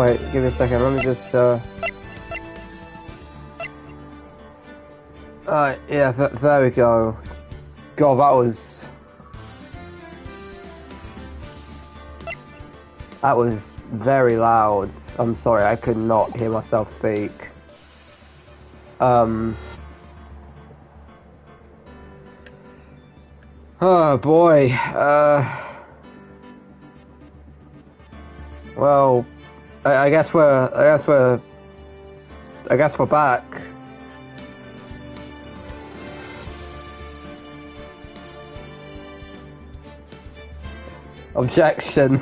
Wait, give me a second. Let me just, yeah, there we go. God, that was very loud. I'm sorry, I could not hear myself speak. Oh boy, well, I guess we're back. Objection.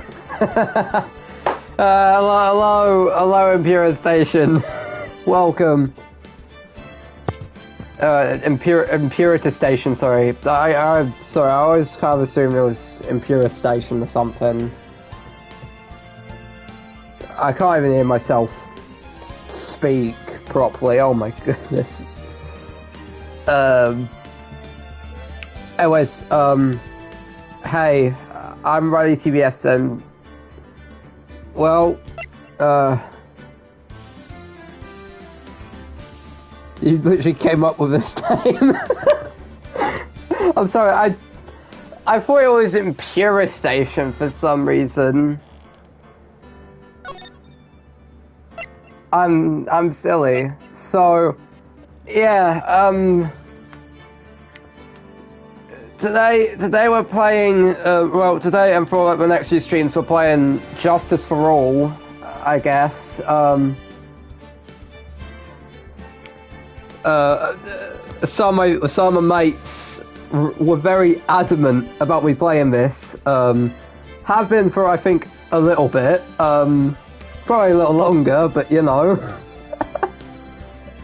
Hello, Imperial Station. Welcome. Impurita Station, sorry. I always kind of assumed it was Imperial Station or something. I can't even hear myself speak properly, oh my goodness. Anyways, hey, I'm Riley TBS and, well, you literally came up with this name. I'm sorry, I thought it was Impura Station for some reason. I'm silly. So, yeah, today we're playing, well, today and for like the next few streams we're playing Justice for All, I guess. Some of my mates were very adamant about me playing this. Have been for, I think, a little bit. Probably a little longer, but you know.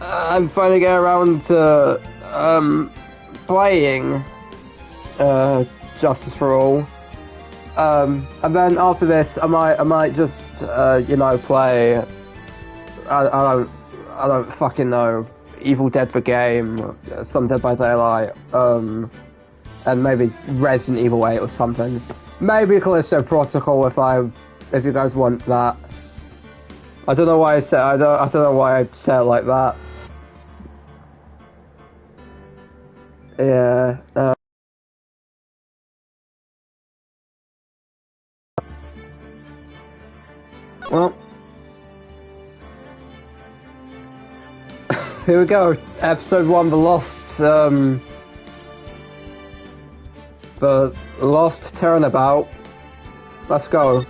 I'm trying to get around to playing Justice for All. And then after this, I might just you know, play. I don't fucking know. Evil Dead the game, some Dead by Daylight, and maybe Resident Evil 8 or something. Maybe Callisto Protocol if you guys want that. I don't know why I don't know why I said it like that. Yeah. Well, here we go. Episode 1, The Lost Turnabout. Let's go.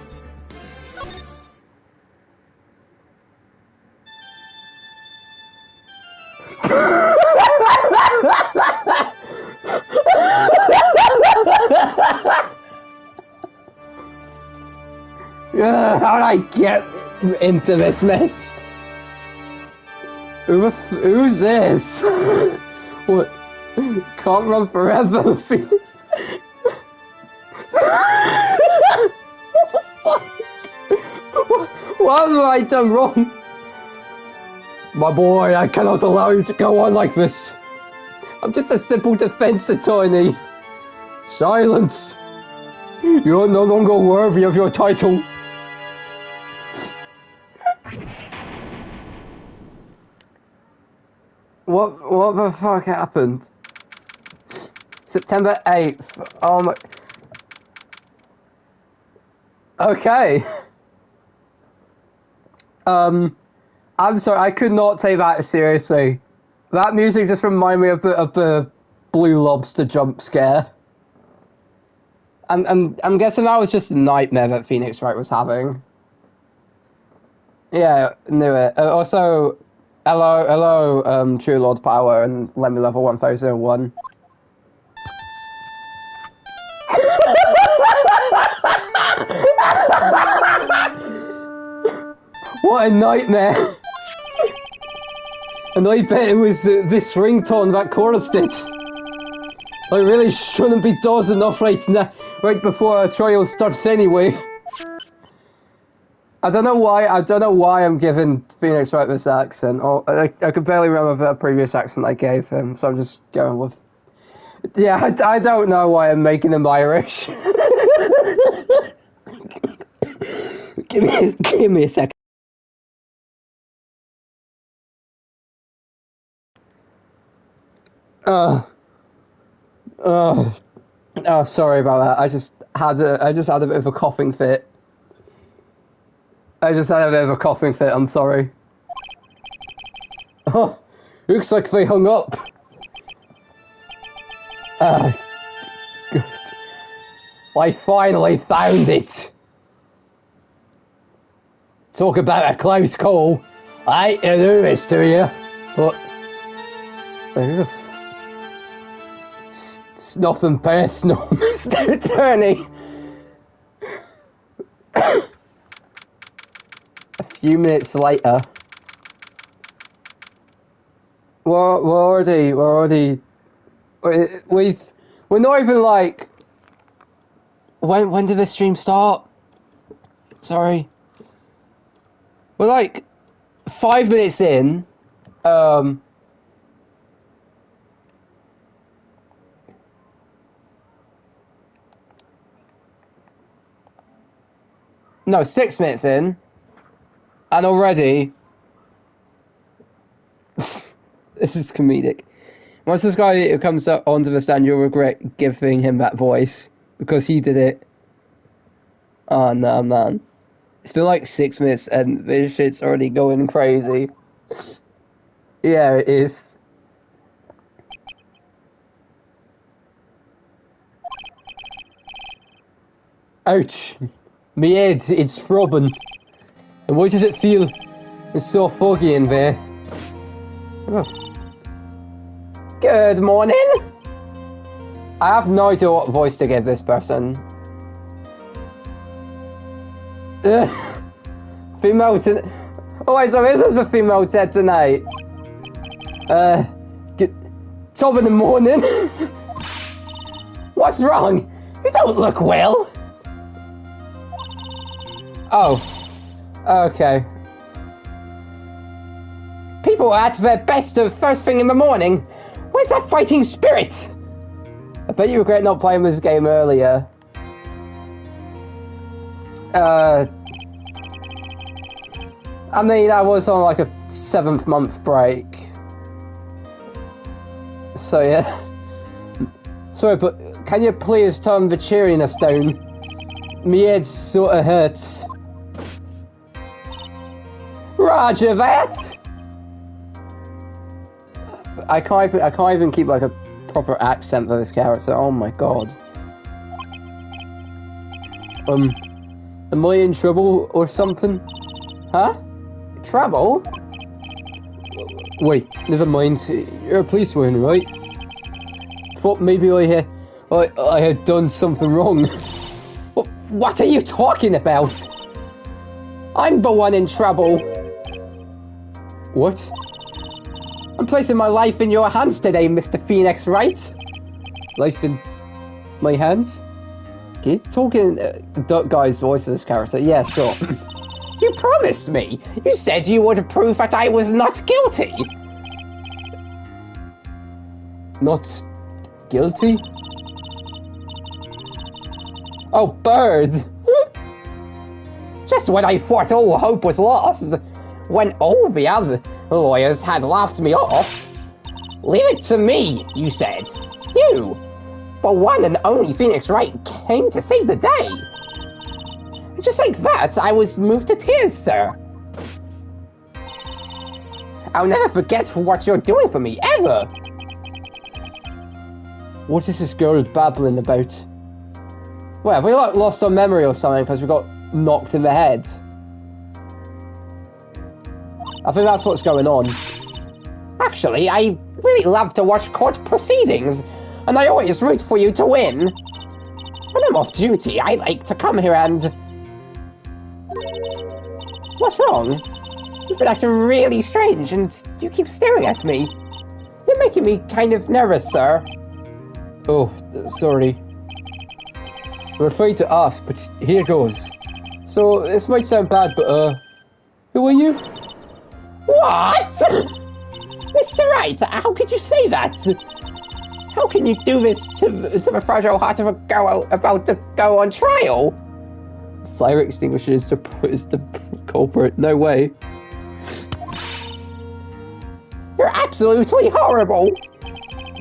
How'd I get into this mess? Who's this? What? Can't run forever. What have I done wrong? My boy, I cannot allow you to go on like this. I'm just a simple defense attorney. Silence. You're no longer worthy of your title. What the fuck happened? September 8th. Oh my... Okay. I'm sorry, I could not take that seriously. That music just reminded me of the Blue Lobster jump scare. I'm guessing that was just a nightmare that Phoenix Wright was having. Yeah, knew it. Also, hello, True Lord Power, and let me level 1001. What a nightmare! And I bet it was this ringtone that chorused it. I really shouldn't be dozing off right now, right before our trial starts anyway. I don't know why I'm giving Phoenix Wright this accent. Or I could barely remember the previous accent I gave him, so I'm just going with... Yeah, I don't know why I'm making him Irish. Give me a second. Oh, sorry about that. I just had a bit of a coughing fit. I'm sorry. Oh, looks like they hung up. Good. I finally found it. Talk about a close call. I hate to do this to you, but it's nothing personal, Mr. Attorney. A few minutes later, we're not even like. When did this stream start? Sorry. We're like 5 minutes in. No, 6 minutes in. And already... This is comedic. Once this guy who comes up onto the stand, you'll regret giving him that voice. Because he did it. Oh, no, man. It's been like 6 minutes and this shit's already going crazy. Yeah, it is. Ouch. My head, it's throbbing. And why does it feel it's so foggy in there? Oh. Good morning! I have no idea what voice to give this person. Female tonight. Oh wait, so this is the female Ted tonight. Top in the morning. What's wrong? You don't look well. Oh. Okay. People are at their best of first thing in the morning. Where's that fighting spirit? I bet you regret not playing this game earlier. I mean, I was on like a 7th month break. So yeah. Sorry, but can you please turn the cheeriness down? My head sorta hurts. Roger that! I can't even keep like a proper accent for this character. Oh my god. Am I in trouble or something? Huh? Trouble? Wait, never mind. You're a policeman, right? Thought maybe I had done something wrong. What are you talking about? I'm the one in trouble. What? I'm placing my life in your hands today, Mr. Phoenix, right? Life in my hands? Okay, talking Duck Guy's voice of this character. Yeah, sure. You promised me. You said you would prove that I was not guilty. Not guilty? Oh, bird. Just when I thought all hope was lost, when all the other lawyers had laughed me off. Leave it to me, you said. You, the one and only Phoenix Wright, came to save the day. Just like that, I was moved to tears, sir. I'll never forget what you're doing for me, ever. What is this girl babbling about? Well, have we like lost our memory or something because we got knocked in the head? I think that's what's going on. Actually, I really love to watch court proceedings, and I always root for you to win. When I'm off duty, I like to come here and... What's wrong? You've been acting really strange, and you keep staring at me. You're making me kind of nervous, sir. Oh, sorry. I'm afraid to ask, but here goes. So, this might sound bad, but, who are you? What? Mr. Wright, how could you say that? How can you do this to the fragile heart of a girl about to go on trial? Fire extinguisher is the culprit. No way. You're absolutely horrible.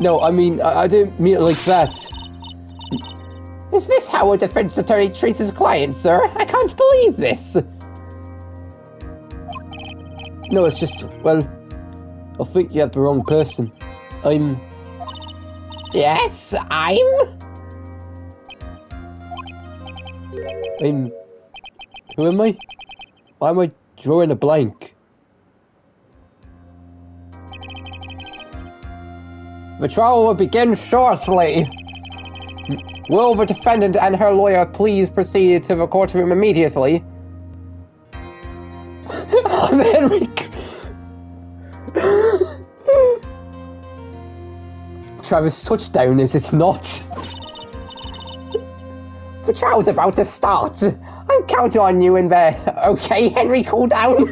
No, I mean, I didn't mean it like that. Is this how a defense attorney treats his client, sir? I can't believe this. No, it's just, well, I think you have the wrong person. Yes, Who am I? Why am I drawing a blank? The trial will begin shortly. Will the defendant and her lawyer please proceed to the courtroom immediately? Henry. Travis, touchdown, is it not? The trial's about to start. I'm counting on you in there. Okay, Henry, cool down.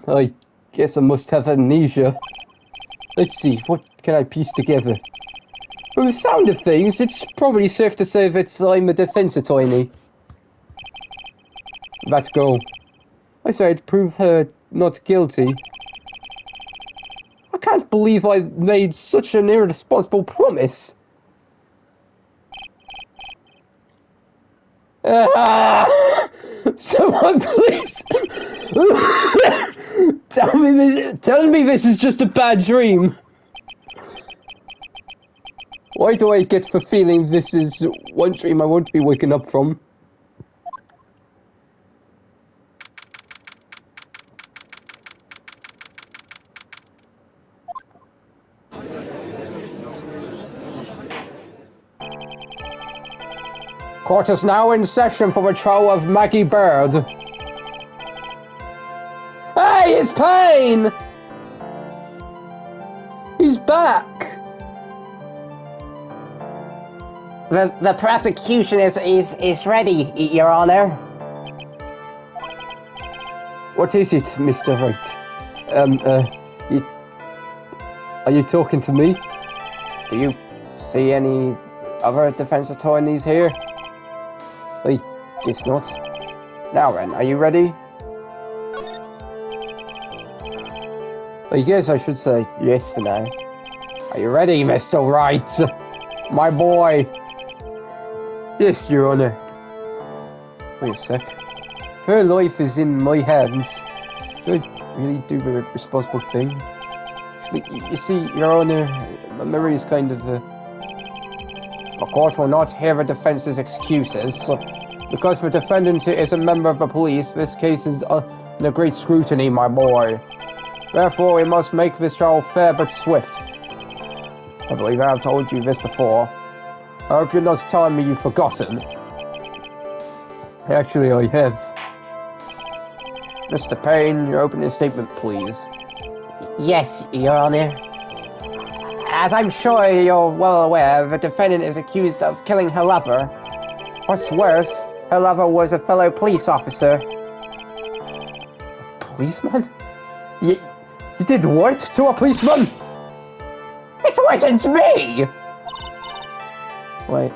I guess I must have amnesia. Let's see, what can I piece together? From the sound of things, it's probably safe to say that I'm a defense attorney. That girl. I said prove her not guilty. I can't believe I made such an irresponsible promise. Someone please tell me this is just a bad dream. Why do I get the feeling this is one dream I won't be waking up from? Court is now in session for the trial of Maggie Bird. Hey, it's Payne! He's back! The prosecution is ready, Your Honor. What is it, Mr. Wright? Are you talking to me? Do you see any other defense attorneys here? I guess not. Now then, are you ready? I guess I should say yes for now. Are you ready, Mr. Wright? My boy. Yes, Your Honor. Wait a sec. Her life is in my hands. Should I really do the responsible thing? Actually, you see, Your Honor, Mary is kind of The court will not hear the defense's excuses. Because the defendant is a member of the police, this case is under great scrutiny, my boy. Therefore, we must make this trial fair but swift. I believe I have told you this before. I hope you're not telling me you've forgotten. Actually, I have. Mr. Payne, your opening statement, please. Yes, Your Honor. As I'm sure you're well aware, the defendant is accused of killing her lover. What's worse, her lover was a fellow police officer. A policeman? You did what to a policeman? It wasn't me! Wait.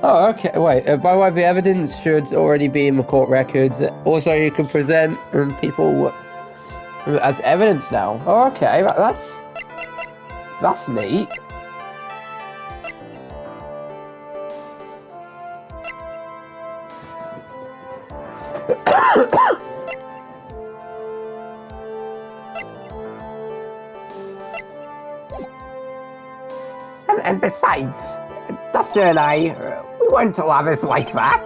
Oh, okay. Wait. By the way, the evidence should already be in the court records. Also, you can present people as evidence now. Oh, okay. That's neat. And besides, Duster and I, we weren't lovers like that.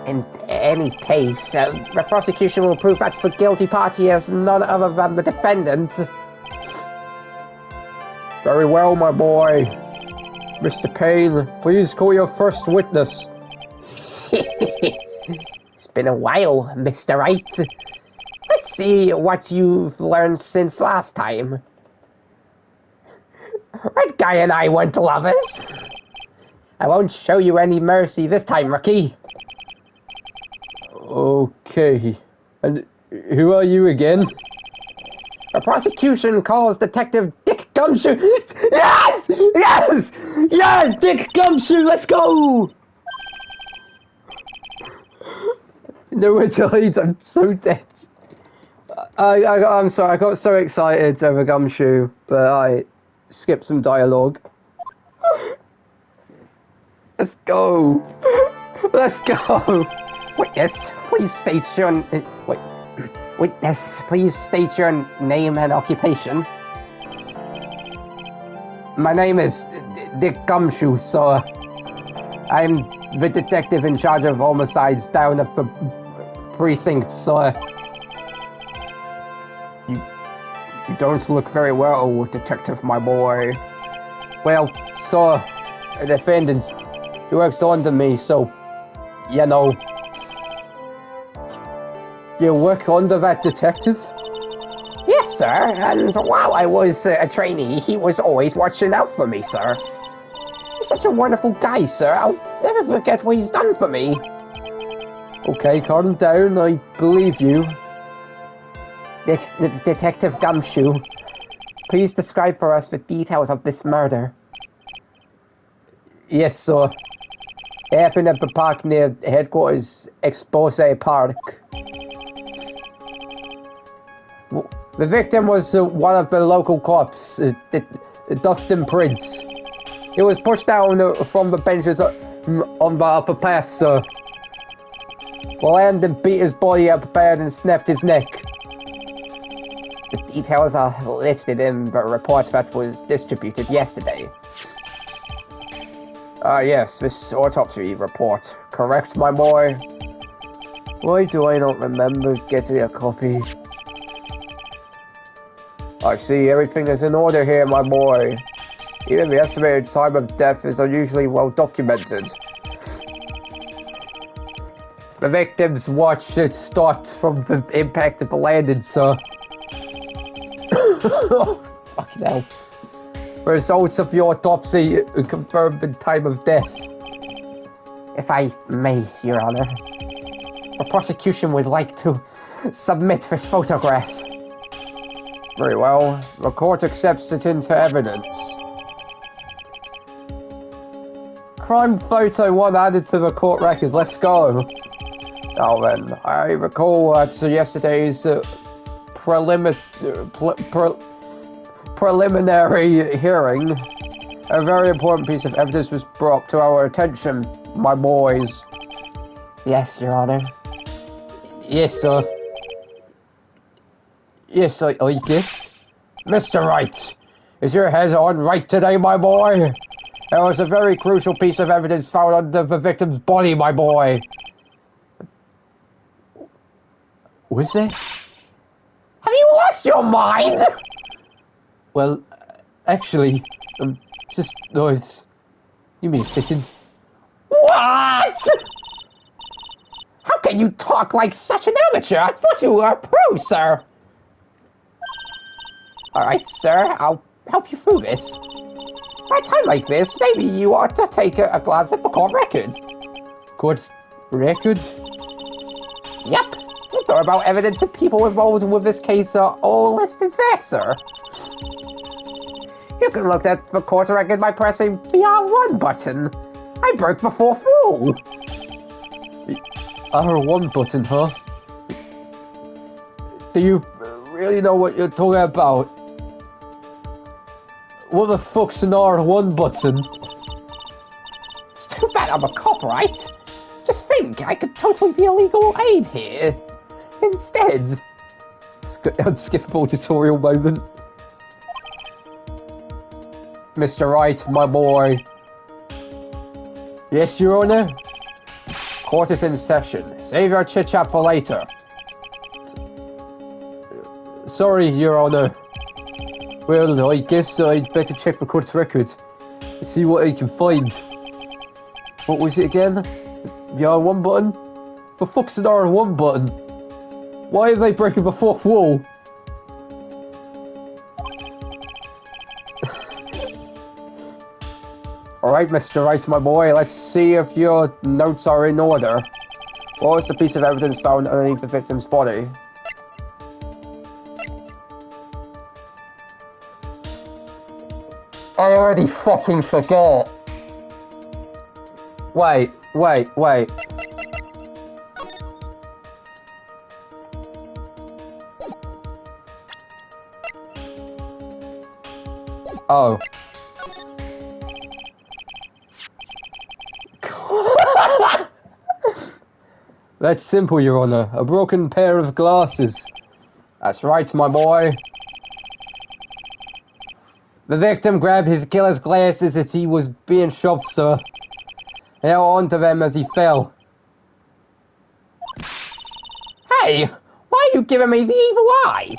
In any case, the prosecution will prove that the guilty party is none other than the defendant. Very well, my boy. Mr. Payne, please call your first witness. It's been a while, Mr. Wright. Let's see what you've learned since last time. That guy and I weren't lovers. I won't show you any mercy this time, rookie. Okay. And who are you again? The prosecution calls Detective Dick Gumshoe. Yes! Yes! Yes! Dick Gumshoe, let's go! No, Richard, I'm so dead. I'm sorry, I got so excited over Gumshoe, but I skipped some dialogue. Let's go. Let's go. Witness, please state your... Witness, please state your name and occupation. My name is Dick Gumshoe, sir. I'm the detective in charge of homicides down at the precinct, sir. You don't look very well, detective, my boy. Well, sir, a defendant, he works under me, so, you know. You work under that detective? Yes, sir, and while I was a trainee, he was always watching out for me, sir. He's such a wonderful guy, sir. I'll never forget what he's done for me. Okay, calm down, I believe you. Detective Gumshoe, please describe for us the details of this murder. Yes, sir. It happened at the park near headquarters, Expose Park. The victim was one of the local cops, Dustin Prince. He was pushed down from the benches on the upper path, sir. Landon beat his body up bad and snapped his neck. The details are listed in the report that was distributed yesterday. Yes, this autopsy report. Correct, my boy? Why do I not remember getting a copy? I see everything is in order here, my boy. Even the estimated time of death is unusually well documented. The victim's watch should start from the impact of the landing, sir. Oh, fucking hell. Results of the autopsy confirm the time of death. If I may, Your Honor, the prosecution would like to submit this photograph. Very well. The court accepts it into evidence. Crime photo 1 added to the court record. Let's go. Now then, I recall at yesterday's preliminary hearing, a very important piece of evidence was brought to our attention, my boys. Yes, Your Honor. Yes, sir. Yes, I guess. Mr. Wright, is your head on right today, my boy? There was a very crucial piece of evidence found under the victim's body, my boy. Was there? Have you lost your mind? Well, actually, just noise. Give me a second. What? How can you talk like such an amateur? I thought you were a pro, sir. Alright, sir, I'll help you through this. At a time like this, maybe you ought to take a glance at the court record. Court record? Yep. The thorough evidence of people involved with this case are all listed there, sir. You can look at the court record by pressing the R1 button. I broke the fourth rule. R1 button, huh? Do you really know what you're talking about? What the fuck's an R1 button? It's too bad I'm a cop, right? Just think, I could totally be a legal aid here. Instead. Unskippable tutorial moment. Mr. Wright, my boy. Yes, Your Honor? Court is in session. Save your chit-chat for later. Sorry, Your Honor. Well, I guess I'd better check the court's record. See what I can find. What was it again? The R1 button? The fuck's an R1 button? Why are they breaking the fourth wall? Alright, Mr. Wright, my boy, let's see if your notes are in order. What was the piece of evidence found underneath the victim's body? I already fucking forgot. Wait. Oh. That's simple, Your Honor. A broken pair of glasses. That's right, my boy. The victim grabbed his killer's glasses as he was being shoved, sir. He held onto them as he fell. Hey! Why are you giving me the evil eye?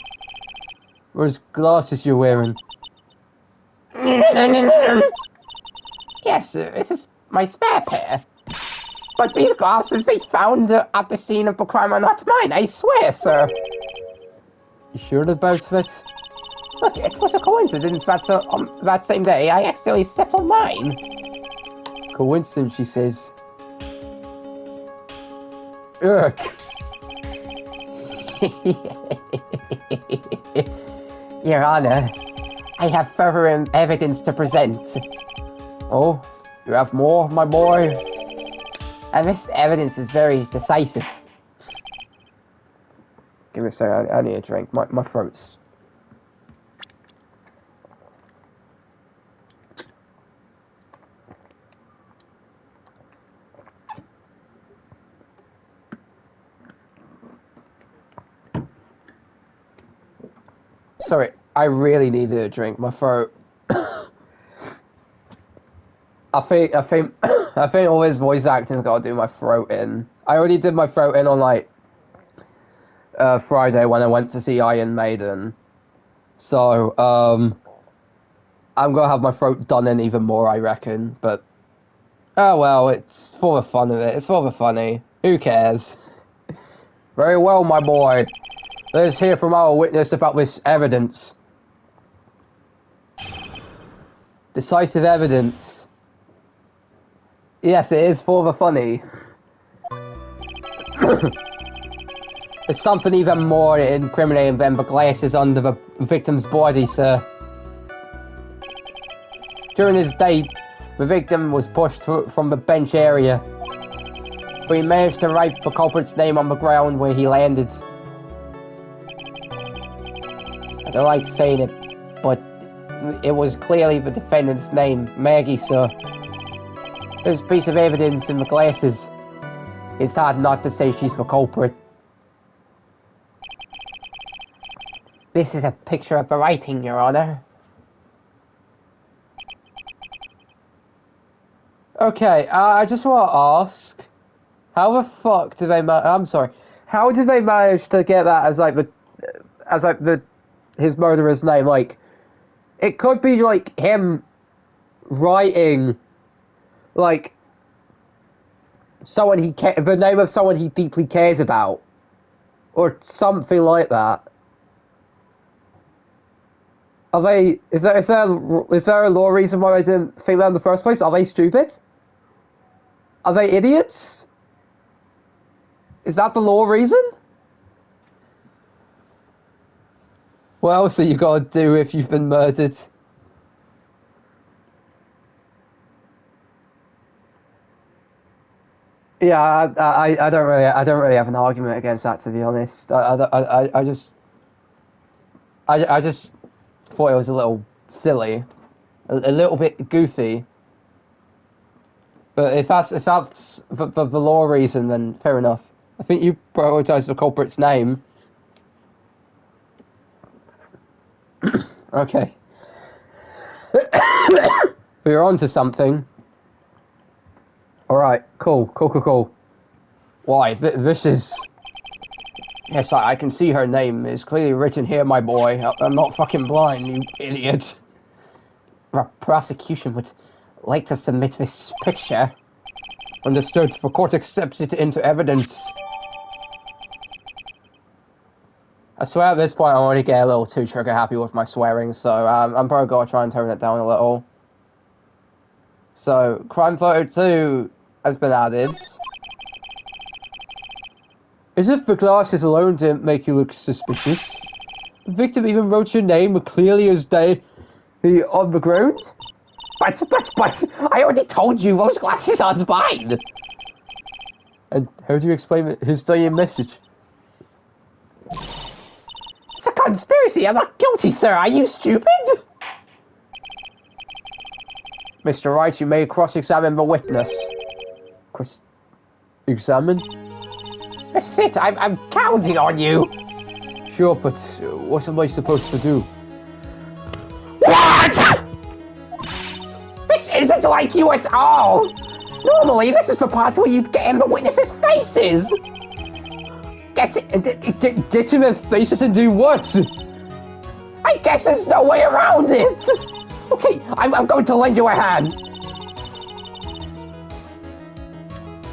Those glasses you're wearing. Yes, this is my spare pair. But these glasses they found at the scene of the crime are not mine, I swear, sir. You sure about that? Look, it was a coincidence that that same day I accidentally stepped on mine. Coincidence, she says. Ugh. Your Honor, I have further evidence to present. Oh, you have more, my boy? And this evidence is very decisive. Give me a second, I need a drink. My throat's... Sorry, I really needed a drink. My throat... I think all this voice acting's gotta do my throat in. I already did my throat in on, like, Friday when I went to see Iron Maiden. So, I'm gonna have my throat done in even more, I reckon, but... Oh well, it's for the fun of it. It's for the funny. Who cares? Very well, my boy. Let's hear from our witness about this evidence. Decisive evidence. Yes, it is for the funny. There's something even more incriminating than the glasses under the victim's body, sir. During his date, the victim was pushed from the bench area, but he managed to write the culprit's name on the ground where he landed. I don't like saying it, but it was clearly the defendant's name, Maggie, sir. There's a piece of evidence in the glasses. It's hard not to say she's the culprit. This is a picture of the writing, Your Honor. Okay, I just want to ask, how the fuck did they how did they manage to get that as his murderer's name? Like, it could be like him writing, like, the name of someone he deeply cares about, or something like that. Are they? Is there a law reason why they didn't think that in the first place? Are they stupid? Are they idiots? Is that the law reason? What else are you gotta do if you've been murdered? Yeah, I don't really have an argument against that, to be honest. I just thought it was a little silly, a little bit goofy. But if that's the law reason, then fair enough. I think you prioritize the culprit's name. Okay. We're on to something. Alright, cool. Why, this is... Yes, I can see her name. It's clearly written here, my boy. I'm not fucking blind, you idiot. The prosecution would like to submit this picture. Understood. The court accepts it into evidence. I swear at this point I already get a little too trigger happy with my swearing, so I'm probably gonna try and tone it down a little. So, crime photo 2 has been added. As if the glasses alone didn't make you look suspicious. The victim even wrote your name clearly as day on the ground. But, I already told you those glasses aren't mine! And how do you explain his dying message? It's a conspiracy, I'm not guilty, sir, are you stupid? Mr. Wright, you may cross-examine the witness. Examine? This is it, I'm counting on you! Sure, but what am I supposed to do? What?! This isn't like you at all! Normally, this is the part where you'd get in the witnesses' faces! Get Get in their faces and do what? I guess there's no way around it! Okay, I'm going to lend you a hand.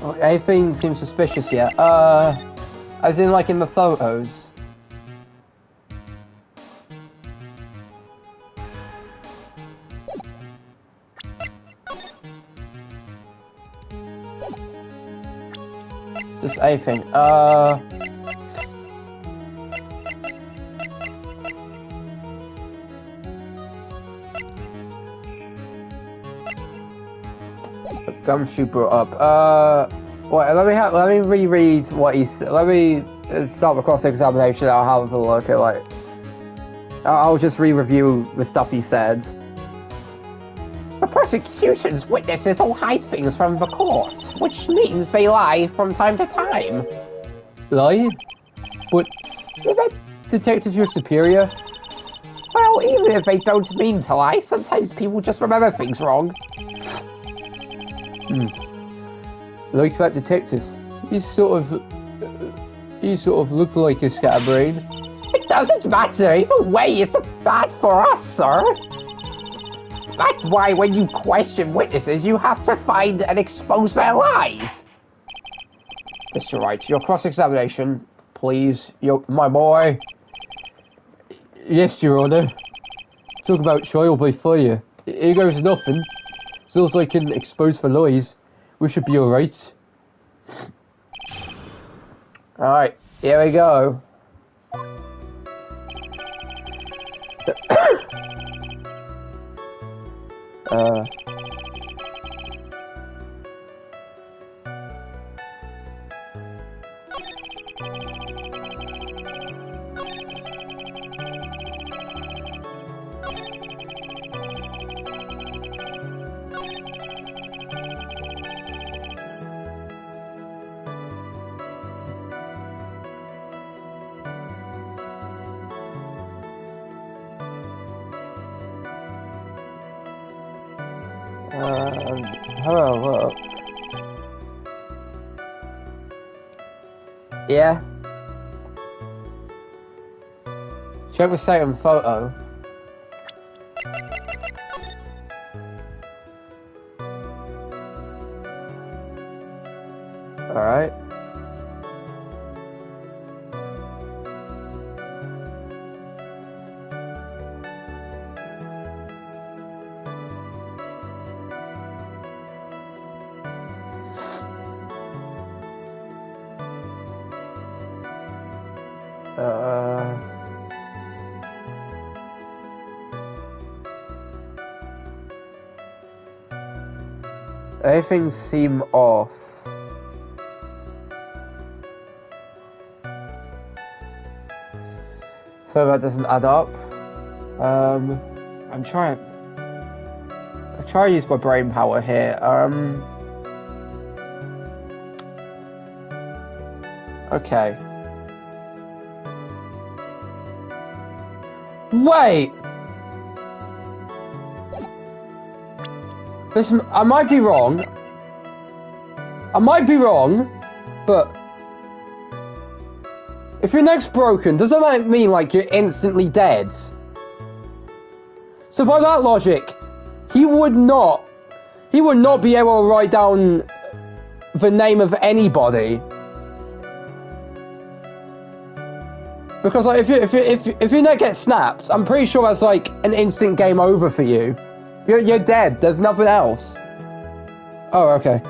Oh, anything seems suspicious here. As in like in the photos. Just anything. Gumshoe brought up. Wait, let me reread what he said. Let me start the cross-examination. I'll have a look at like. I'll just re-review the stuff he said. The prosecution's witnesses all hide things from the court, which means they lie from time to time. Lie? But Even, detective, your superior. well, even if they don't mean to lie, sometimes people just remember things wrong. Like that detective. He sort of looked like a scatterbrain. It doesn't matter, either way, it's bad for us, sir. That's why when you question witnesses, you have to find and expose their lies. Mr. Wright, your cross-examination, please. My boy. Yes, Your Honor. Talk about trial by fire. Here goes nothing. As long as I can expose the lies, we should be alright. Alright, here we go. Hello, look. Yeah? Check the second photo. Alright. Everything seem off. So that doesn't add up. I try to use my brain power here. Okay. Wait! Listen, I might be wrong, but if your neck's broken, does that mean like you're instantly dead? So by that logic, he would not be able to write down the name of anybody. Because like, if your neck gets snapped, I'm pretty sure that's like an instant game over for you. You're dead. There's nothing else. Oh, okay.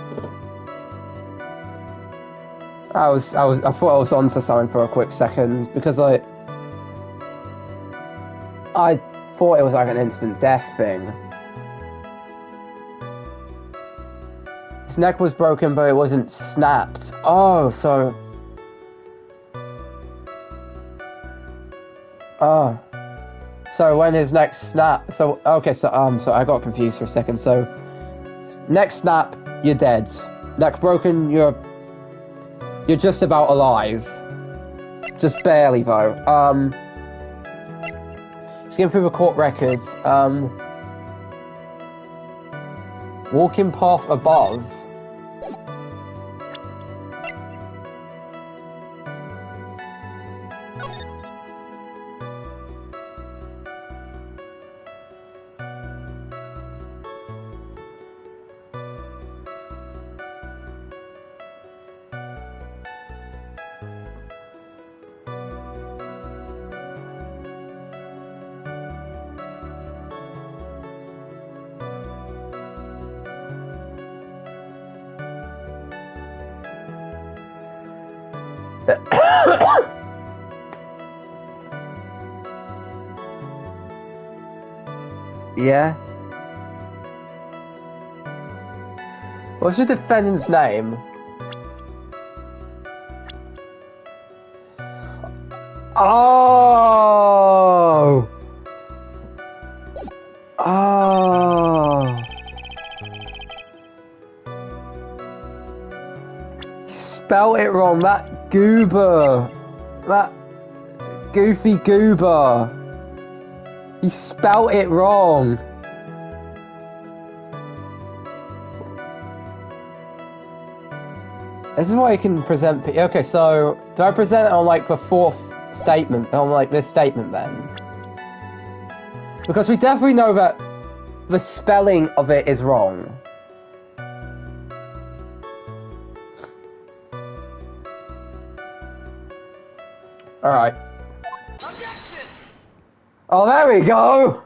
I thought I was onto something for a quick second because I thought it was like an instant death thing. His neck was broken, but it wasn't snapped. Oh, so. So when his neck snapped, so okay, so I got confused for a second. So Neck snap, you're dead. Neck broken, you're just about alive. Just barely, though. Skim through the court records. Walking path above. Yeah. What's the defendant's name? Oh. Oh. Spell it wrong. That goober. That goofy goober. You spelled it wrong. This is why I can present... Okay, so... Do I present it on, like, the fourth statement? On, like, this statement, then? Because we definitely know that the spelling of it is wrong. Alright. Oh, there we go!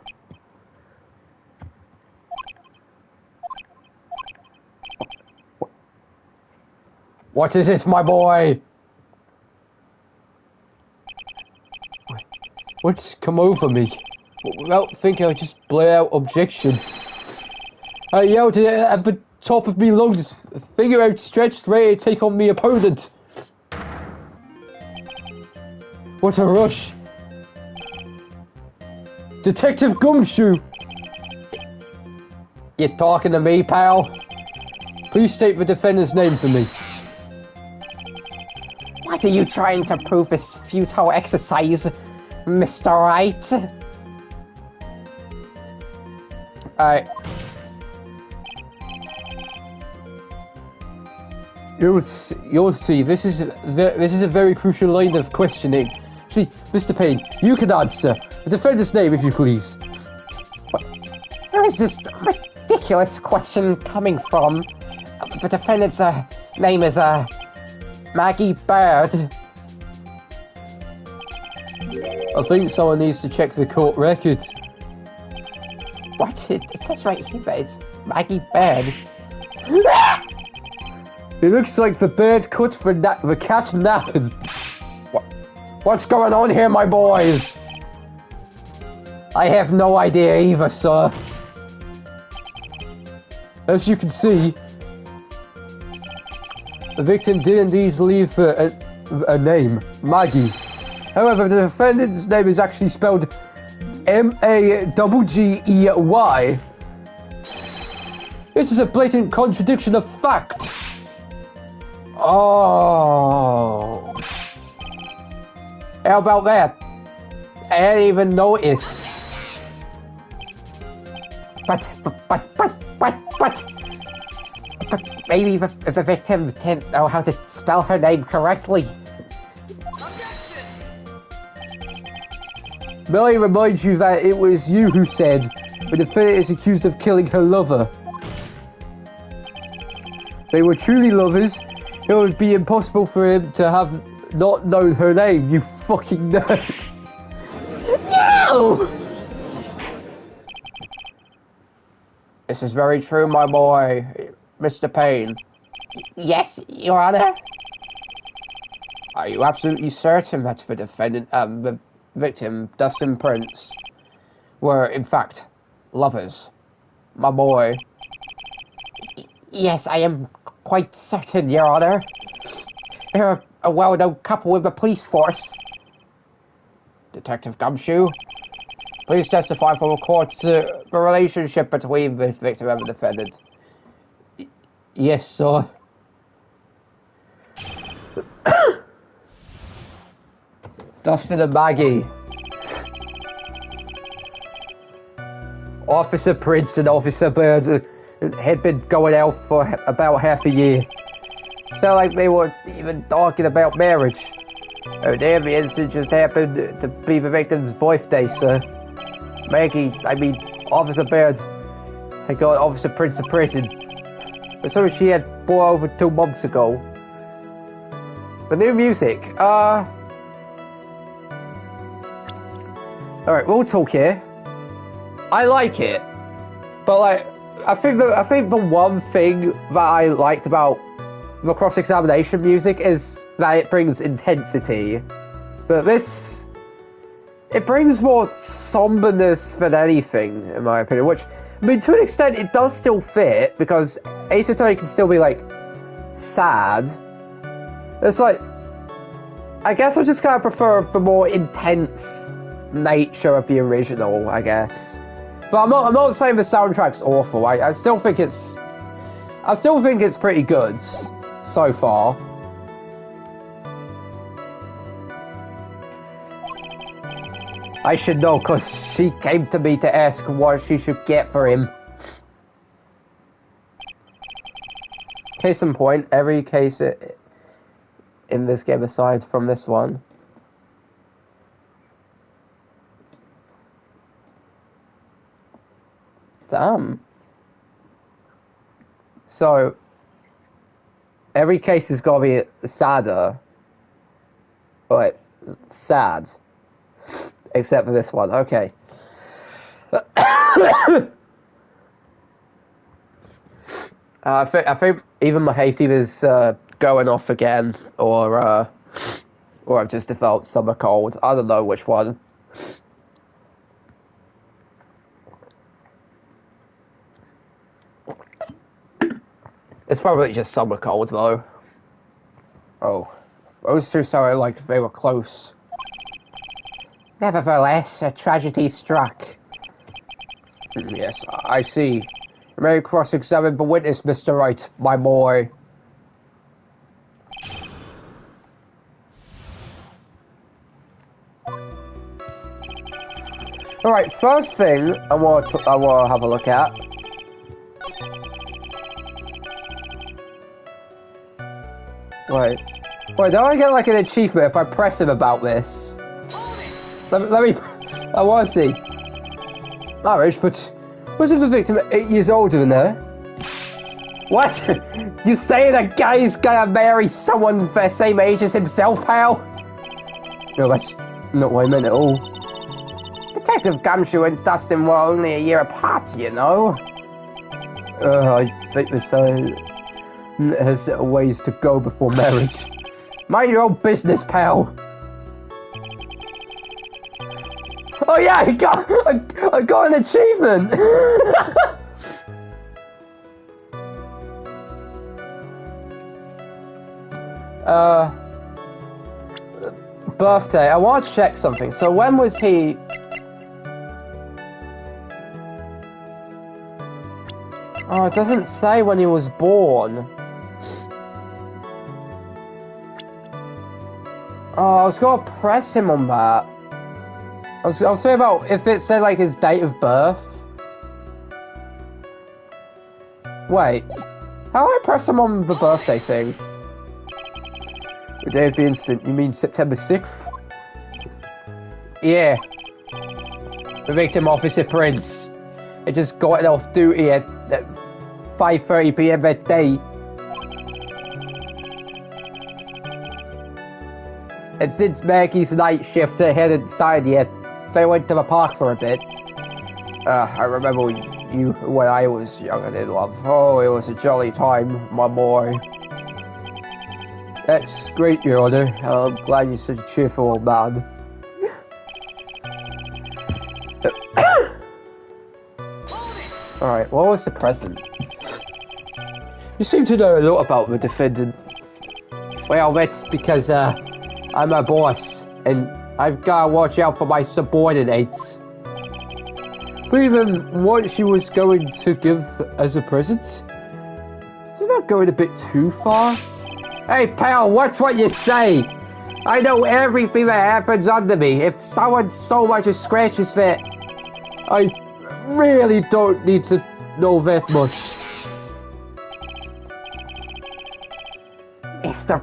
What is this, my boy? What's come over me? Without thinking, I just blare out objection. I yelled at the top of me lungs, finger outstretched, ready to take on me opponent. What a rush! Detective Gumshoe! You talking to me, pal? Please state the defendant's name for me. What are you trying to prove this futile exercise, Mr. Wright? Alright. You'll see, this is a very crucial line of questioning. See, Mr. Payne, you can answer. The defendant's name, if you please. Where is this ridiculous question coming from? The defendant's name is Maggie Bird. I think someone needs to check the court records. What? It says right here that it's Maggie Bird. It looks like the bird cut the cat's napping. What's going on here, my boys? I have no idea either, sir. As you can see, the victim did indeed leave a name, Maggie. However, the defendant's name is actually spelled M-A-G-G-E-Y. This is a blatant contradiction of fact. Oh. How about that? I didn't even notice. But maybe the victim can't know how to spell her name correctly. May I remind you that it was you who said the defendant is accused of killing her lover. They were truly lovers. It would be impossible for him to have not known her name, you fucking nerd. No! This is very true, my boy, Mr. Payne. Yes, Your Honor? Are you absolutely certain that the defendant, the victim, Dustin Prince, were, in fact, lovers? My boy. Yes, I am quite certain, Your Honor. They're a well-known couple with the police force. Detective Gumshoe, please testify for the court the relationship between the victim and the defendant. Yes, sir. Dustin and Maggie. Officer Prince and Officer Bird had been going out for about half a year. Sound like they were even talking about marriage. Oh damn, the incident just happened to be the victim's birthday, sir. Maggie, Officer Bird had got Officer Prince to prison. But so she had brought over 2 months ago. The new music, alright, we'll talk here. I like it. But like, I think the one thing that I liked about the cross-examination music is that it brings intensity. But this, it brings more somberness than anything, in my opinion, which, I mean, to an extent, it does still fit, because Ace Attorney can still be, like, sad. It's like, I guess I just kind of prefer the more intense nature of the original, I guess. But I'm not saying the soundtrack's awful. I still think it's pretty good so far. I should know, cause she came to me to ask what she should get for him. Case in point, every case in this game aside from this one. Damn. So, every case has got to be sadder. But, sad. Except for this one, okay. I think even my hay fever's going off again, or I've just developed summer cold. I don't know which one. It's probably just summer cold, though. Oh. Those two sounded like they were close. Nevertheless, a tragedy struck. Yes, I see. You may cross-examine the witness, Mr. Wright, my boy. Alright, first thing I want to have a look at. Wait, don't I get like an achievement if I press him about this? Let me, I want to see. Marriage, but wasn't the victim 8 years older than her? What? You saying a guy's gonna marry someone the same age as himself, pal? No, that's not what I meant at all. Detective Gumshoe and Dustin were only a year apart, you know. I think this fellow has a ways to go before marriage. Mind your own business, pal. Oh yeah, I got an achievement. Birthday. I want to check something. So when was he? Oh, it doesn't say when he was born. Oh, I was gonna press him on that. I was saying about if it said like his date of birth. Wait, how do I press him on the birthday thing? The day of the incident, you mean September 6th? Yeah. The victim, Officer Prince, had just gotten off duty at 5:30 PM that day. And since Maggie's night shift hadn't started yet, they went to the park for a bit. I remember you when I was young and in love. Oh, it was a jolly time, my boy. That's great, Your Honor. I'm glad you're such a cheerful old man. Alright, what was the present? You seem to know a lot about the defendant. Well, that's because, I'm a boss, and I've gotta watch out for my subordinates. But even what she was going to give as a present? As a that going a bit too far? Hey, pal, watch what you say! I know everything that happens under me. If someone so much as scratches that, I really don't need to know that much. Mr.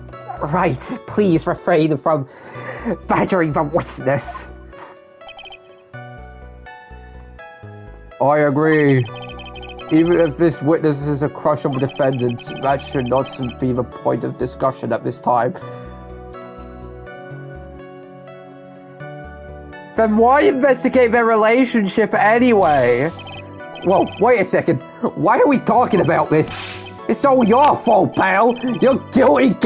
Wright, please refrain from badgering the witness. I agree. Even if this witness is a crush on the defendant, that should not be the point of discussion at this time. Then why investigate their relationship anyway? Whoa, wait a second. Why are we talking about this? It's all your fault, pal. You're guilty.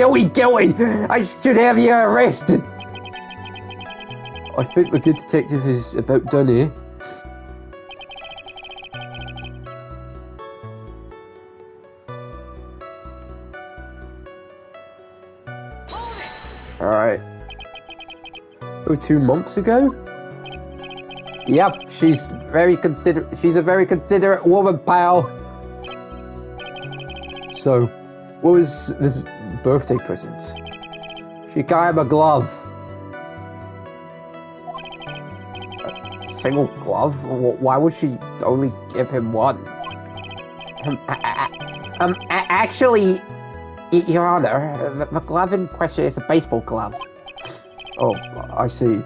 I should have you arrested. I think the good detective is about done here. Alright. Oh, 2 months ago? Yep, she's a very considerate woman, pal. So, what was this birthday present? She got him a glove. A single glove? Why would she only give him one? Actually, Your Honor, the glove in question is a baseball glove. Oh, I see.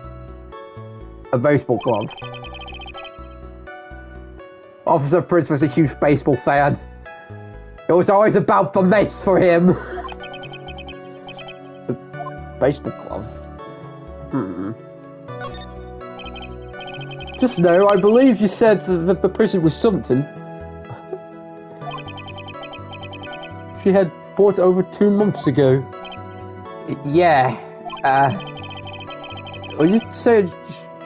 A baseball glove. Officer Prince was a huge baseball fan. It was always about the Mets for him. A baseball glove? Just now, I believe you said that the present was something. She had bought it over 2 months ago. Yeah, Are you saying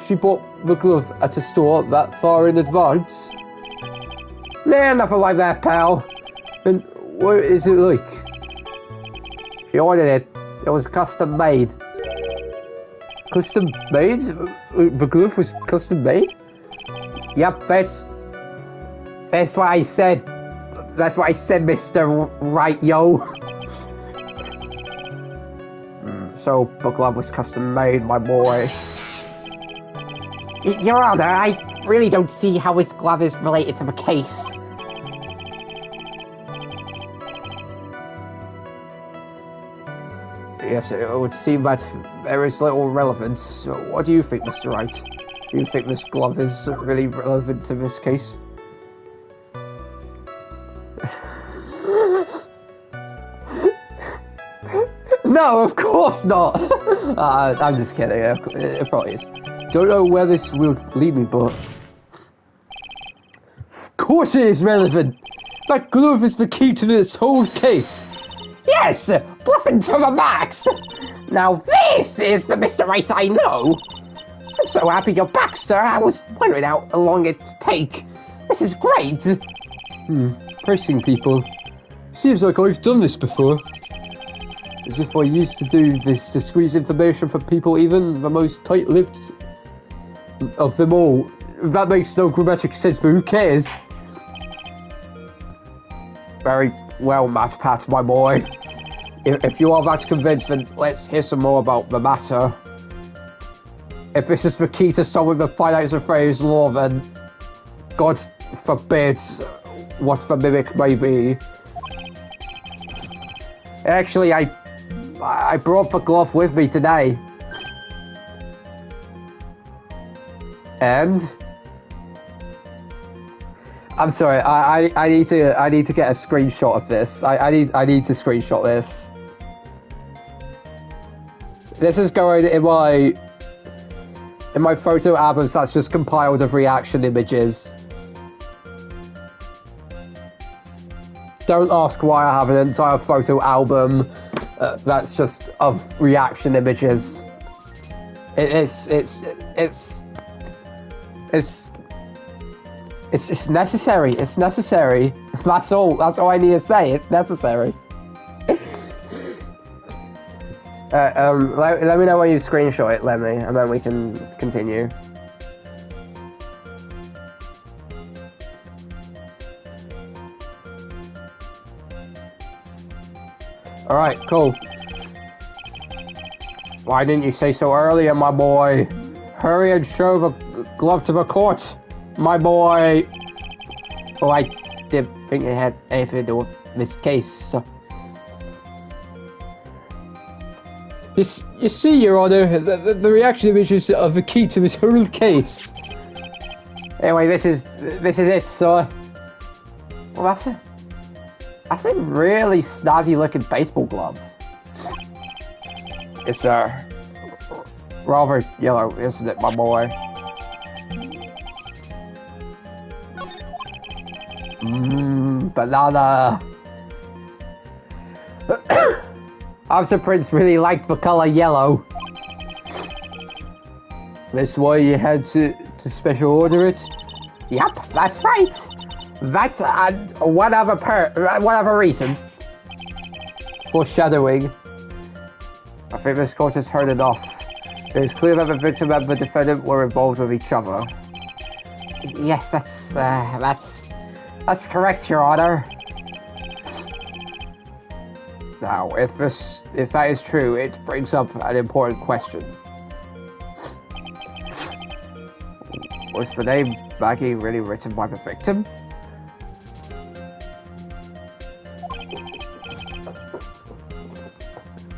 she bought the glove at a store that far in advance? Nah, nothing like that, pal. And what is it like? She ordered it. It was custom made. Custom made? The glove was custom made? Yep, that's what I said. That's what I said, Mr. Right, yo. So, the glove was custom made, my boy. Your Honor, I really don't see how this glove is related to the case. Yes, it would seem that there is little relevance. What do you think, Mr. Wright? Do you think this glove is really relevant to this case? No, of course not! I'm just kidding, it probably is. Don't know where this will lead me, but... Of course it is relevant! That glove is the key to this whole case! Yes! Bluffing to the max! Now this is the Mr. Right I know! I'm so happy you're back, sir. I was wondering how long it'd take. This is great! Pressing people. Seems like I've done this before. As if I used to do this to squeeze information from people, even the most tight-lipped of them all. That makes no grammatic sense, but who cares? Very well, Matt Pat, my boy. If you are that convinced, then let's hear some more about the matter. If this is the key to solving the finite affairs law, then God forbid what the mimic may be. Actually, I brought the glove with me today. And I'm sorry, I need to get a screenshot of this. I need to screenshot this. This is going in my photo albums that's just compiled of reaction images. Don't ask why I have an entire photo album that's just of reaction images. It's necessary. It's necessary. That's all I need to say. It's necessary. Let me know when you screenshot it, Lemmy, and then we can continue. Alright, cool. Why didn't you say so earlier, my boy? Hurry and show the glove to the court, my boy. Oh, I didn't think it had anything to do with this case. So. You see, Your Honor, the reaction images are the key to this whole case. Anyway, this is it, sir. Well, that's a really snazzy looking baseball glove. It's rather yellow, isn't it, my boy? Banana. Officer Prince really liked the color yellow. That's why you had to special order it? Yep, that's right. That's whatever reason. Foreshadowing. I think this court has heard enough. It is clear that the victim and the defendant were involved with each other. Yes, that's correct, Your Honor. Now, if that is true, it brings up an important question. Was the name Maggie really written by the victim?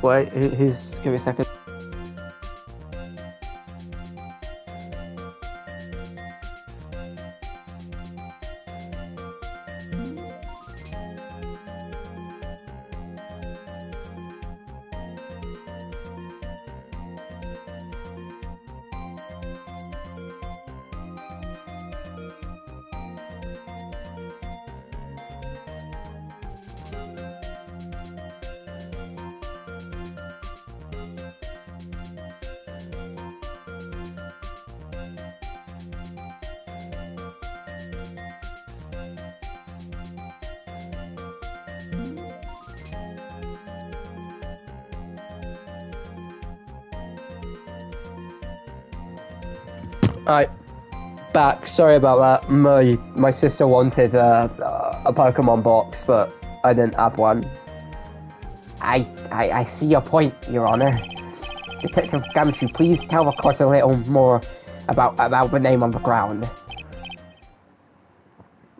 Wait, give me a second. Alright, back. Sorry about that. My sister wanted a Pokemon box, but I didn't have one. I see your point, Your Honor. Detective Gumshoe, please tell the court a little more about the name on the ground.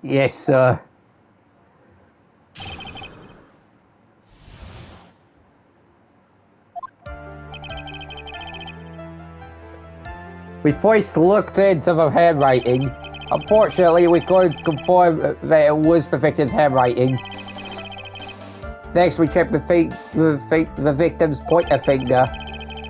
Yes, sir. We first looked into the handwriting. Unfortunately, we couldn't confirm that it was the victim's handwriting. Next, we checked the victim's pointer finger.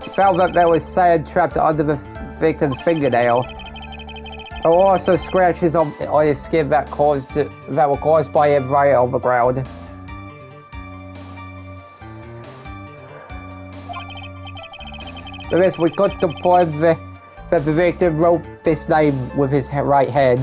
We found that there was sand trapped under the victim's fingernail. There were also scratches on his skin that were caused by him right on the ground. For this, we could confirm that the victim wrote this name with his right hand.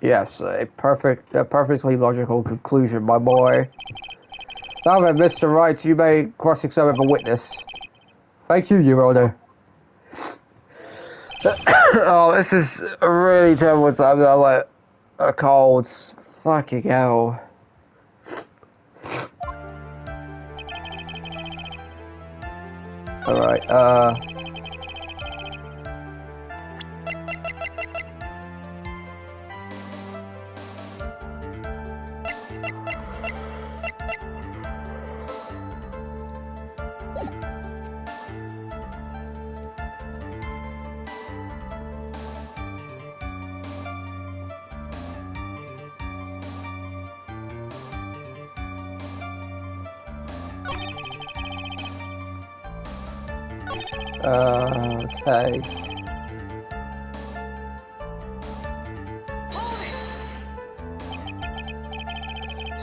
Yes, a perfectly logical conclusion, my boy. Now then, Mr. Wright, you may cross-examine the witness. Thank you, Your Honor. Oh, this is a really terrible time. I'm like a cold. Fucking hell. Alright, okay.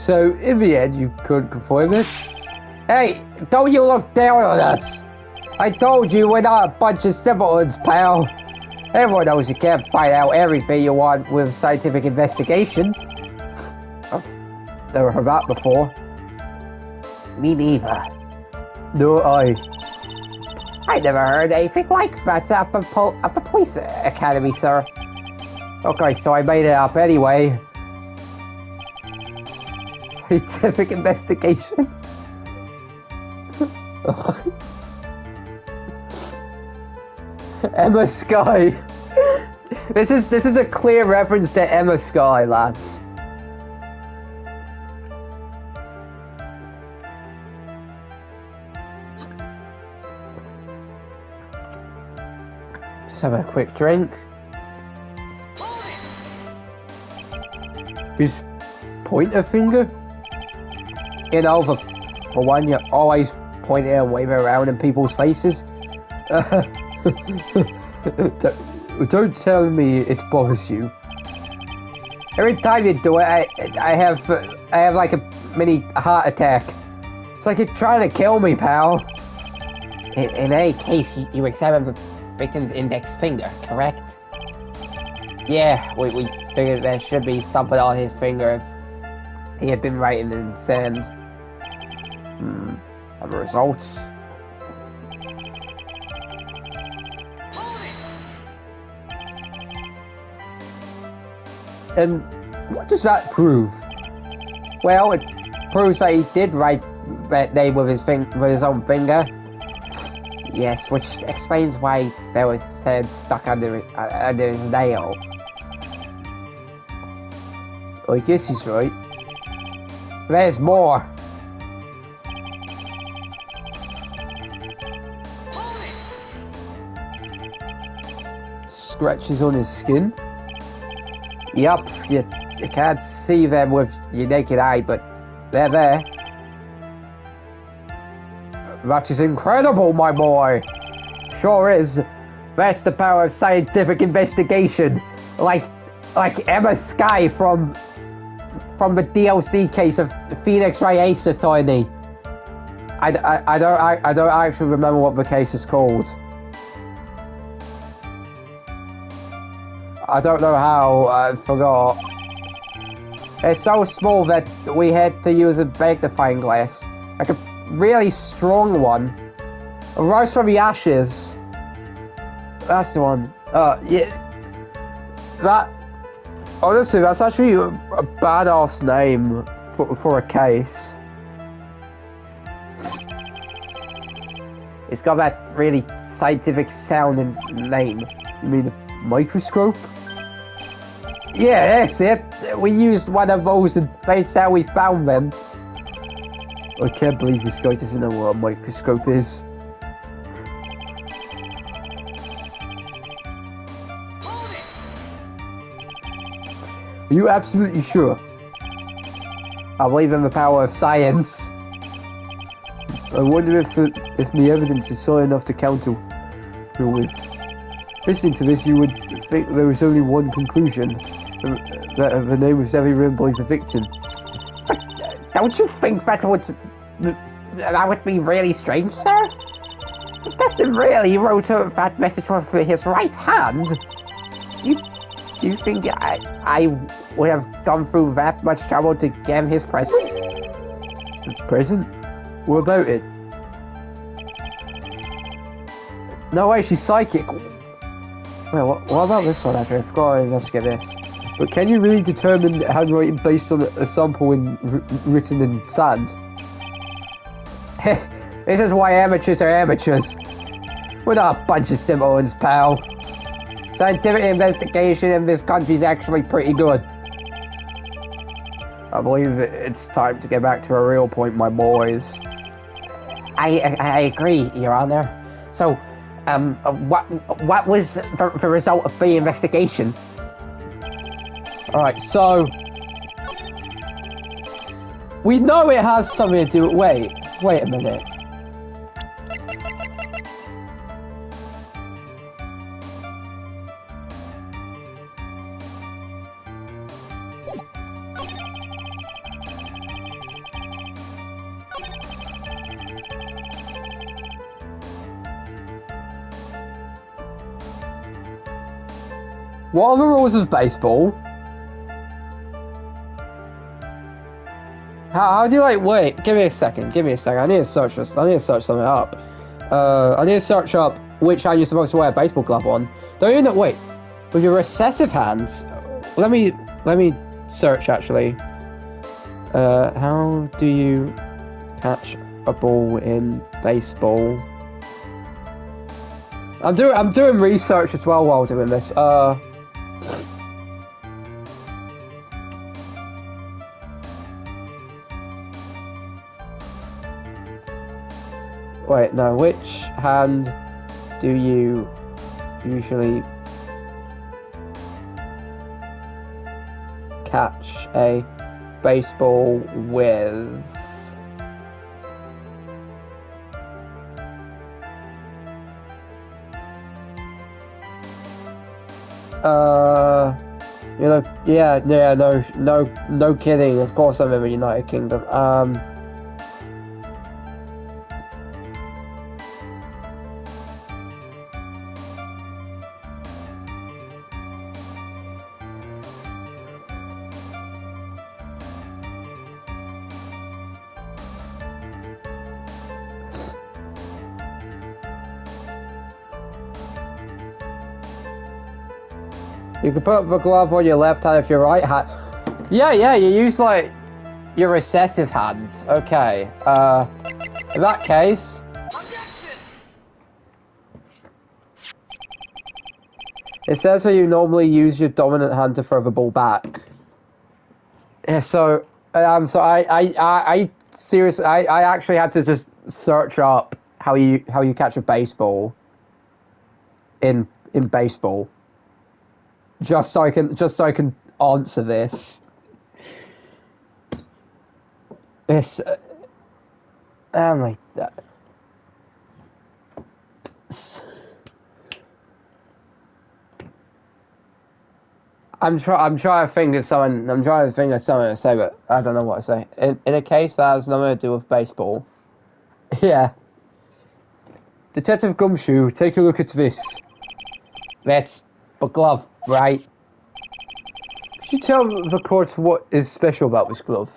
So, in the end, you couldn't confirm it? Hey, don't you look down on us! I told you we're not a bunch of simpletons, pal! Everyone knows you can't find out everything you want with scientific investigation. I've never heard that before. Me neither. No, I never heard anything like that at the police academy, sir. Okay, so I made it up anyway. Scientific investigation. Emma Sky. This is a clear reference to Emma Sky, lads. Just have a quick drink. His pointer finger? You know, the one you always point it and wave it around in people's faces. Don't tell me it bothers you. Every time you do it, I have like a mini heart attack. It's like you're trying to kill me, pal. In any case, you examined the victim's index finger, correct? Yeah, we figured there should be something on his finger if he had been writing in sand. And the results? And what does that prove? Well, it proves that he did write that name with his own finger. Yes, which explains why there was sand stuck under his nail. I guess he's right. There's more. Scratches on his skin? Yup, you can't see them with your naked eye, but they're there. That is incredible, my boy. Sure is. That's the power of scientific investigation. Like Emma Sky from the DLC case of Phoenix Wright Ace Attorney. I don't actually remember what the case is called. I don't know how, I forgot. It's so small that we had to use a magnifying glass. Like a really strong one. It rose from the ashes. That's the one. Yeah. That... Honestly, that's actually a badass name for a case. It's got that really scientific sounding name. You mean a microscope? Yeah, that's it. We used one of those and that's how we found them. I can't believe this guy doesn't know what a microscope is. Are you absolutely sure? I believe in the power of science. I wonder if the evidence is solid enough to counter with. Listening to this, you would think there was only one conclusion, that the name was Debbie written by the victim. Don't you think that would be really strange, sir? If Destin really wrote that message with his right hand, you think I would have gone through that much trouble to get him his present? His present? What about it? No way, she's psychic. Wait, what about this one, Andrew? I've got to investigate this. But can you really determine handwriting based on a sample written in sand? This is why amateurs are amateurs. We're not a bunch of simpletons, pal. Scientific investigation in this country is actually pretty good. I believe it's time to get back to a real point, my boys. I agree, Your Honor. So, what was the result of the investigation? Alright, so... we know it has something to do with... Wait a minute. What are the rules of baseball? How do you wait, give me a second, I need to search this, I need to search something up. I need to search up which hand you're supposed to wear a baseball glove on. Don't you know, wait, with your recessive hands, let me search actually. How do you catch a ball in baseball? I'm doing research as well while doing this. Wait, no. Which hand do you usually catch a baseball with? You know, yeah, no kidding. Of course, I'm in the United Kingdom. You can put the glove on your left hand if your right hand. Yeah, you use like your recessive hands. Okay. In that case. It says that you normally use your dominant hand to throw the ball back. Yeah, so I seriously I actually had to just search up how you catch a baseball in baseball. Just so I can answer this. This. Oh my. I'm trying to think of something. I'm trying to think of something to say, but I don't know what to say. In a case that has nothing to do with baseball. Yeah. Detective Gumshoe, take a look at this. That's a glove. Right. Could you tell the court what is special about this glove?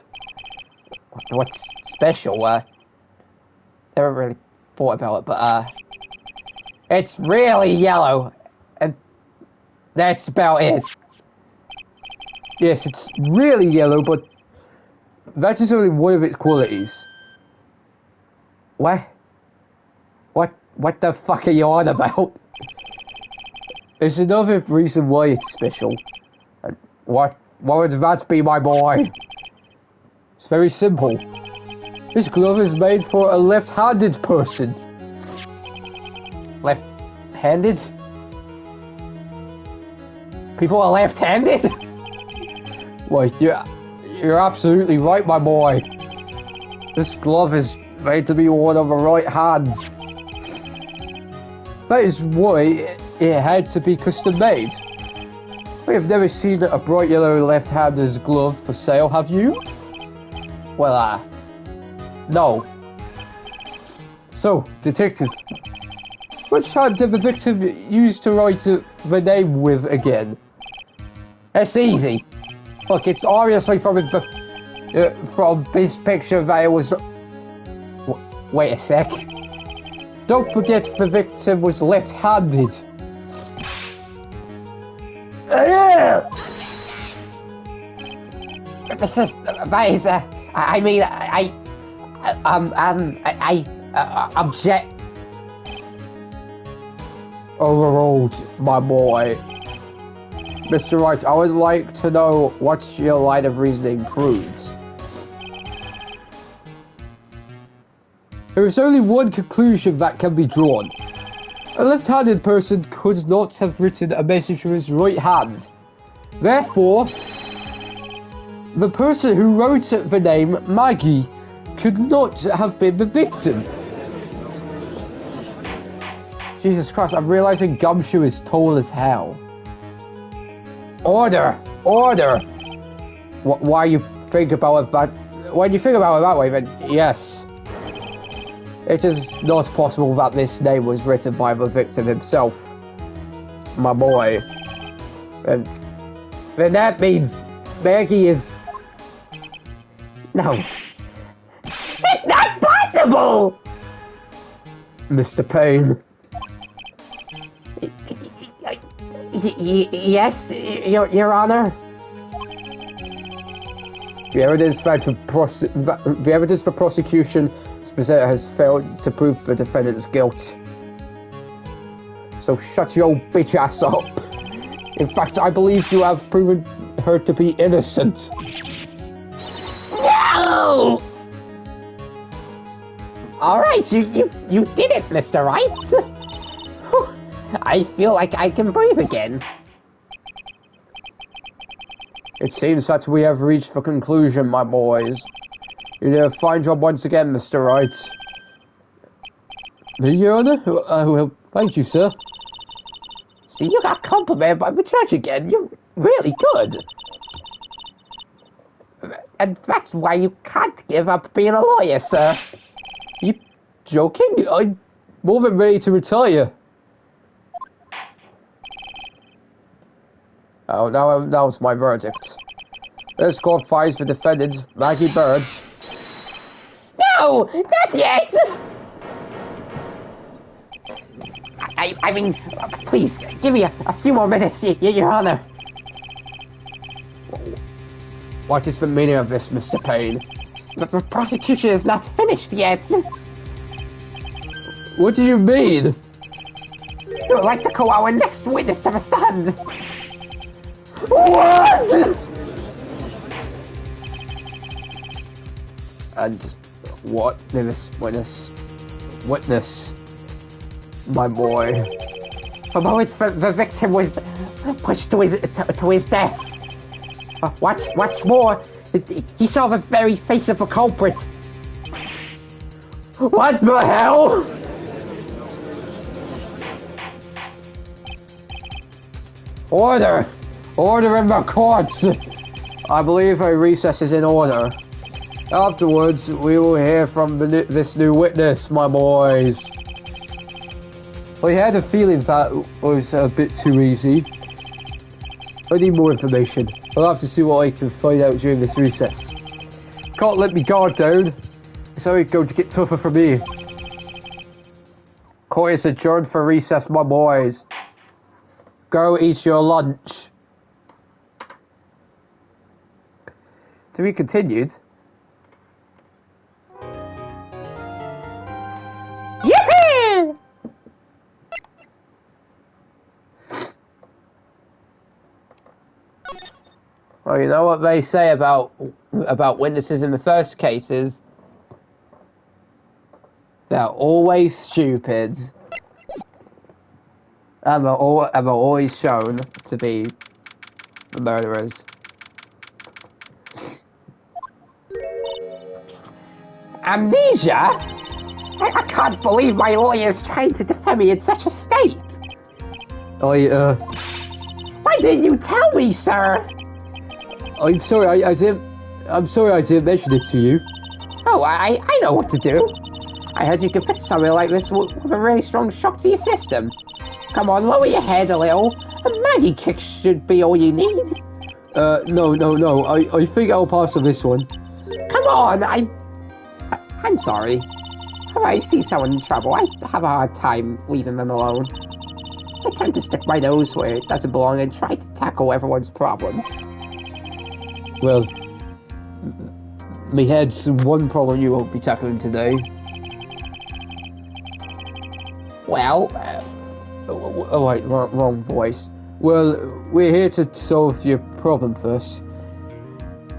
What's special? Never really thought about it, but it's really yellow, and that's about it. Yes, it's really yellow, but that is only one of its qualities. What the fuck are you on about? There's another reason why it's special. And what would that be, my boy? It's very simple. This glove is made for a left-handed person. Left-handed? People are left-handed? Well, you're absolutely right, my boy. This glove is made to be worn on the right hand. That is why it had to be custom made. We have never seen a bright yellow left-hander's glove for sale, have you? Well, no. So, detective, which hand did the victim use to write the name with again? It's easy. Look, it's obviously from this picture that it was... Wait a sec. Don't forget the victim was left-handed. Object. Overruled, my boy. Mr. Wright, I would like to know what your line of reasoning proves. There is only one conclusion that can be drawn. A left-handed person could not have written a message with his right hand. Therefore, the person who wrote the name Maggie could not have been the victim. Jesus Christ, I'm realizing Gumshoe is tall as hell. Order! Order! Why you think about it that... When you think about it that way, then yes. It is not possible that this name was written by the victim himself. My boy. And then that means Maggie is... No. It's not possible! Mr. Payne. Yes, Your Honor. The evidence for prosecution has failed to prove the defendant's guilt. So shut your bitch ass up. In fact, I believe you have proven her to be innocent. No! Alright, you did it, Mr. Wright. I feel like I can breathe again. It seems that we have reached the conclusion, my boys. You did a fine job once again, Mr. Wright. Your Honor? Well, thank you, sir. See, you got complimented by the judge again. You're really good. And that's why you can't give up being a lawyer, sir. You joking? I'm more than ready to retire. Oh, now it's my verdict. This court finds the defendant, Maggie Bird. No, not yet. I mean, please give me a few more minutes, Your Honor. What is the meaning of this, Mr. Payne? The prosecution is not finished yet. What do you mean? You would like to call our next witness to the stand. What? And what this witness, my boy? The moment the victim was pushed to his death. What's more, he saw the very face of the culprit. What the hell? Order! Order in the courts! I believe a recess is in order. Afterwards, we will hear from this new witness, my boys. I had a feeling that was a bit too easy. I need more information. I'll have to see what I can find out during this recess. Can't let me guard down. It's only going to get tougher for me. Court is adjourned for recess, my boys. Go eat your lunch. To be continued. Yippee! Well, you know what they say about witnesses in the first cases? They're always stupid. And they're always shown to be the murderers. Amnesia? I can't believe my lawyer's trying to defend me in such a state. Why didn't you tell me, sir? I'm sorry, I didn't mention it to you. Oh, I know what to do. I heard you could fix something like this with a really strong shock to your system. Come on, lower your head a little. A Maggie kick should be all you need. No. I think I'll pass on this one. Come on, I'm sorry. When I see someone in trouble, I have a hard time leaving them alone. I tend to stick my nose where it doesn't belong and try to tackle everyone's problems. Well, me head's one problem you won't be tackling today. Well, oh wait, wrong voice. Well, we're here to solve your problem first.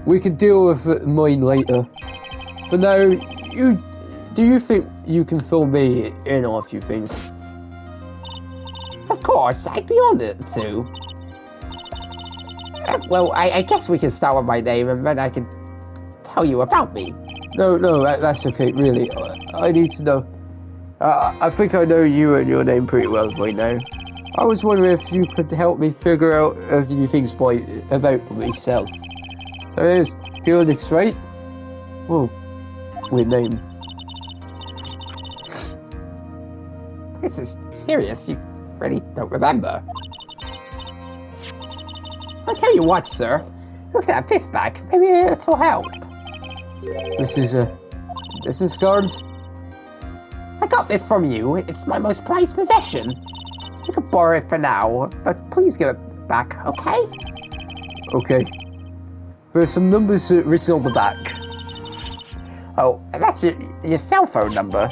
We can deal with mine later. But now, do you think you can fill me in on a few things? Of course, I'd be on it too. Well, I guess we can start with my name and then I can tell you about me. No, that's okay, really. I need to know. I think I know you and your name pretty well right now. I was wondering if you could help me figure out a few things about myself. There is Felix, right? Oh, weird name. This is serious. You really don't remember. I'll tell you what, sir. Look at this bag. Maybe it'll help. This is cards? I got this from you. It's my most prized possession. You can borrow it for now, but please give it back, okay? Okay. There's some numbers written on the back. Oh, that's your cell phone number.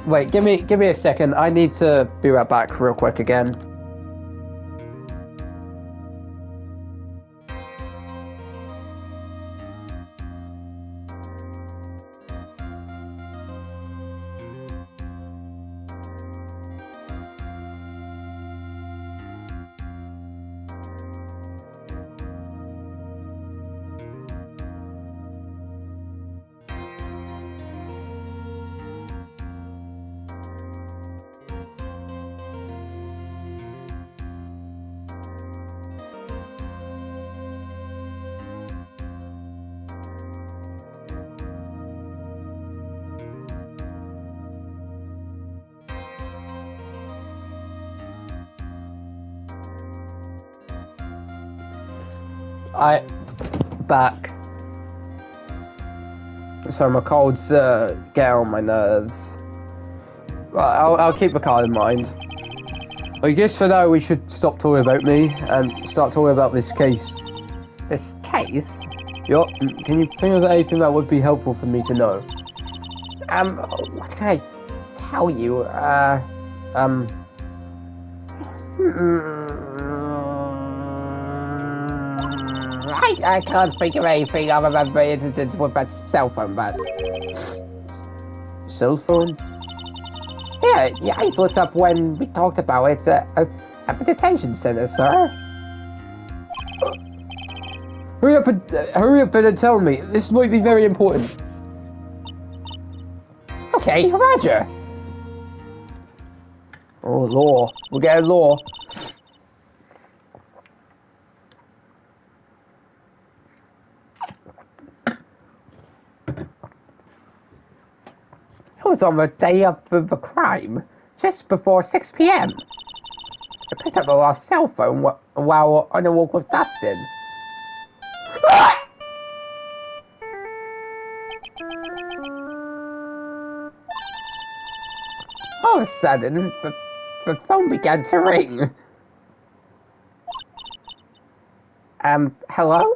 Wait, give me a second. I need to be right back real quick again. Back. Sorry, my cold's get on my nerves. I'll keep the card in mind. I guess for now we should stop talking about me and start talking about this case. This case? Yup. Can you think of anything that would be helpful for me to know? What can I tell you? I can't think of anything other than the incident with that cell phone, but... Cell phone? Yeah, I looked up when we talked about it at the detention center, sir. Hurry up and tell me. This might be very important. Okay, Roger. Oh, law. We'll get a law. It was on the day of the crime, just before 6 p.m. I picked up our cell phone while on a walk with Dustin. All of a sudden, the phone began to ring. Hello?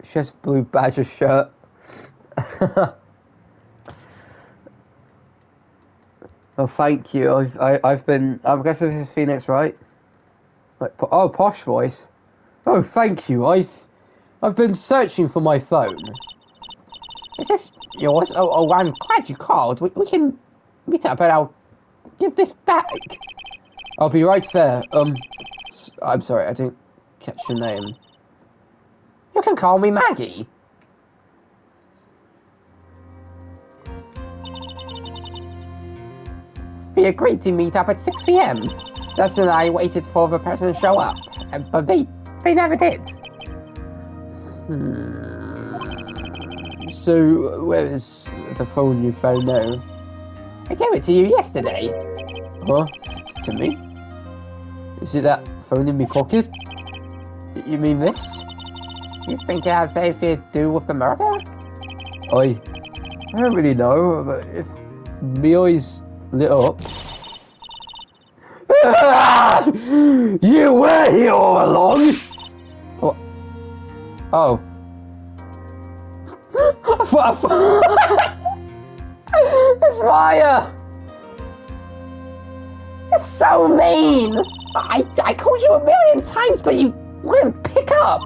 She has a blue Badger shirt. Oh, thank you. I've been. I'm guessing this is Phoenix, right? Like, oh, posh voice. Oh, thank you. I've been searching for my phone. Is this yours? Oh, I'm glad you called. We can meet up and I'll give this back. I'll be right there. I'm sorry, I didn't catch your name. You can call me Maggie. We agreed to meet up at 6 p.m. Dustin and I waited for the person to show up, but they never did. So, where is the phone you found now? I gave it to you yesterday. Huh? To me? Is it that phone in my pocket? You mean this? You think it has anything to do with the murder? I don't really know, but if my eyes lit up... You were here all along! What? Oh. It's Maya! It's so mean! I called you a million times, but you wouldn't pick up.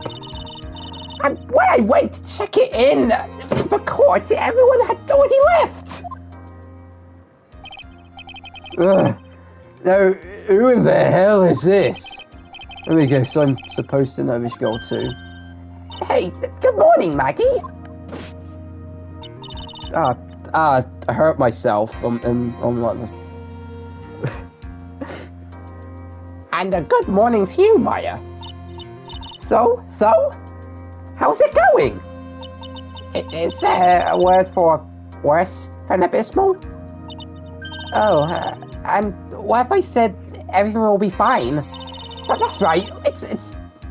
And when I went to check it in the court, everyone had already left. Now, who in the hell is this? Let me guess, I'm supposed to know this girl too. Hey, good morning, Maggie. I hurt myself on like the... And a good morning to you, Maya. So? How's it going? Is there a word for worse than abysmal? Oh, and what if I said everything will be fine? But that's right, it's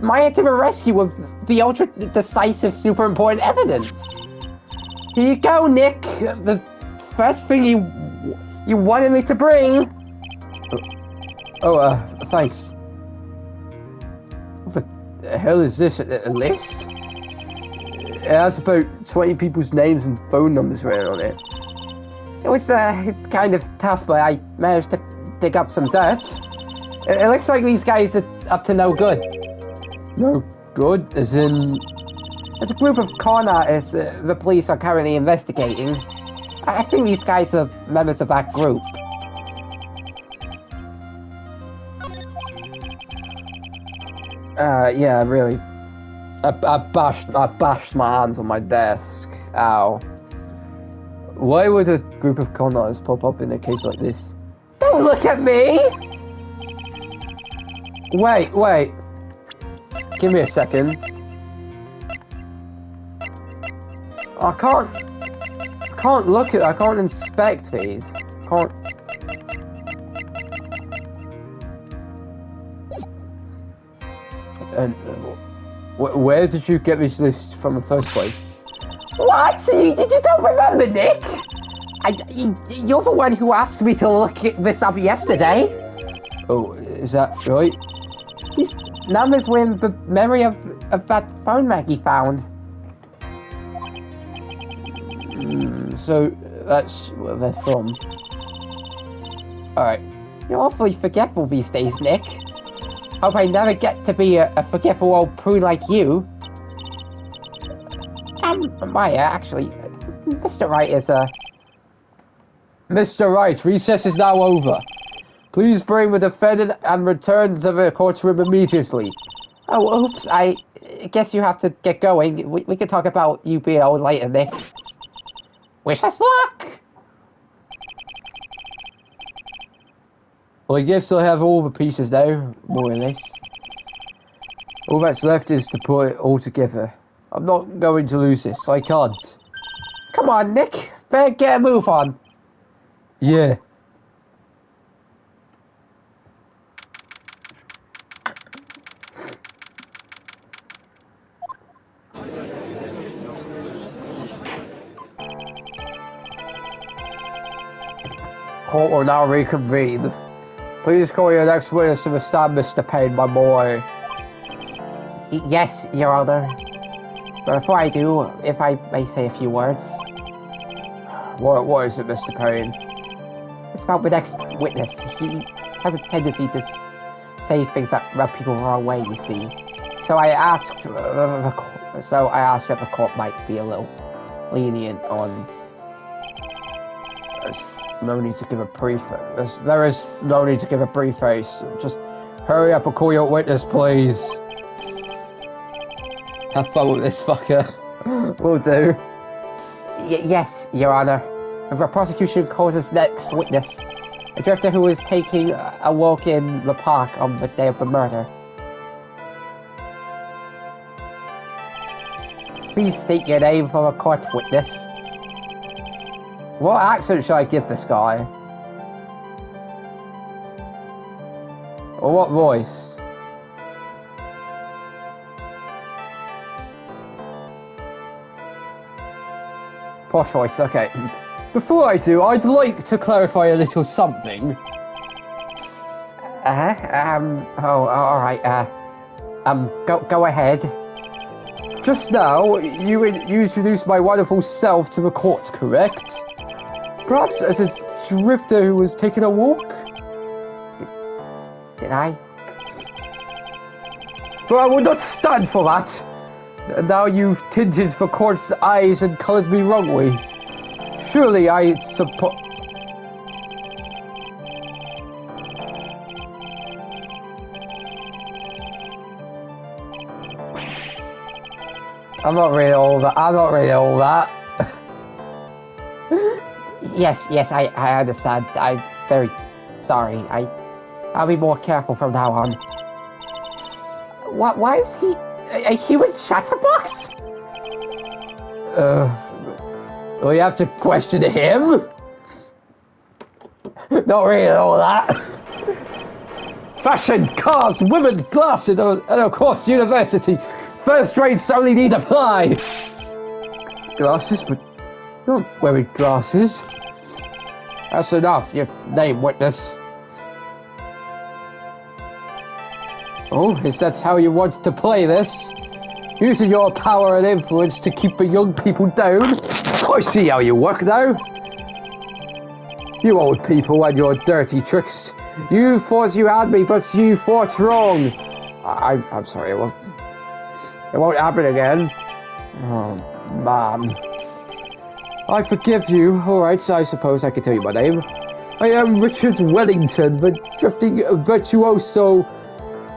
my intimate rescue of the ultra decisive, super important evidence. Here you go, Nick. The first thing you wanted me to bring. Thanks. What the hell is this? A list? It has about 20 people's names and phone numbers written on it. It was kind of tough, but I managed to dig up some dirt. It looks like these guys are up to no good. No good? As in... It's a group of con artists the police are currently investigating. I think these guys are members of that group. Yeah, really. I bashed my hands on my desk. Ow. Why would a group of con artists pop up in a case like this? Don't look at me! Wait. Give me a second. I can't look at... I can't inspect these. Can't... And... where did you get this list from in the first place? What? You don't remember, Nick? You're the one who asked me to look this up yesterday. Oh, is that right? These numbers were in the memory of that phone Maggie found. So, that's where they're from. Alright. You're awfully forgetful these days, Nick. Hope I never get to be a forgetful old prune like you. Maya, actually, Mr. Wright is Mr. Wright, recess is now over. Please bring the defendant and return to the courtroom immediately. Oh, oops, I guess you have to get going. We can talk about you being old later, Nick. Wish us luck! Well, I guess I have all the pieces now, more or less. All that's left is to put it all together. I'm not going to lose this, I can't. Come on, Nick. Better get a move on. Yeah. Court will now reconvene. Please call your next witness to the stand, Mr. Payne, my boy. Yes, Your Honor. But before I do, if I may say a few words. What is it, Mr. Payne? It's about the next witness. He has a tendency to say things that rub people the wrong way, you see. So I asked if the court might be a little lenient on... There's no need to give a preface. There is no need to give a preface. Just hurry up and call your witness, please. Have fun with this fucker. Will do. Yes, Your Honor. If the prosecution calls his next witness, a drifter who was taking a walk in the park on the day of the murder. Please state your name for a court witness. What accent should I give this guy? Or what voice? Posh voice, okay. Before I do, I'd like to clarify a little something. Alright, go ahead. Just now, you introduced my wonderful self to the court, correct? Perhaps as a drifter who was taking a walk? Did I? But I would not stand for that. Now you've tinted the court's eyes and coloured me wrongly. Surely I suppose... I'm not reading all that. Yes, I understand. I'm very sorry. I'll be more careful from now on. Why is he a human chatterbox? We have to question him? Not reading all that. fashion, cars, women, glasses, and of course university. First rates only need apply. Glasses? But you're not wearing glasses. That's enough, you name witness. Oh, is that how you want to play this? Using your power and influence to keep the young people down? I see how you work now. You old people and your dirty tricks. You thought you had me, but you thought wrong. I'm sorry, it won't happen again. Oh, man. I forgive you. Alright, I suppose I can tell you my name. I am Richard Wellington, the drifting virtuoso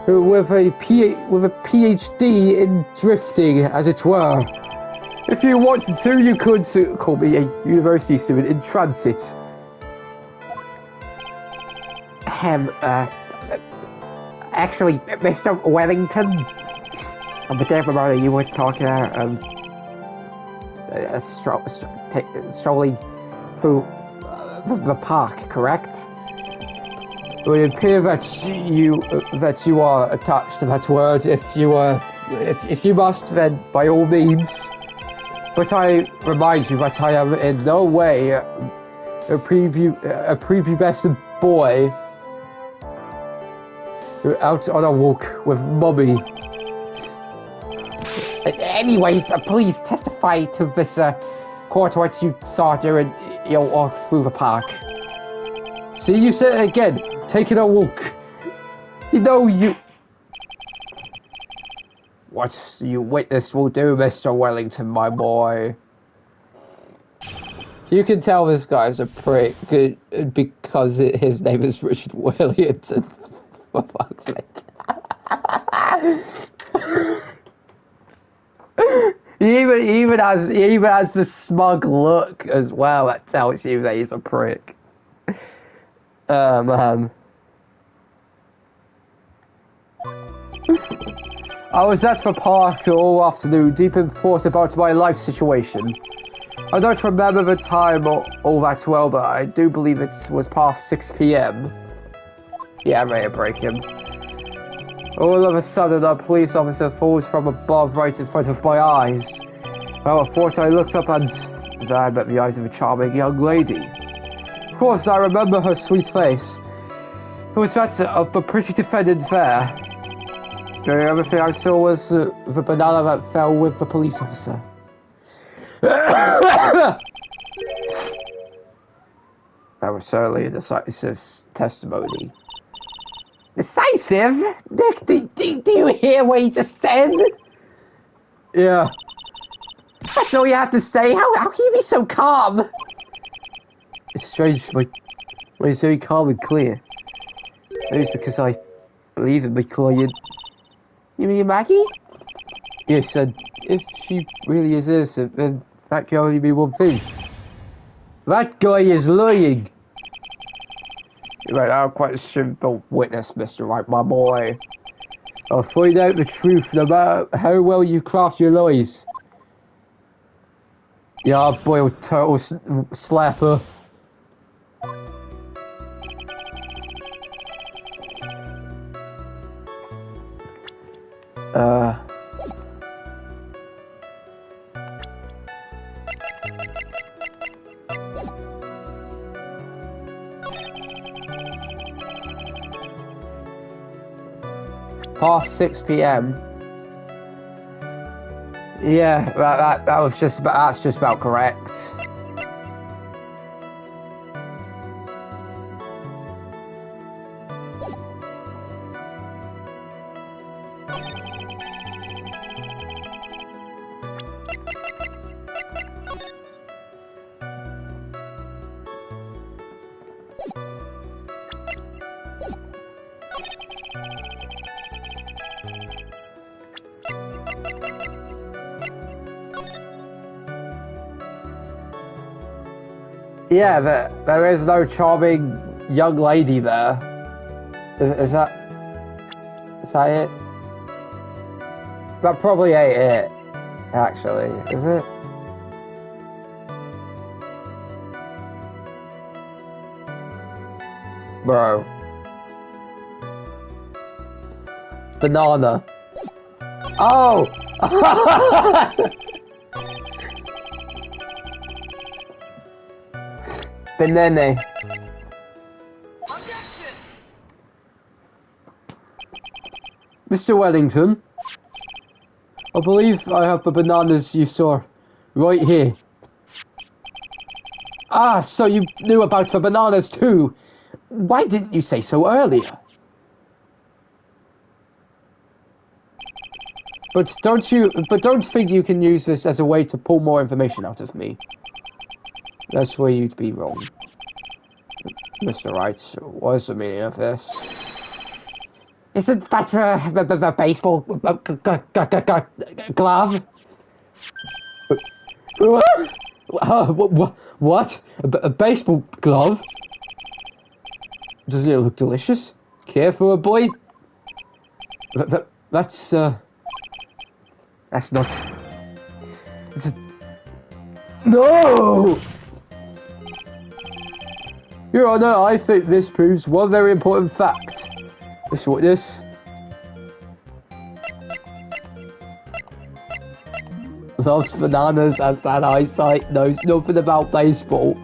with a PhD in drifting, as it were. If you wanted to, you could call me a university student in transit. Actually, Mr. Wellington, but never mind, you were talking about, strolling through the park, correct? It would appear that you are attached to that word. If you must, then by all means. But I remind you that I am in no way a prepubescent boy out on a walk with Mummy. Anyways, please testify to this court what you saw during your walk through the park. See, you said it again. Taking a walk. You know you... What you witness will do, Mr. Wellington, my boy. You can tell this guy's a prick because his name is Richard Wellington. For fuck's sake. He even has the smug look as well that tells you that he's a prick. Oh, man. I was at the park all afternoon, deep in thought about my life situation. I don't remember the time all that well, but I do believe it was past 6 p.m. Yeah, I'm ready to break him. All of a sudden, a police officer falls from above right in front of my eyes. Well, I thought I looked up and there I met the eyes of a charming young lady. Of course, I remember her sweet face. It was that of the pretty defendant there. The only other thing I saw was the banana that fell with the police officer. That was certainly a decisive testimony. Decisive? Nick, do you hear what he just said? Yeah. That's all you have to say? How can you be so calm? It's strange, like, when it's very calm and clear. Maybe it's because I believe in my client. You mean Maggie? Yes, and if she really is innocent, then that can only be one thing. That guy is lying! You're right, I'm quite a simple witness, Mr. Right, my boy. I'll find out the truth no matter how well you craft your lies. Yeah, boiled turtle slapper. Past 6 p.m. Yeah, that was just about, that's just about correct. Yeah, there is no charming young lady there. Is that it? That probably ain't it, actually, is it? Bro. Banana. Oh! Banana. Mr. Wellington, I believe I have the bananas you saw right here. Ah, so you knew about the bananas too. Why didn't you say so earlier? But don't think you can use this as a way to pull more information out of me. That's where you'd be wrong. Mr. Wright, what's the meaning of this? Isn't that the baseball glove? What? A baseball glove? Doesn't it look delicious? Care for a bite? That's not... No! Your Honor, I think this proves one very important fact. Mr. Witness. Loves bananas, has bad eyesight, knows nothing about baseball.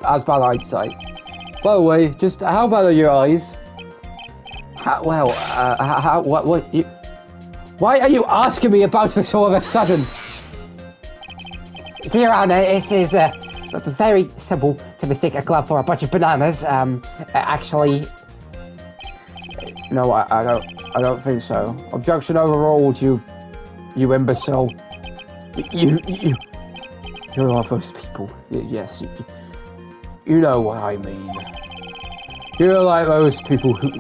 Has bad eyesight. By the way, just how bad are your eyes? Why are you asking me about this all of a sudden? Your Honor, it is very simple to mistake a glove for a bunch of bananas. Actually, no, I don't think so. Objection overruled, you imbecile. You're one of those people. Yes, you know what I mean. You're like those people who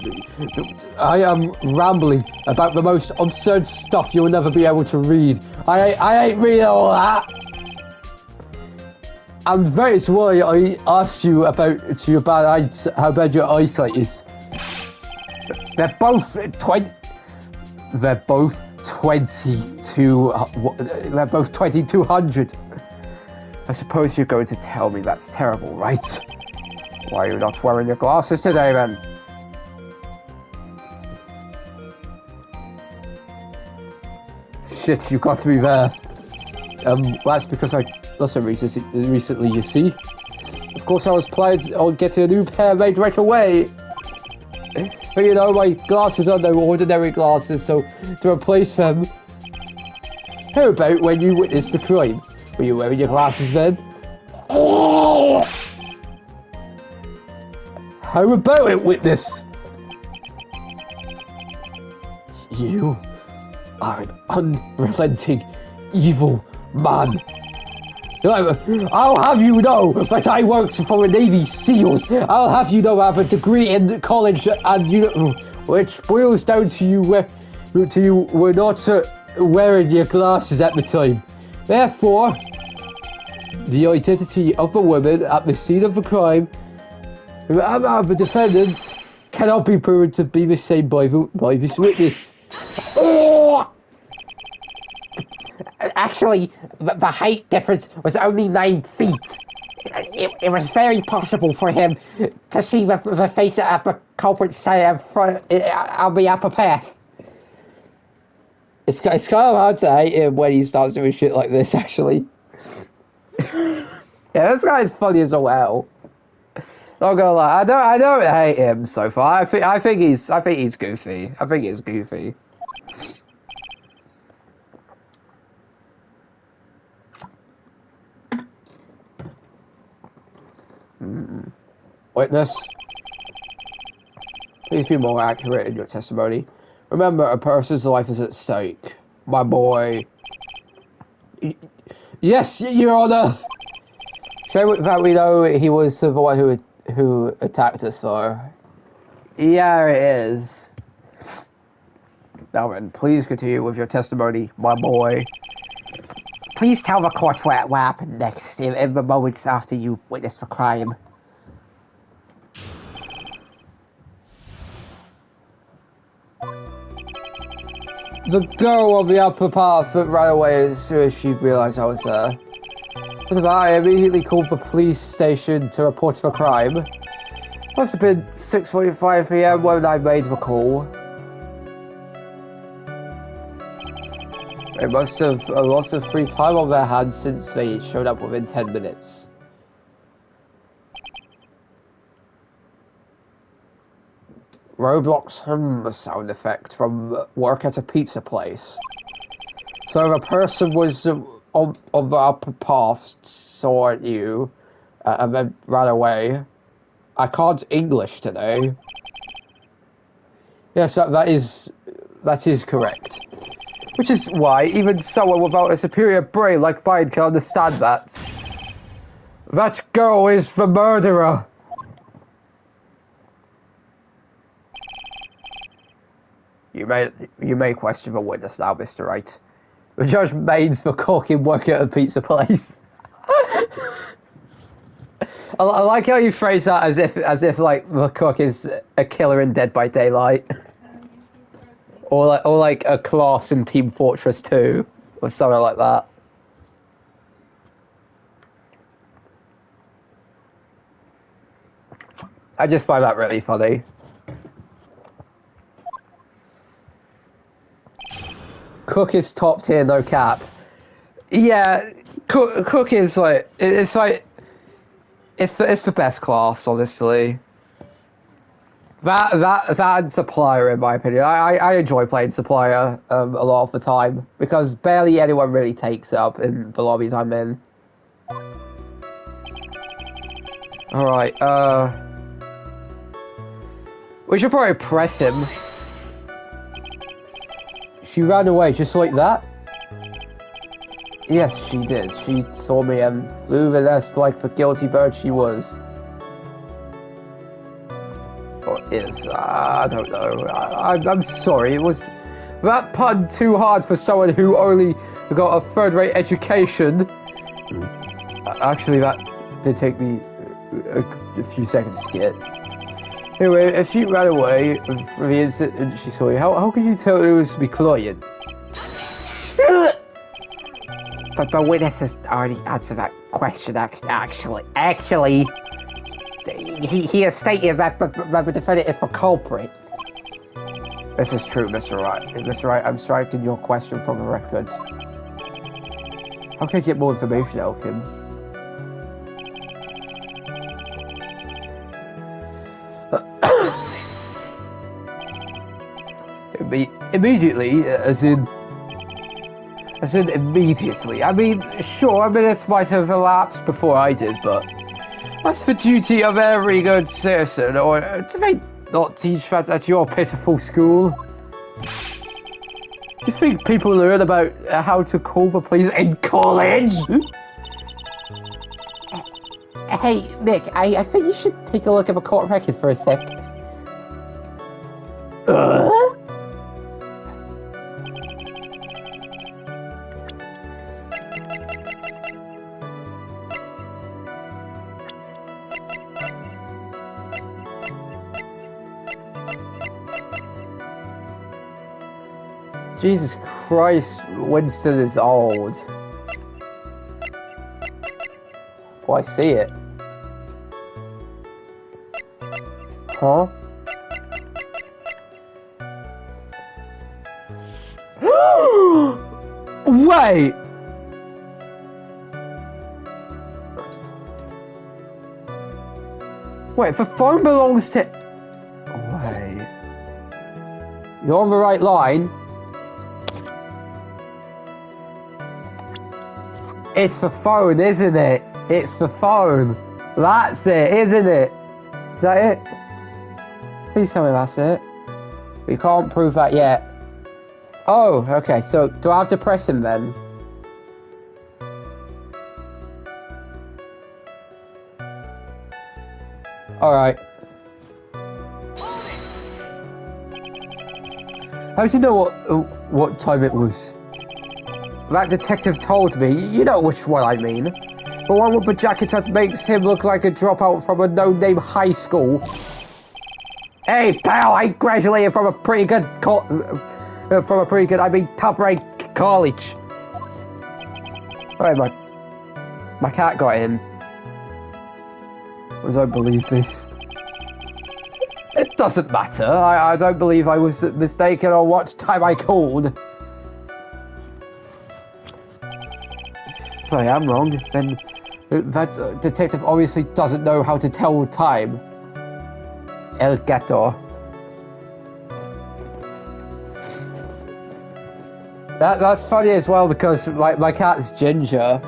I am rambling about the most absurd stuff you'll never be able to read. I ain't reading all that. And that is why I asked you about how bad your eyesight is. They're both 2200. I suppose you're going to tell me that's terrible, right? Why are you not wearing your glasses today, then? Shit, you got to be there. That's because I also recently, you see. Of course, I was planning on getting a new pair made right away. But you know, my glasses are no ordinary glasses, so to replace them... How about when you witnessed the crime? Were you wearing your glasses then? Oh! How about it, witness? You are an unrelenting, evil man. I'll have you know that I worked for the Navy SEALs. I'll have you know I have a degree in college, and which boils down to you were not wearing your glasses at the time. Therefore, the identity of the woman at the scene of the crime and the defendant cannot be proven to be the same by this witness. Oh! Actually, the height difference was only 9 feet. It was very possible for him to see the face of the culprit's side on the upper path. It's kind of hard to hate him when he starts doing shit like this, actually. Yeah, this guy's funny as well. Not gonna lie, I don't hate him so far. I think he's goofy. I think he's goofy. Witness, please be more accurate in your testimony. Remember, a person's life is at stake, my boy. Yes, Your Honor. So that we know he was the one who attacked us, though. Yeah, it is. Now then, please continue with your testimony, my boy. Please tell the court what happened next, in the moments after you witnessed the crime. The girl on the upper path that ran away as soon as she realised I was there. For that, I immediately called the police station to report the crime. Must have been 6:45 p.m. when I made the call. They must have a lot of free time on their hands since they showed up within 10 minutes. Roblox sound effect from work at a pizza place. So the person was on the upper path, saw you, and then ran away. I can't English today. Yes, that is correct. Which is why even someone without a superior brain like mine can understand that. That girl is the murderer. You may question the witness now, Mr. Wright. The judge mains the cook in working at a pizza place. I like how you phrase that as if like the cook is a killer in Dead by Daylight, or like a class in Team Fortress 2, or something like that. I just find that really funny. Cook is top tier, no cap. Yeah, Cook is like it's the best class, honestly. That and Supplier, in my opinion. I enjoy playing Supplier a lot of the time because barely anyone really takes up in the lobbies I'm in. All right, we should probably press him. She ran away just like that? Yes, she did. She saw me and flew the nest like the guilty bird she was. Or is, I don't know. I'm sorry, it was that pun too hard for someone who only got a third-rate education. Actually, that did take me a few seconds to get. Anyway, if she ran away from the instant she saw you, how could you tell it was me client? But the witness has already answered that question, actually. He has stated that the defendant is the culprit. This is true, Mr. Wright. Mr. Wright, I'm striking your question from the records. How can I get more information out of him? Immediately, as in immediately. I mean, sure, minutes might have elapsed before I did, but that's the duty of every good citizen, or do they not teach that at your pitiful school? Do you think people learn about how to call the police in college? Hey, Nick, I think you should take a look at the court records for a sec. Jesus Christ, Winston is old. Oh, I see it. Huh? Wait! Wait, the phone belongs to... Wait... You're on the right line? It's the phone, isn't it? It's the phone. That's it, isn't it? Is that it? Please tell me that's it. We can't prove that yet. Oh, okay, so do I have to press him then? Alright. How do you know what time it was? That detective told me. You know which one I mean. The one with the jacket that makes him look like a dropout from a no-name high school. Hey, pal, I graduated from a pretty good top-ranked college. Alright, man. My cat got in. I don't believe this. It doesn't matter. I don't believe I was mistaken on what time I called. If I am wrong, then that detective obviously doesn't know how to tell time. El gato. That's funny as well because my cat's Ginger.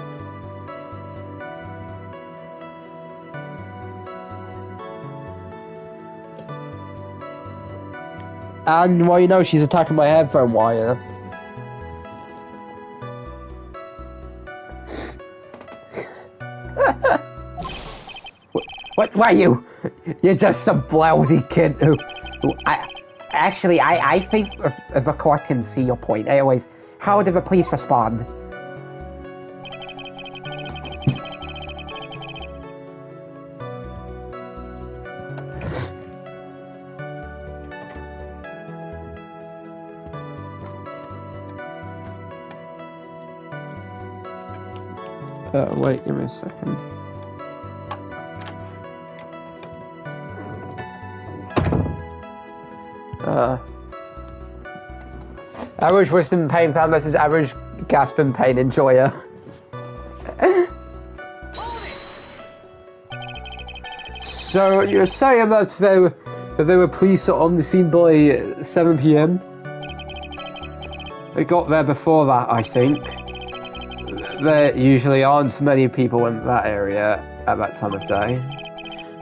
And well, you know, she's attacking my headphone wire. What? Why you? You're just some blousy kid who I think if the court can see your point. Anyways, how did the police respond? Wait, give me a second. Average wisdom pain fan versus average gasp and pain enjoyer. So you're saying that there were police on the scene by 7 PM? They got there before that, I think. There usually aren't many people in that area at that time of day.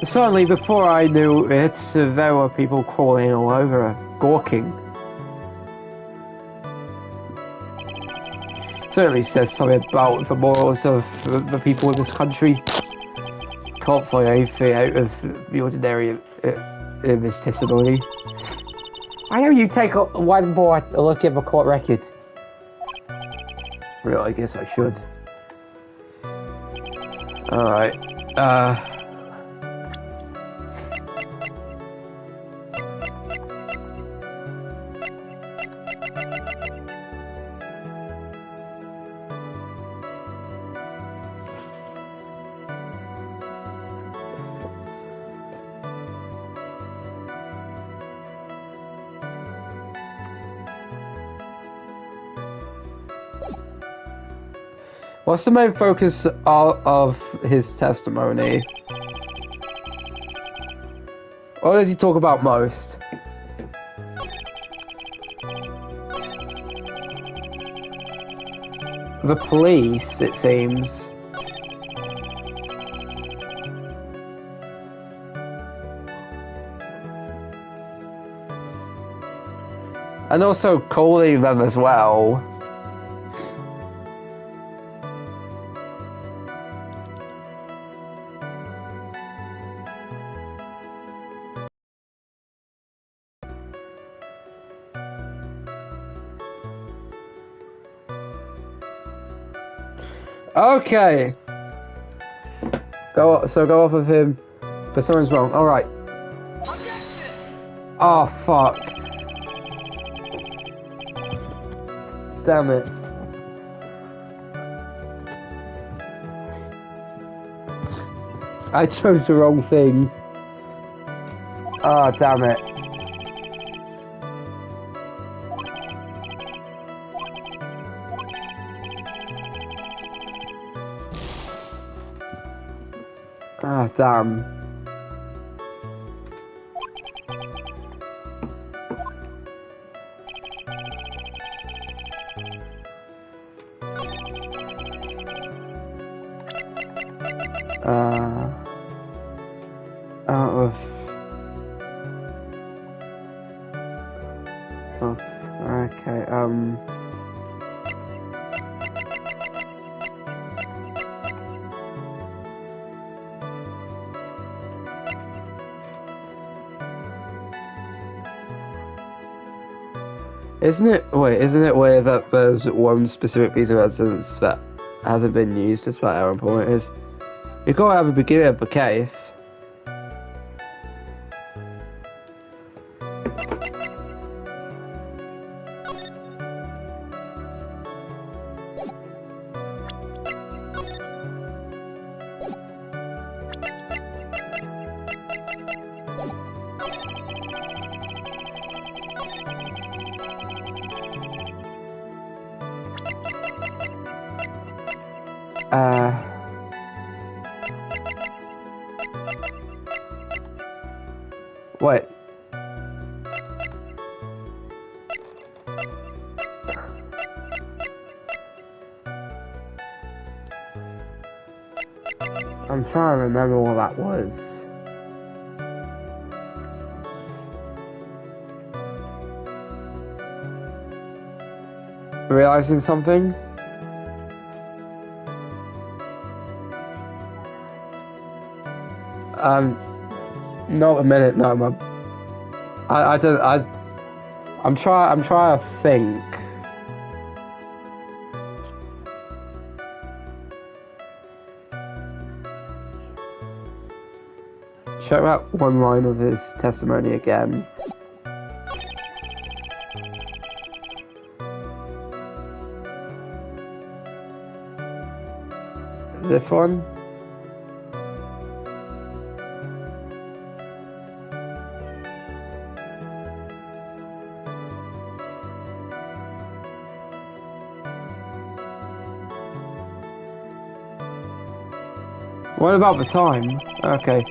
Certainly before I knew it, there were people crawling all over, gawking. Certainly says something about the morals of the people in this country. Can't find anything out of the ordinary in this testimony. Why don't you take one more look at the court record? Well, I guess I should. Alright, what's the main focus of his testimony? What does he talk about most? The police, it seems. And also calling them as well. Okay. Go off of him. But something's wrong. Alright. Oh, fuck. Damn it. I chose the wrong thing. Oh, damn it. Ah, damn. Out of... Oh, okay, Isn't it weird that there's one specific piece of evidence that hasn't been used despite how important it is? You've got to have a beginning of the case. Wait. I'm trying to remember what that was. Realizing something? Not a minute, no, I'm trying to think. Check out one line of his testimony again. This one? What about the time? Okay.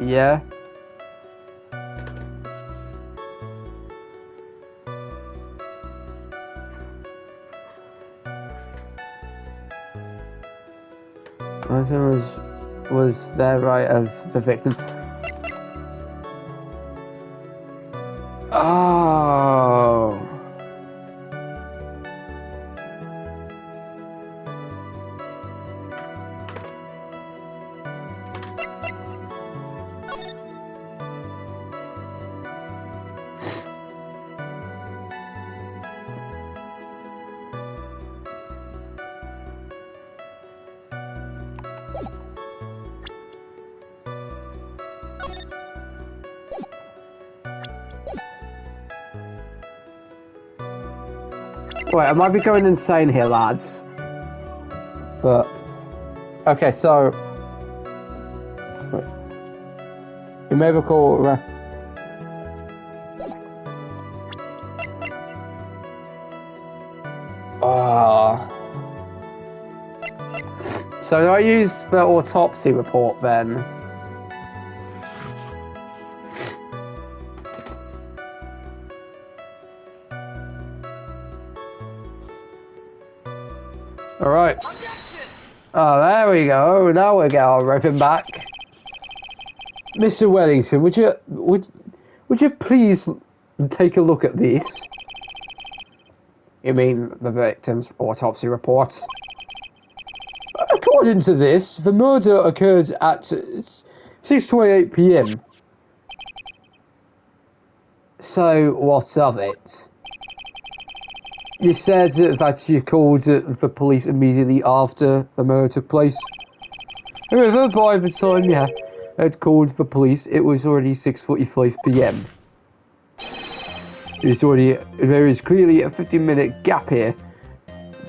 Yeah. Martin was there right as the victim. Oh. Wait, I might be going insane here, lads. But okay, so wait. You may recall. So do I use the autopsy report then? Alright. Oh, there we go. Now we get our ribbon back. Mr. Wellington, would you please take a look at this? You mean the victim's autopsy report? According to this, the murder occurred at 6:28 p.m. So, what of it? You said that you called the police immediately after the murder took place. However, by the time you had called the police, it was already 6:45 p.m. There is clearly a 15-minute gap here.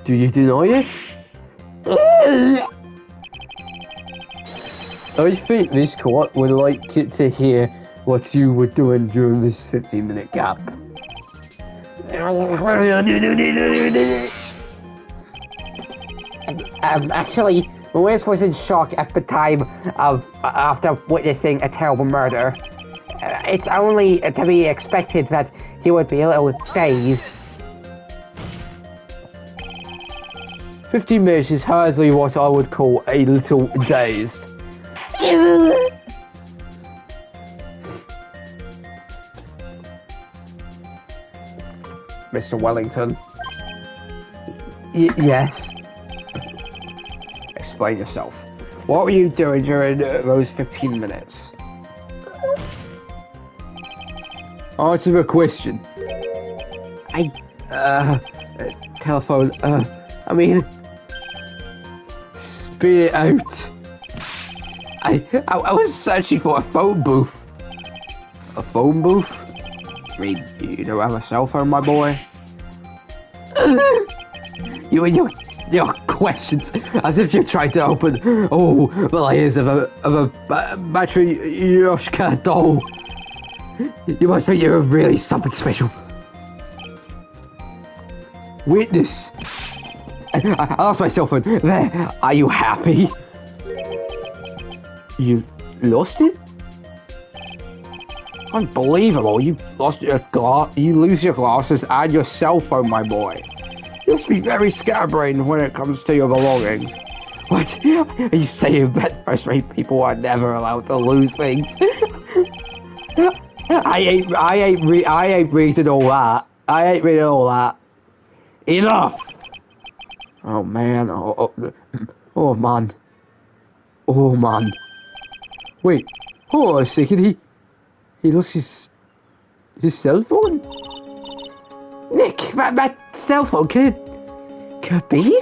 Do you deny it? I think this court would like to hear what you were doing during this 15-minute gap. Actually, Lewis was in shock at the time of after witnessing a terrible murder. It's only to be expected that he would be a little dazed. 15 minutes is hardly what I would call a little dazed. Mr. Wellington. Yes? Explain yourself. What were you doing during those 15 minutes? Answer the question. Telephone, I mean... Spit it out. I was searching for a phone booth. A phone booth? I mean, you don't have a cell phone, my boy? You and your questions, as if you're trying to open the layers of a battery Yoshka doll. You must think you're really something special. Witness. I lost my cell phone. There. Are you happy? You lost it? Unbelievable. You lost your you lose your glasses and your cell phone, my boy. You must be very scatterbrained when it comes to your belongings. What? Are you saying that first-rate people are never allowed to lose things? I ain't reading all that. I ain't reading all that. Enough! Oh man, oh man. Oh man. Wait, hold on a second, he lost his cell phone? Nick, that cell phone could be?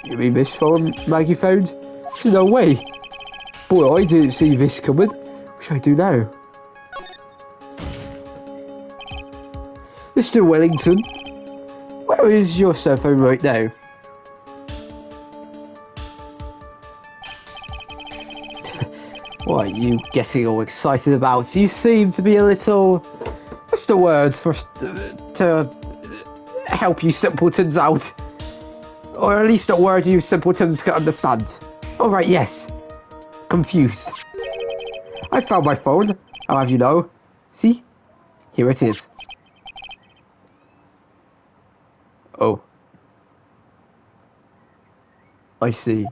You mean this phone Maggie found? There's no way. Boy, I didn't see this coming. What should I do now? Mr. Wellington, where is your cell phone right now? What are you getting all excited about? You seem to be a little... What's the words for... to help you simpletons out? Or at least a word you simpletons can understand. Alright, yes. Confused. I found my phone. I'll have you know. See? Here it is. Oh. I see.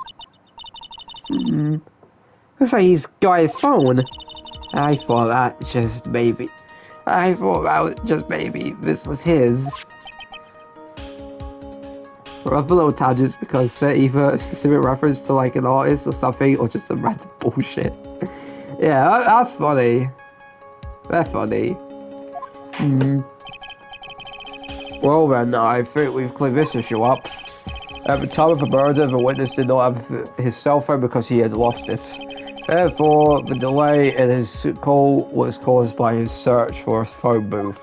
Looks like he's got his phone. I thought that just maybe this was his. We're up a little tangents because they're either a specific reference to like an artist or something or just some random bullshit. Yeah, that's funny. They're funny. Well then, I think we've cleared this issue up. At the time of the murder, the witness did not have his cell phone because he had lost it. Therefore, the delay in his call was caused by his search for a phone booth.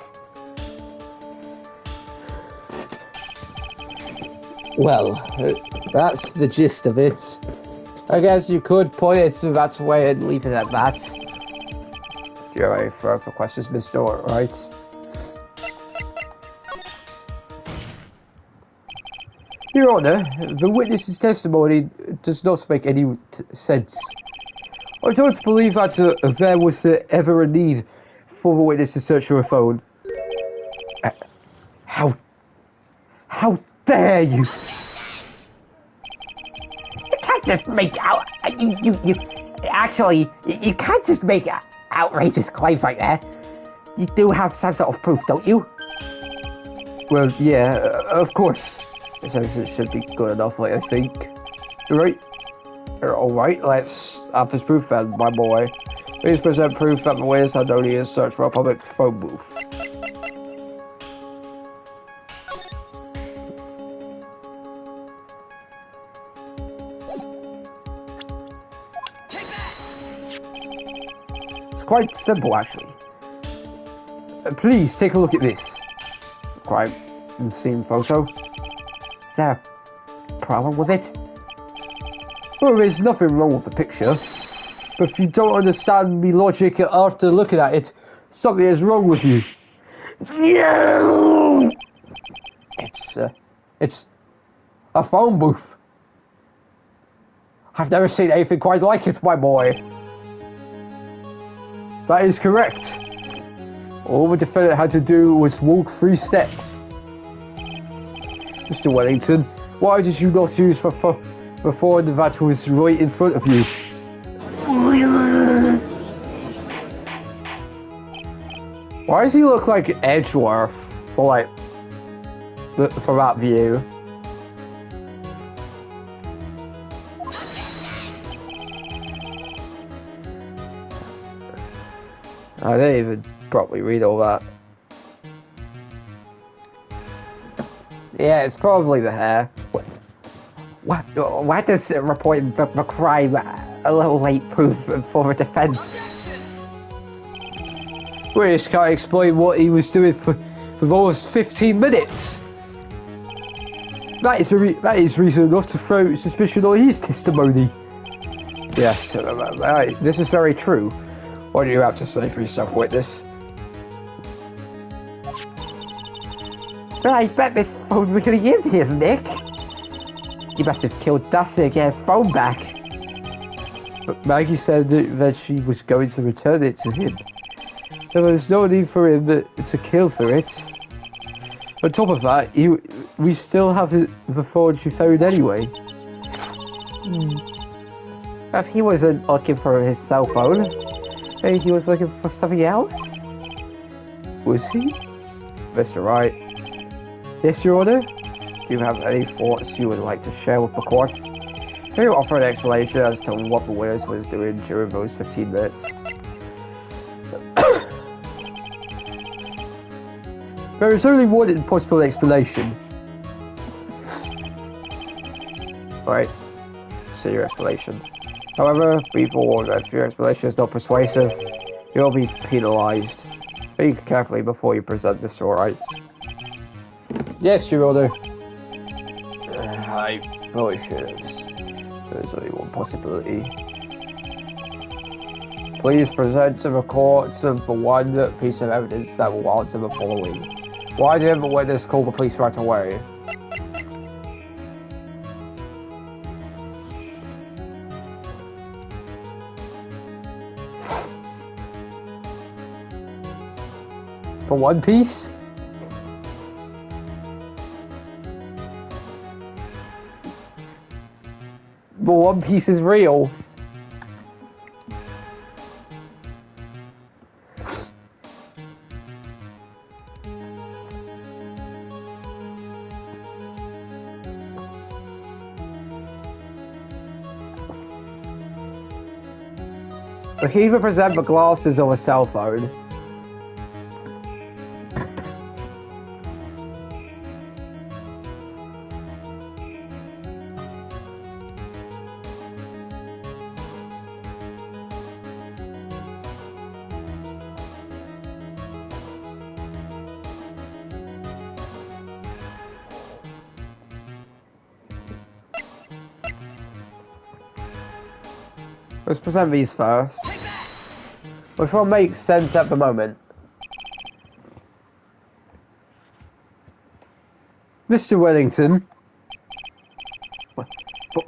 Well, that's the gist of it. I guess you could point it to that way and leave it at that. Do you have any further questions, Mr. Wright? Your Honor, the witness's testimony does not make any sense. I don't believe that there was ever a need for the witness to search for a phone. How dare you! You can't just make out... You can't just make outrageous claims like that. You do have some sort of proof, don't you? Well, yeah, of course. It should be good enough, I think. Right? Alright, let's have this proof then, my boy. Please present proof that the witness had only a search for a public phone booth. It's quite simple, actually. Please take a look at this. Quite seen photo. Is there a problem with it? Well, there's nothing wrong with the picture. But if you don't understand me logic after looking at it, something is wrong with you. No! It's a phone booth. I've never seen anything quite like it, my boy. That is correct. All the defendant had to do was walk 3 steps. Mr. Wellington, why did you not use before the vat was right in front of you? Why does he look like Edgeworth for that view? I didn't even properly read all that. Yeah, it's probably the hair. Why does reporting the crime a little late proof for the defense? We just can't explain what he was doing for almost 15 minutes. That is reason enough to throw suspicion on his testimony. Yes, this is very true. What do you have to say for yourself, witness? I bet this phone really is his, Nick. You must have killed Dusty to get his phone back. But Maggie said that she was going to return it to him. There was no need for him to kill for it. On top of that, we still have the phone she found anyway. If he wasn't looking for his cell phone, maybe he was looking for something else? Was he? Mr. Wright. Yes, Your Honor? Do you have any thoughts you would like to share with the court? Can you offer an explanation as to what the witness was doing during those 15 minutes? There is only one possible explanation. Alright, say your explanation. However, be forewarned that if your explanation is not persuasive, you will be penalized. Think carefully before you present this, alright? Yes, Your Honor. I probably should have. There's only one possibility. Please present to the court the one piece of evidence that will answer the following. Why didn't the witness call the police right away? For one piece? But One Piece is real. But he even present the glasses of a cell phone. Let's present these first. Which one makes sense at the moment? Mr. Wellington.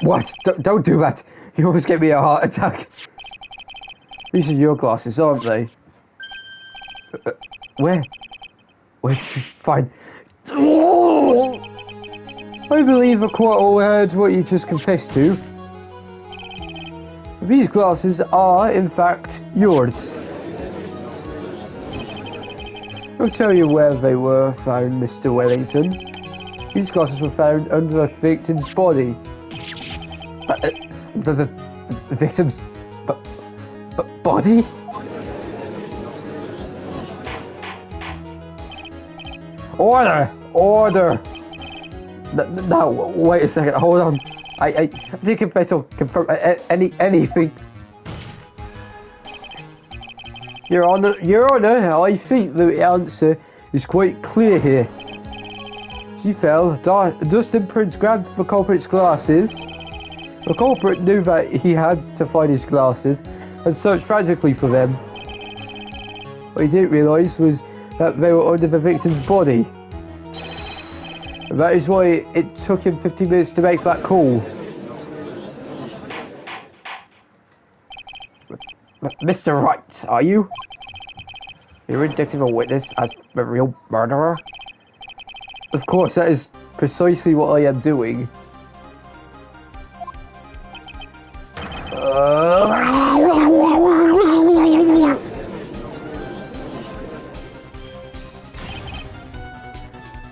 What? Don't do that. You always get me a heart attack. These are your glasses, aren't they? Where did you find... I believe the court all heard what you just confessed to. These glasses are, in fact, yours. I'll tell you where they were found, Mr. Wellington. These glasses were found under the victim's body. The victim's... body? Order! Order! No, wait a second, hold on. I think if I confirm anything. Your Honor, I think the answer is quite clear here. She fell, dust imprints grabbed the culprit's glasses. The culprit knew that he had to find his glasses, and searched frantically for them. What he didn't realise was that they were under the victim's body. And that is why it took him 15 minutes to make that call. Mr. Wright, are you? You're indicting a witness as the real murderer? Of course, that is precisely what I am doing.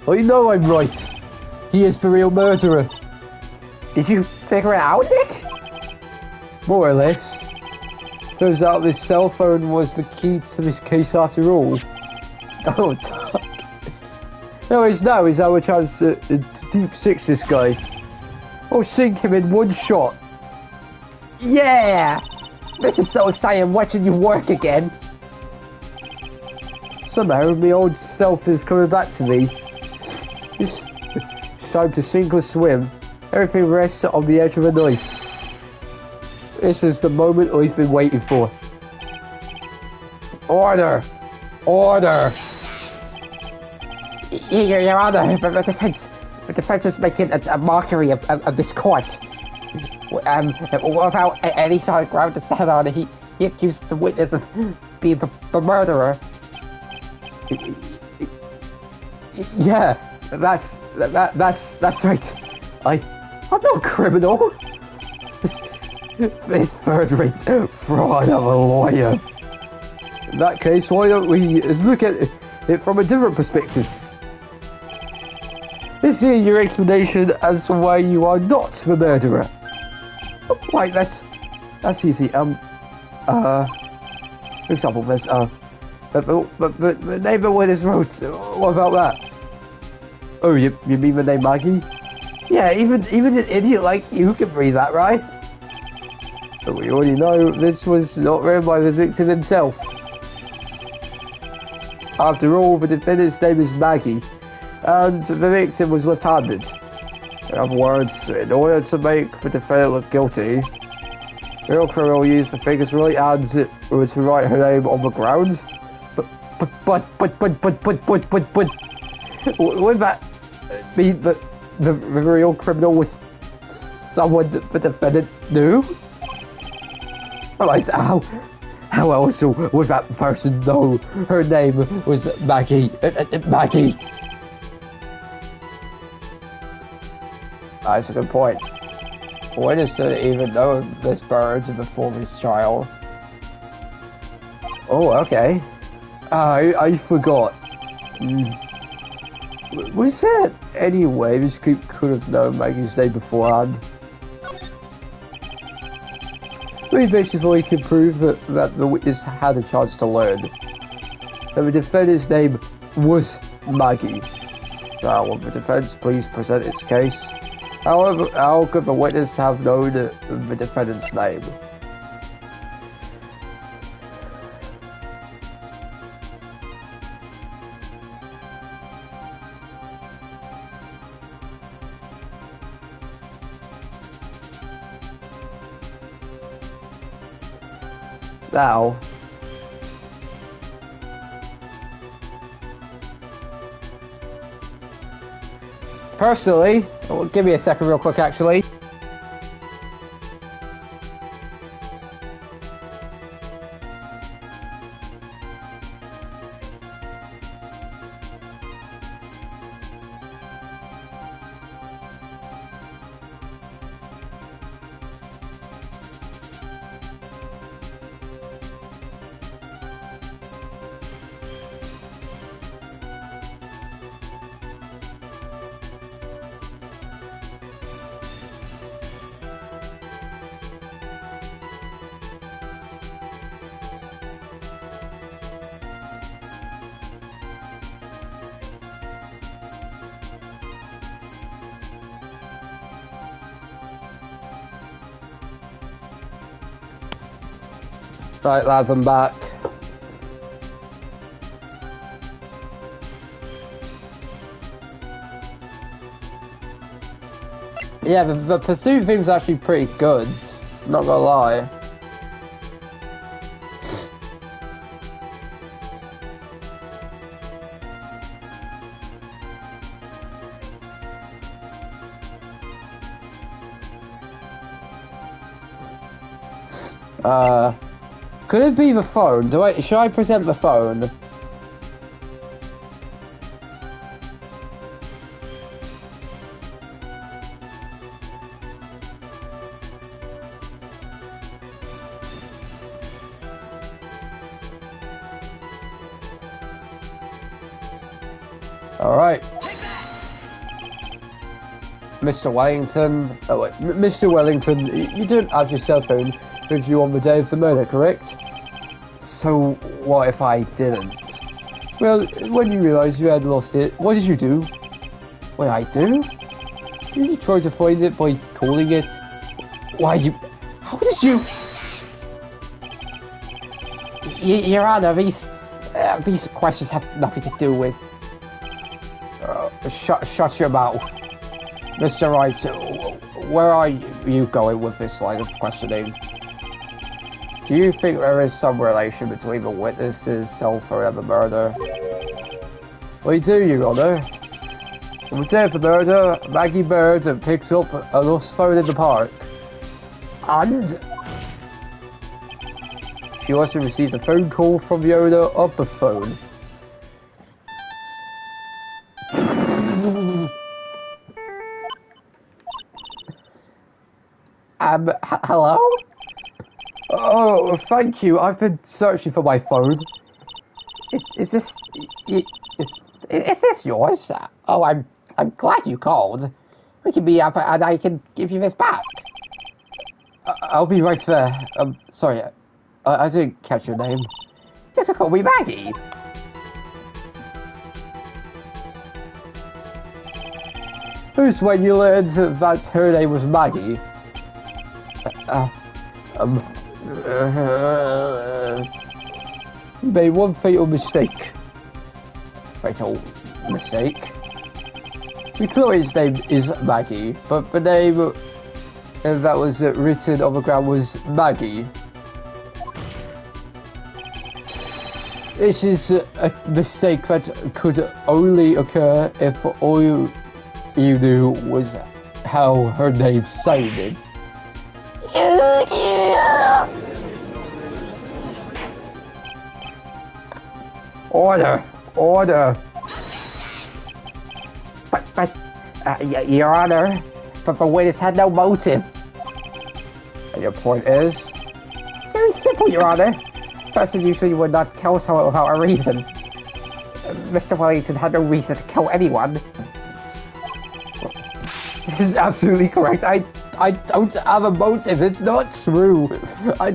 I know I'm right. He is the real murderer. Did you figure it out, Nick? More or less. Turns out this cell phone was the key to this case after all. Oh, fuck. No, it's now is our chance to deep six this guy. Or sink him in one shot. Yeah! This is so exciting watching you work again. Somehow my old self is coming back to me. It's time to sink or swim. Everything rests on the edge of a knife. This is the moment I've been waiting for. Order! Order! Your Honor, the defense is making a mockery of this court. Without any solid ground to stand on, he accused the witness of being the murderer. Yeah, that's right. I'm not a criminal. This third-rate fraud of a lawyer. In that case, why don't we look at it from a different perspective? Let's hear your explanation as to why you are not the murderer. Right, that's easy. For example, there's the name of witness wrote. What about that? Oh, you mean the name Maggie? Yeah, even an idiot like you can read that, right? But we already know this was not written by the victim himself. After all, the defendant's name is Maggie, and the victim was left-handed. In other words, in order to make the defendant look guilty, the real criminal used the finger's right hand to write her name on the ground. But, would that mean that the real criminal was someone that the defendant knew? Like, how else would that person know her name was Maggie? Maggie! That's a good point. Witness didn't even know this bird before his trial. Oh, okay. I forgot. Was there any way this group could have known Maggie's name beforehand? We basically can prove that the witness had a chance to learn that the defendant's name was Maggie. Now, will the defense please present its case? However, how could the witness have known the defendant's name? Now, personally, give me a second real quick actually. Right, lads, I'm back. Yeah, the pursuit thing's actually pretty good. Not gonna lie. Could it be the phone? Should I present the phone? Alright. Mr. Wellington. Oh wait, Mr. Wellington, you don't have your cell phone with you on the day of the murder, correct? So, what if I didn't? Well, when you realised you had lost it, what did you do? What did I do? Did you try to find it by calling it? How did you... Your Honor, these questions have nothing to do with... Shut your mouth. Mr. Wright, where are you going with this line of questioning? Do you think there is some relation between the witness's cell phone and the murder? We do, Your Honor. On the day of the murder, Maggie Bird picked up a lost phone in the park. And... she also received a phone call from the owner of the phone. Hello? Oh, thank you. I've been searching for my phone. Is this yours? Oh, I'm glad you called. We can be up and I can give you this back. I'll be right there. Sorry, I didn't catch your name. You can call me Maggie. Who's when you learned that her name was Maggie? You made one fatal mistake. Fatal mistake? We thought his name is Maggie, but the name that was written on the ground was Maggie. This is a mistake that could only occur if all you knew was how her name sounded. Order! Order! But, Your Honor, but the witness had no motive. And your point is? It's very simple, Your Honor. Person usually would not kill someone without a reason. Mr. Wellington had no reason to kill anyone. This is absolutely correct. I don't have a motive. It's not true. I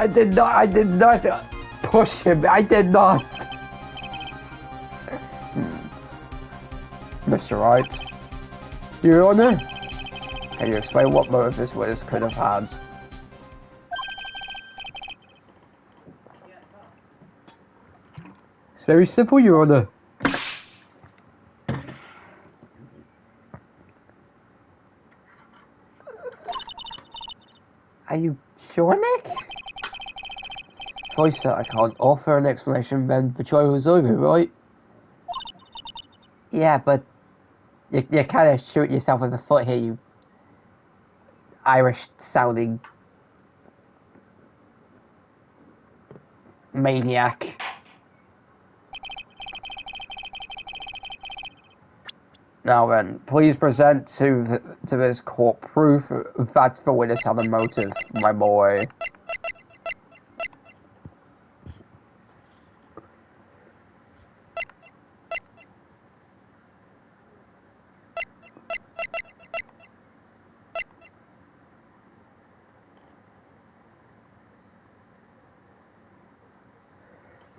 did not push him. I did not. Mr. Wright, Your Honor, can you explain what motive this witness could have had? It's very simple, Your Honor. Are you sure, Nick? Twice that I can't offer an explanation when the trial was over, right? Yeah, but you kind of shoot yourself in the foot here, you Irish-sounding maniac. Now then, please present to this court proof that the witness had a motive, my boy.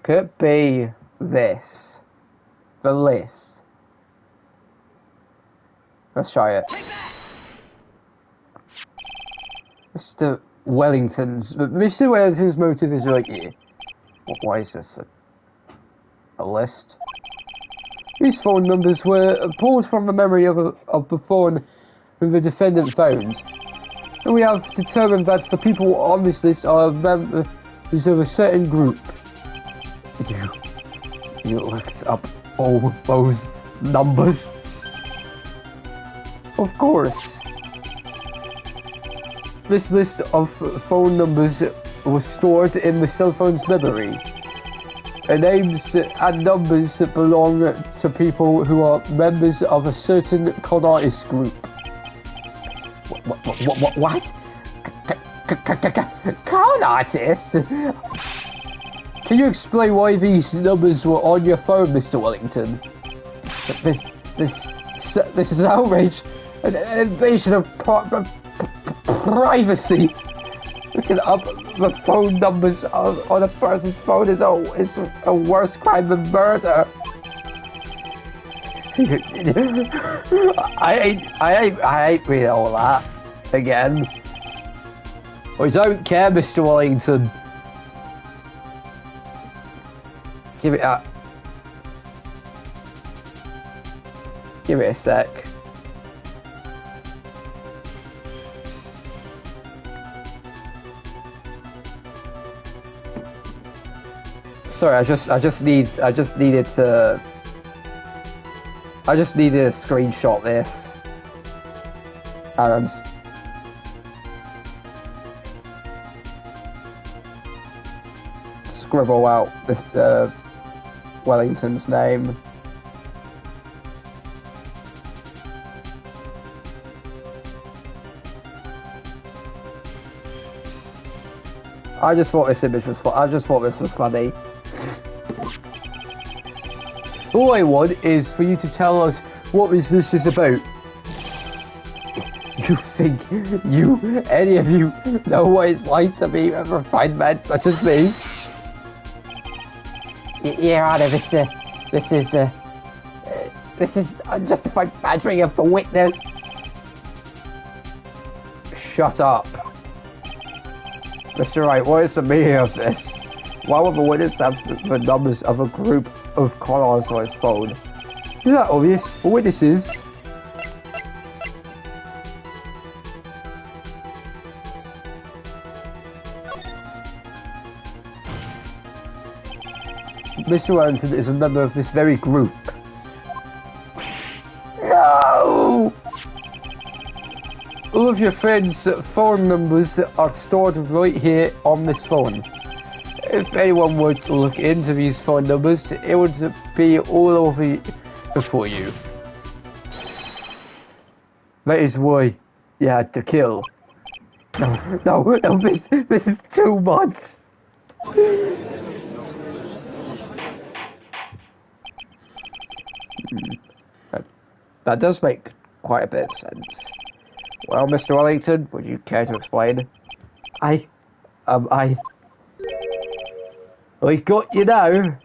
Could it be this? The list? Let's try it. Mr. Wellington's motive is right here. Why is this? A list? These phone numbers were pulled from the memory of the phone that the defendant found. And we have determined that the people on this list are members of a certain group. You looked up all those numbers? Of course. This list of phone numbers was stored in the cell phone's memory. The names and numbers belong to people who are members of a certain con artist group. What? Con artists? Can you explain why these numbers were on your phone, Mr. Wellington? This is outrage. An invasion of privacy. Looking up the phone numbers on a person's phone is a worse crime than murder. I ain't reading all that again. I don't care, Mr. Wellington. Give it a sec. Sorry, I just needed to screenshot this and scribble out this Wellington's name. I just thought this was funny. All I want is for you to tell us what this is about. You think any of you know what it's like to be a refined man such as me? Your Honor, this is unjustified badgering of the witness. Shut up. Mr. Wright, what is the meaning of this? Why would the witness have the numbers of a group of con-artists on his phone? Isn't that obvious? The witnesses. Mr. Wellington is a member of this very group. No! All of your friends' phone numbers are stored right here on this phone. If anyone were to look into these phone numbers, it would be all over before you. That is why you had to kill. No, this is too much. That does make quite a bit of sense. Well, Mr. Wellington, would you care to explain? I got you now.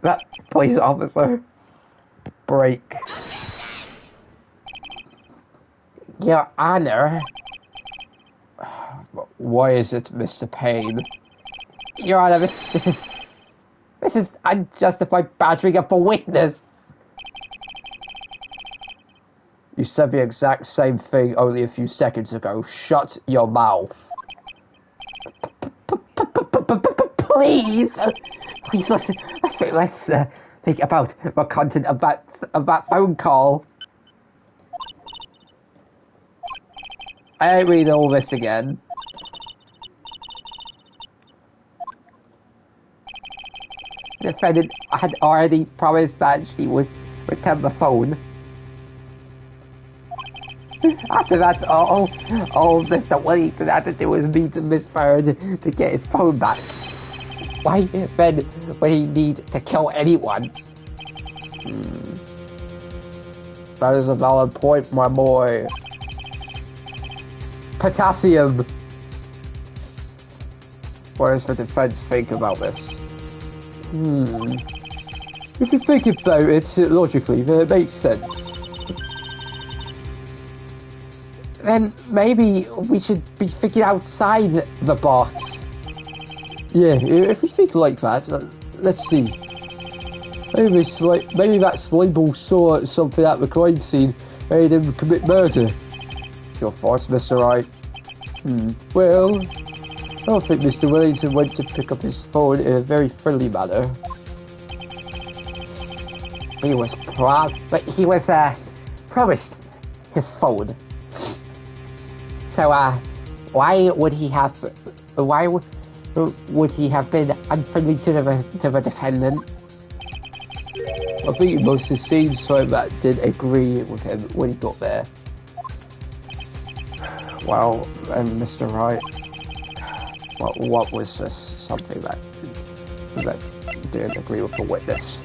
That police officer. Break. Your Honor. Why is it, Mr. Payne? Your Honor, this is unjustified badgering of a witness. You said the exact same thing only a few seconds ago. Shut your mouth. Please listen. Let's think about the content of that phone call. I ain't reading all this again. The defendant had already promised that she would return the phone. After that, all Mr. Wellington had to do was meet Miss Bird to get his phone back. Why then would he need to kill anyone? That is a valid point, my boy. Potassium. What does the defense think about this? If you think about it logically, then it makes sense. Then maybe we should be thinking outside the box. Yeah, if we think like that, let's see. Maybe that Slimble saw something at the crime scene and made him commit murder. Your thoughts, Mr. Wright? Well, I don't think Mr. Wellington went to pick up his phone in a very friendly manner. He was promised his phone. So, why would he have been unfriendly to the defendant? I think it must have seemed so that didn't agree with him when he got there. Well, and Mr. Wright, what was this something that didn't agree with the witness?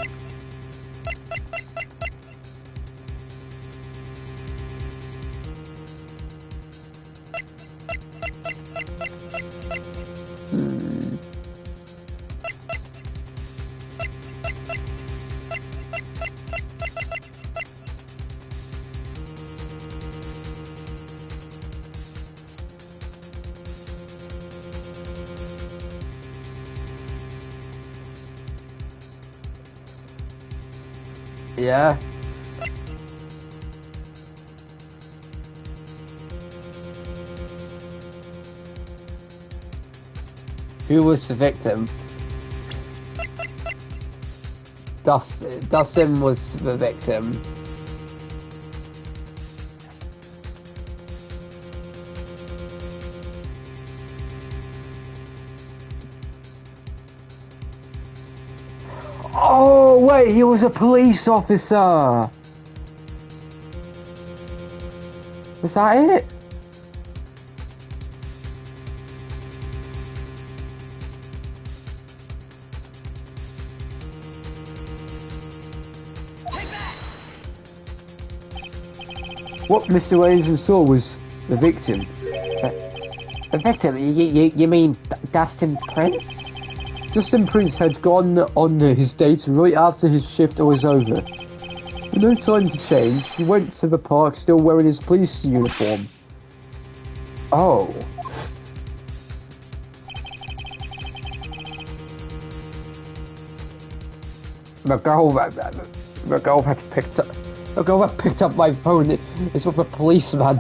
Yeah. Who was the victim? Dustin was the victim. Oh, wait, he was a police officer! Was that it? What Mr. Williamson saw was the victim. The victim? You mean Dustin Prince? Dustin Prince had gone on his date right after his shift was over. With no time to change, he went to the park still wearing his police uniform. Oh. The girl that picked up my phone is with a policeman.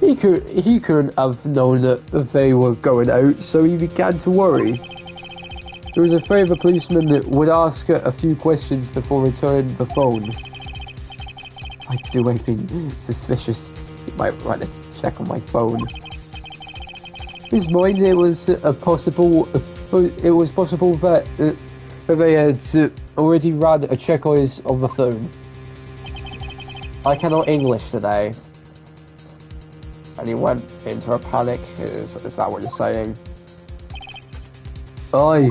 He couldn't have known that they were going out, so he began to worry. He was afraid the policeman would ask a few questions before returning the phone. If I do anything suspicious, he might run a check on my phone. In his mind, it was possible that they had already ran a check on the phone. I cannot English today. And he went into a panic, is that what you're saying? Aye.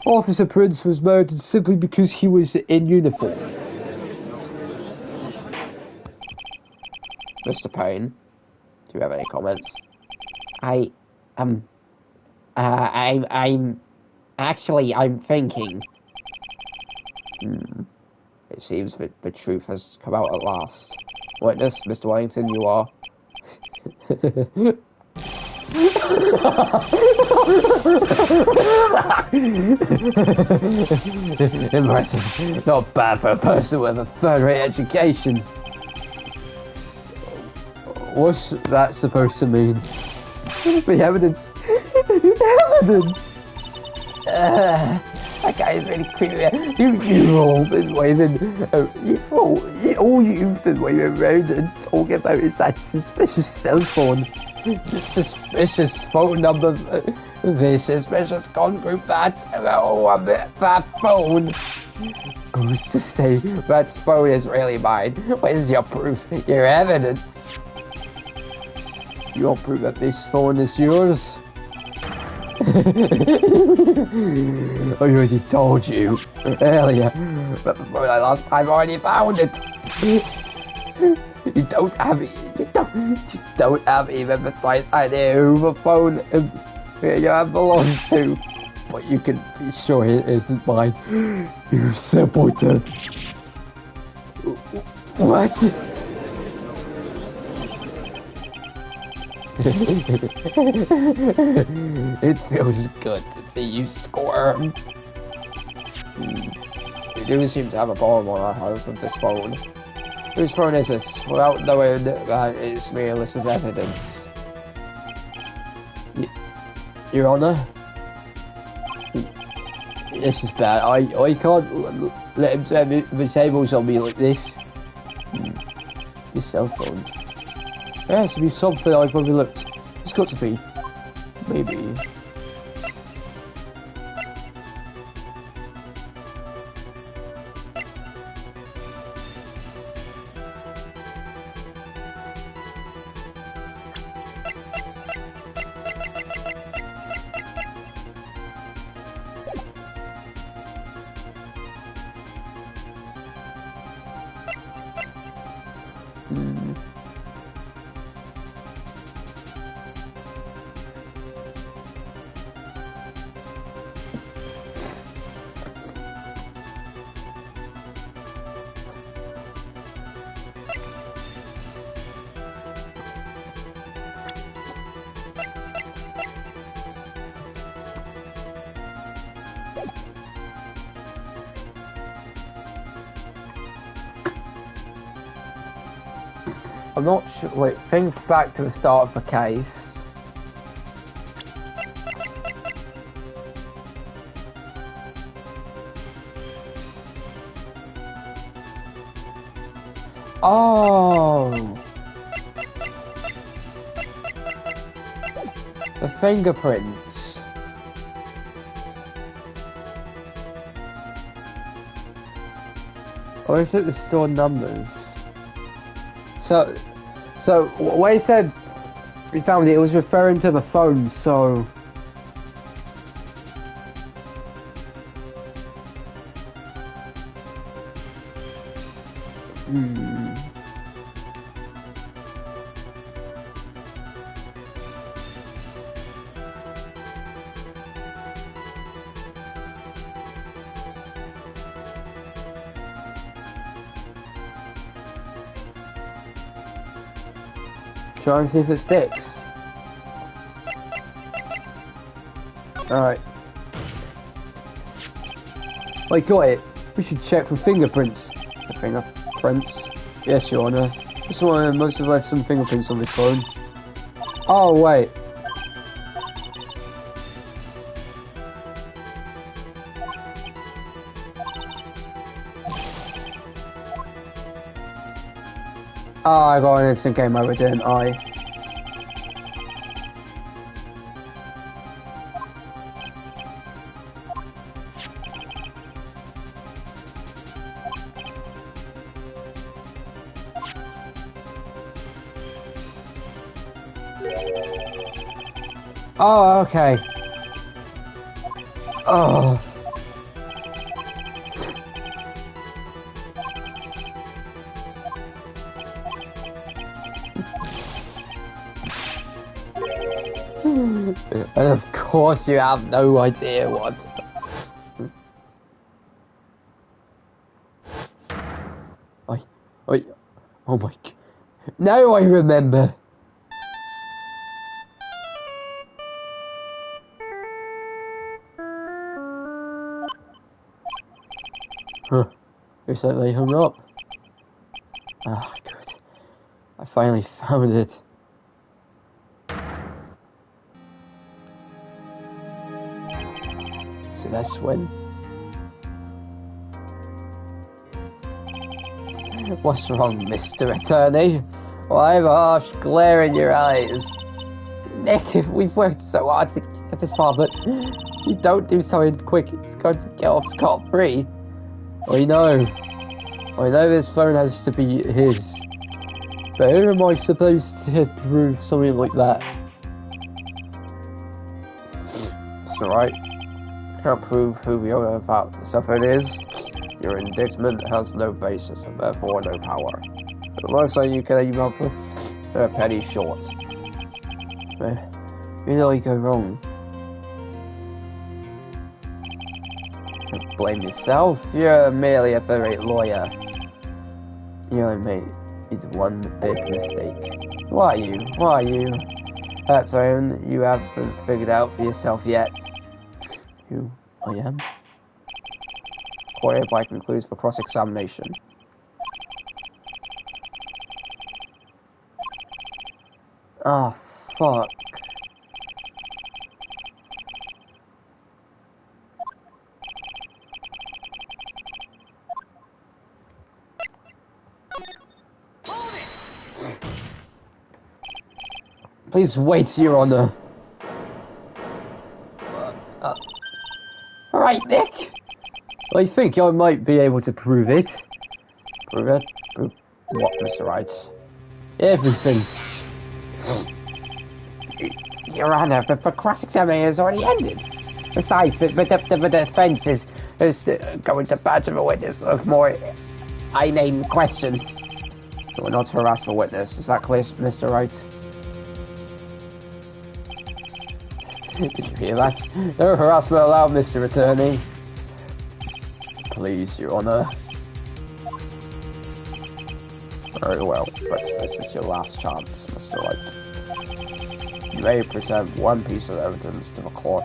Officer Prince was murdered simply because he was in uniform. Mr. Payne, do you have any comments? I'm thinking. It seems that the truth has come out at last. Witness, Mr. Wellington, you are. Impressive. Not bad for a person with a third-rate education. What's that supposed to mean? The evidence. Evidence! That guy is really creepy. You've all been waving. All you've been waving around and talking about is that suspicious cell phone. The suspicious phone number. The suspicious group that. Oh, that phone. Who's to say that phone is really mine? Where's your proof? Your evidence? Your proof that this phone is yours? I already told you earlier, but the phone I lost, I've already found it. You don't have even the slightest idea who the phone belongs to, but you can be sure it isn't mine. You simpleton. What? It feels good to see you squirm. We do seem to have a problem on our hands with this phone. Whose phone is this? Without knowing that it's Melissa's evidence. This is bad. I can't let him turn the tables on me like this. His cell phone. There has to be something I've overlooked. It's got to be. Maybe. I'm not sure. Wait, think back to the start of the case. Oh, the fingerprints. Or is it the stored numbers? So when he said we found it, it was referring to the phone, so... Try and see if it sticks. Alright. I got it. We should check for fingerprints. The fingerprints? Yes, Your Honor. This one must have left some fingerprints on this phone. Oh, wait. Oh, I got an instant game over, didn't I? Oh, okay. Oh. And of course you have no idea what. Oh my god. Now I remember. Huh. Looks like they hung up. Ah, good. I finally found it. So that's when. What's wrong, Mr. Attorney? Why have a harsh glare in your eyes? Nick, we've worked so hard to get this far, but if you don't do something quick, it's going to get off scot-free. I know this phone has to be his. But who am I supposed to prove something like that? It's alright. Can't prove who the owner of that cell phone is. Your indictment has no basis and therefore no power. It looks like you can email for a penny short. Where did I go wrong? Don't blame yourself. You're merely a third-rate lawyer. You only made one big mistake. Why are you? That's something you haven't figured out for yourself yet. Who I am? Court hereby concludes for cross-examination. Ah, fuck. Please wait, Your Honor. Alright, Nick. I think I might be able to prove it. Prove it? Prove what, Mr. Wright? Everything. Your Honor, the cross-examination has already ended. Besides, the defense is going to badger the witness of more inane questions. So we're not to harass the witness. Is that clear, Mr. Wright? Did you hear that? No harassment allowed, Mr. Attorney. Please, Your Honor. Very well, but this is your last chance, Mr. Wright. You may present one piece of evidence to the court.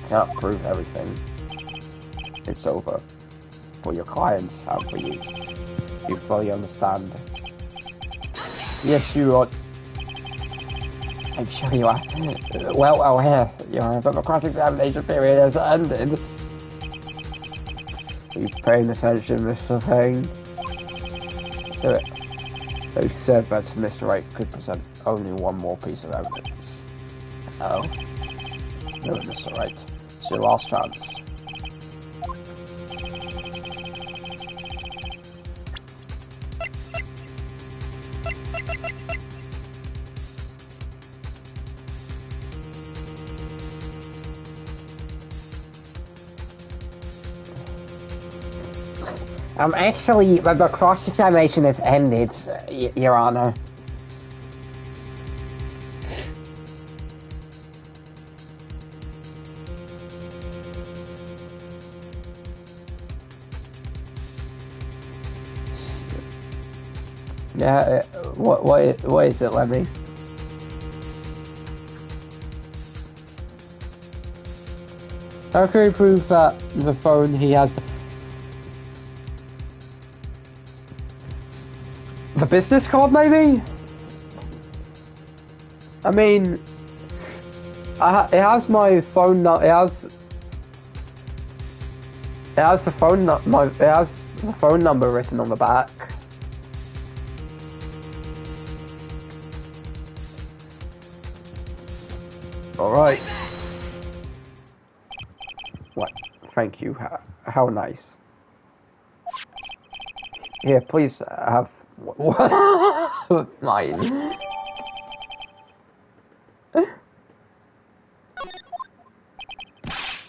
Can't prove everything. It's over. For your client and for you. You fully understand? Yes, you are. I'm sure you are well aware, Your Honor, that the cross-examination period has ended. Are you paying attention, Mr. Payne? They said that Mr. Wright could present only one more piece of evidence. Oh? No, Mr. Wright. It's your last chance. Actually, the cross-examination has ended, Your Honor. Yeah, what is it, Lemmy? How can we prove that the phone he has... The business card, maybe? I mean... it has my phone number... It has the phone it has the phone number written on the back. Alright. What? Thank you. How nice. Here, please have... Mine.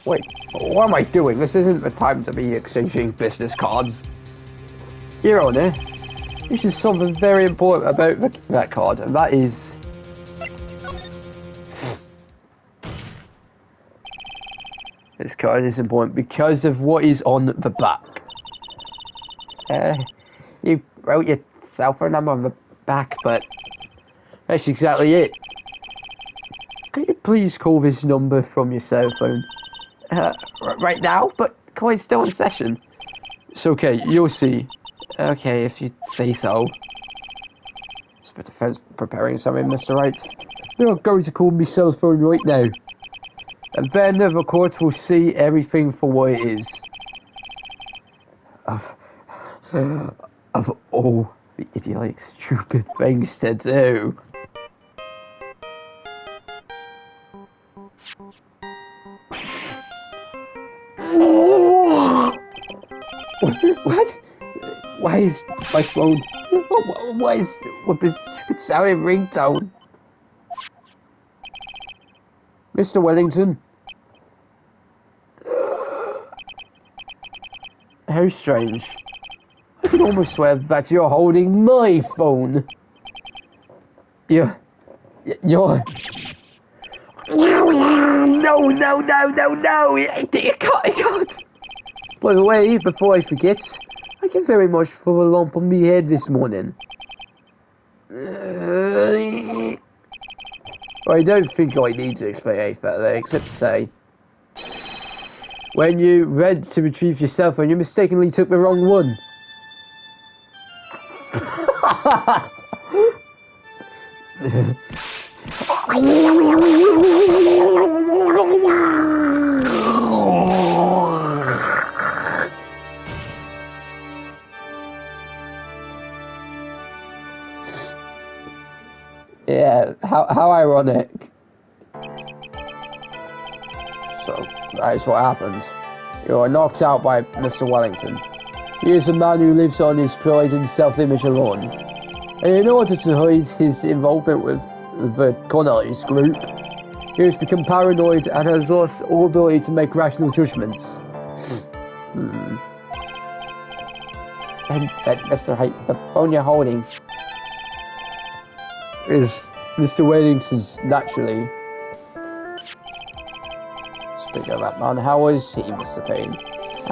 Wait, what am I doing? This isn't the time to be exchanging business cards. Your Honor, this is something very important about that card, and that is... This card is important because of what is on the back. You wrote your cell phone number on the back, but... That's exactly it. Can you please call this number from your cell phone? Right now? But Coy's still in session. It's okay, you'll see. Okay, if you say so. Is the defense preparing something, Mr. Wright? They're going to call me cell phone right now. And then the court will see everything for what it is. Of all the idiotic, stupid things to do. What? Why is my phone... Why is... with this stupid sounding ringtone? Mr. Wellington? How strange. I can almost swear that you're holding my phone. You're... No! You can't! By the way, before I forget, thank you very much for the lump on me head this morning. I don't think I need to explain anything further, except to say, when you went to retrieve your cell phone, you mistakenly took the wrong one. How ironic. So, that is what happened. You are knocked out by Mr. Wellington. He is a man who lives on his pride and self-image alone. And in order to hide his involvement with the Connolly's group, he has become paranoid and has lost all ability to make rational judgments. And Mr. Wright, the phone you're holding is Mr. Wellington's naturally. Speaking of that man, how was he, Mr. Payne?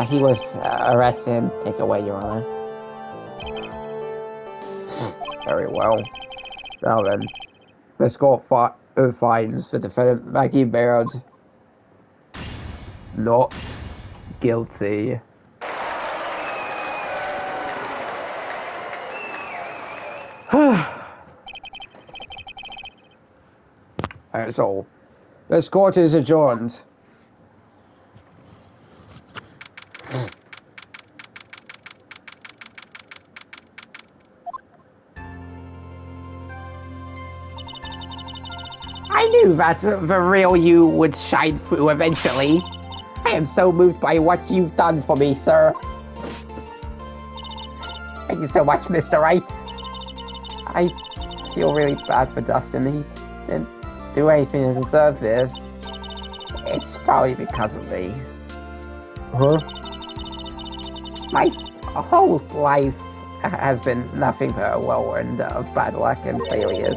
he was arrested and taken away, Your Honor. Very well. Now then, let's go fines for defendant Maggie Baird. Not guilty. That's all. This court is adjourned. I knew that the real you would shine through eventually. I am so moved by what you've done for me, sir. Thank you so much, Mr. Wright. I feel really bad for Dustin. He didn't do anything to deserve this. It's probably because of me. Huh? My whole life has been nothing but a whirlwind of bad luck and failures.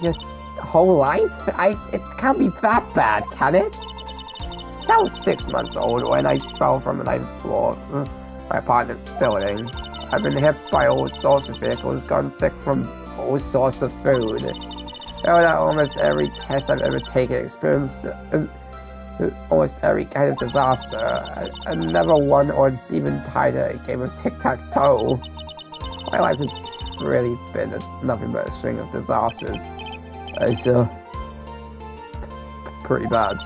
Your whole life? It can't be that bad, can it? I was 6 months old when I fell from the ninth floor of my apartment building. I've been hit by all sorts of vehicles, gotten sick from all sorts of food. Failed at almost every test I've ever taken, experienced almost every kind of disaster. I never won or even tied a game of tic-tac-toe. My life has really been nothing but a string of disasters. It's pretty bad.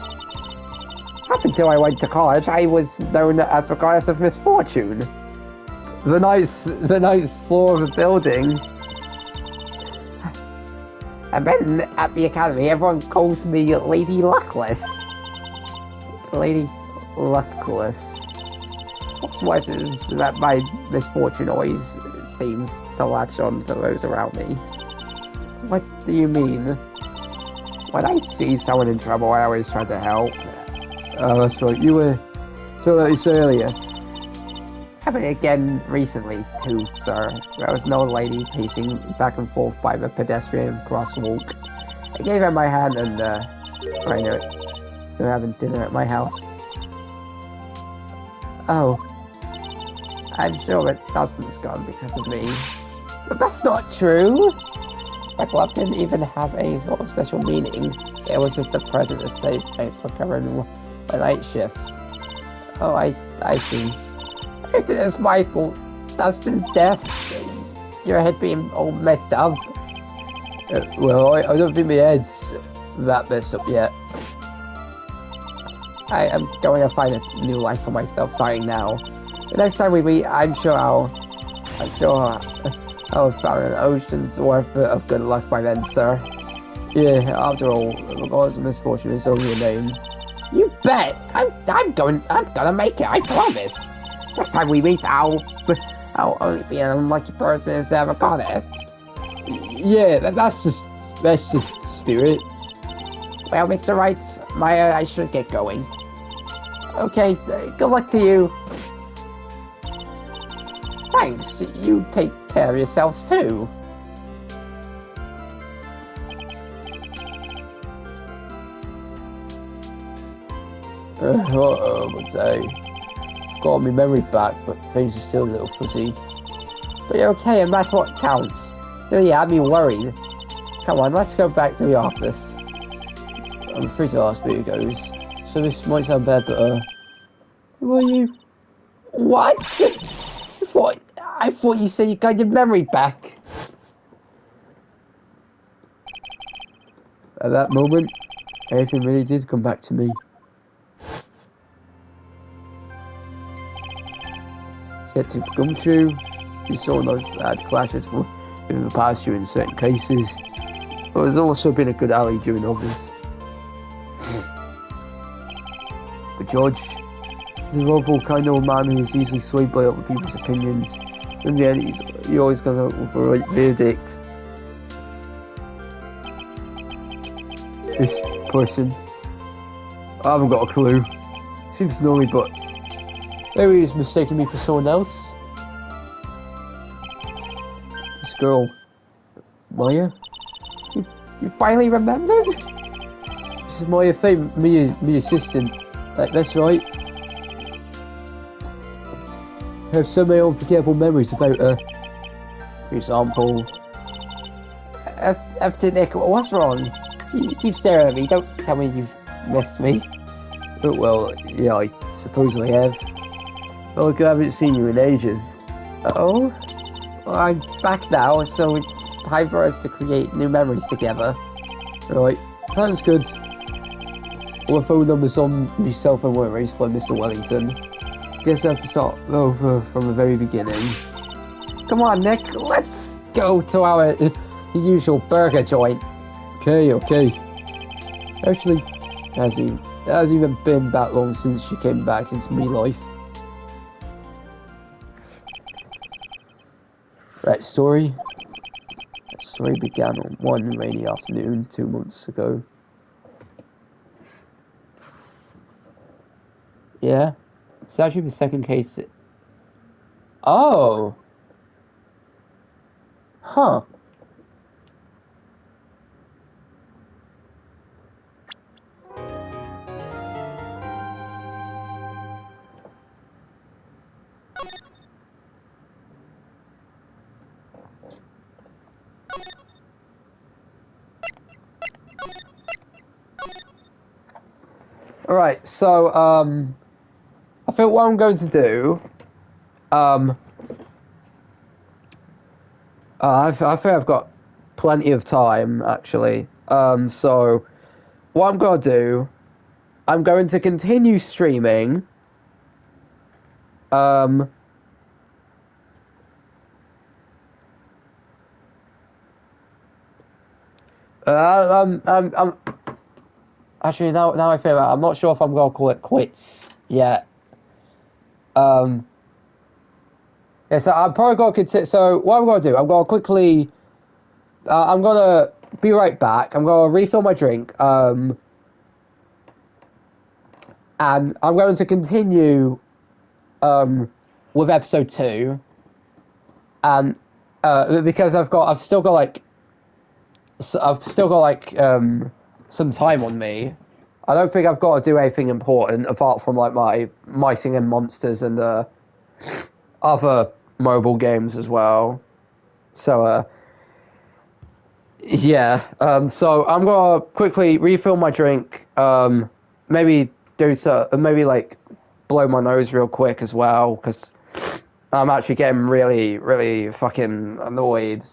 Up until I went to college, I was known as the goddess of misfortune. The ninth floor of a building. And then at the academy, everyone calls me Lady Luckless. Lady Luckless. What's worse is that my misfortune always seems to latch on to those around me. What do you mean? When I see someone in trouble, I always try to help. Oh, that's right. You were so that you said earlier. Happened again recently, too, sir. There was an old lady pacing back and forth by the pedestrian crosswalk. I gave her my hand and, I knew it. We were having dinner at my house. Oh. I'm sure that Dustin's gone because of me. But that's not true! My glove didn't even have any sort of special meaning. It was just a present to say thanks for covering my night shifts. Oh, I see. It's my fault. Dustin's death. Your head being all messed up. Well, I don't think my head's that messed up yet. I am going to find a new life for myself starting now. The next time we meet, I'm sure I'll have found an ocean's worth of good luck by then, sir. Yeah, after all, regardless of misfortune, it's only a name. You bet! I'm gonna make it, I promise! Next time we meet, I'll only be an unlucky person instead of a goddess. Yeah, that's the spirit. Well, Mr. Wright, I should get going. Okay, good luck to you. Thanks, you take care of yourselves too. I would say. Got my memory back, but things are still a little fuzzy. But you're okay, and that's what counts. You had me worried. Come on, let's go back to the office. I'm free to ask where it goes. So this might sound bad, but who are you? What? What? I thought you said you got your memory back. At that moment, everything really did come back to me. Yet to come true, you saw those bad clashes in the past year in certain cases. But there's also been a good ally during all this. But George is a low volcano man who is easily swayed by other people's opinions. In the end, he always got a right verdict. This person, I haven't got a clue. Seems snowy, but maybe he's mistaken me for someone else. This girl, Maya? You finally remembered? This is Maya Fame, me assistant. That's right. I have so many unforgettable memories about her. For example, After Nick, what's wrong? You keep staring at me. Don't tell me you've missed me. oh, well, yeah, I suppose I have. Oh, look, I haven't seen you in ages. Oh? Well, I'm back now, so it's time for us to create new memories together. Right, sounds good. All the phone numbers on my cell phone were erased by Mr. Wellington. Guess I have to start over from the very beginning. Come on, Nick, let's go to our usual burger joint. Okay. Actually, it hasn't even been that long since she came back into my life. That story began on one rainy afternoon 2 months ago. Yeah, it's actually the second case. Oh! Huh. Alright, so, I think what I'm going to do, I think I've got plenty of time, actually. So, what I'm going to do, I'm going to continue streaming, I'm actually, now I think about it, I'm not sure if I'm going to call it quits yet. Yeah, so I'm probably going to continue. So what I'm going to do, I'm going to quickly. I'm going to be right back. I'm going to refill my drink. And I'm going to continue. With episode 2. And because I've still got like some time on me. I don't think I've got to do anything important apart from like my Mighting and Monsters and other mobile games as well. So yeah. So I'm gonna quickly refill my drink. Maybe maybe like blow my nose real quick as well because I'm actually getting really, really fucking annoyed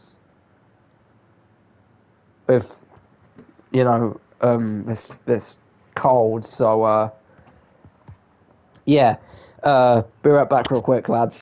with this cold. So yeah. Be right back real quick, lads.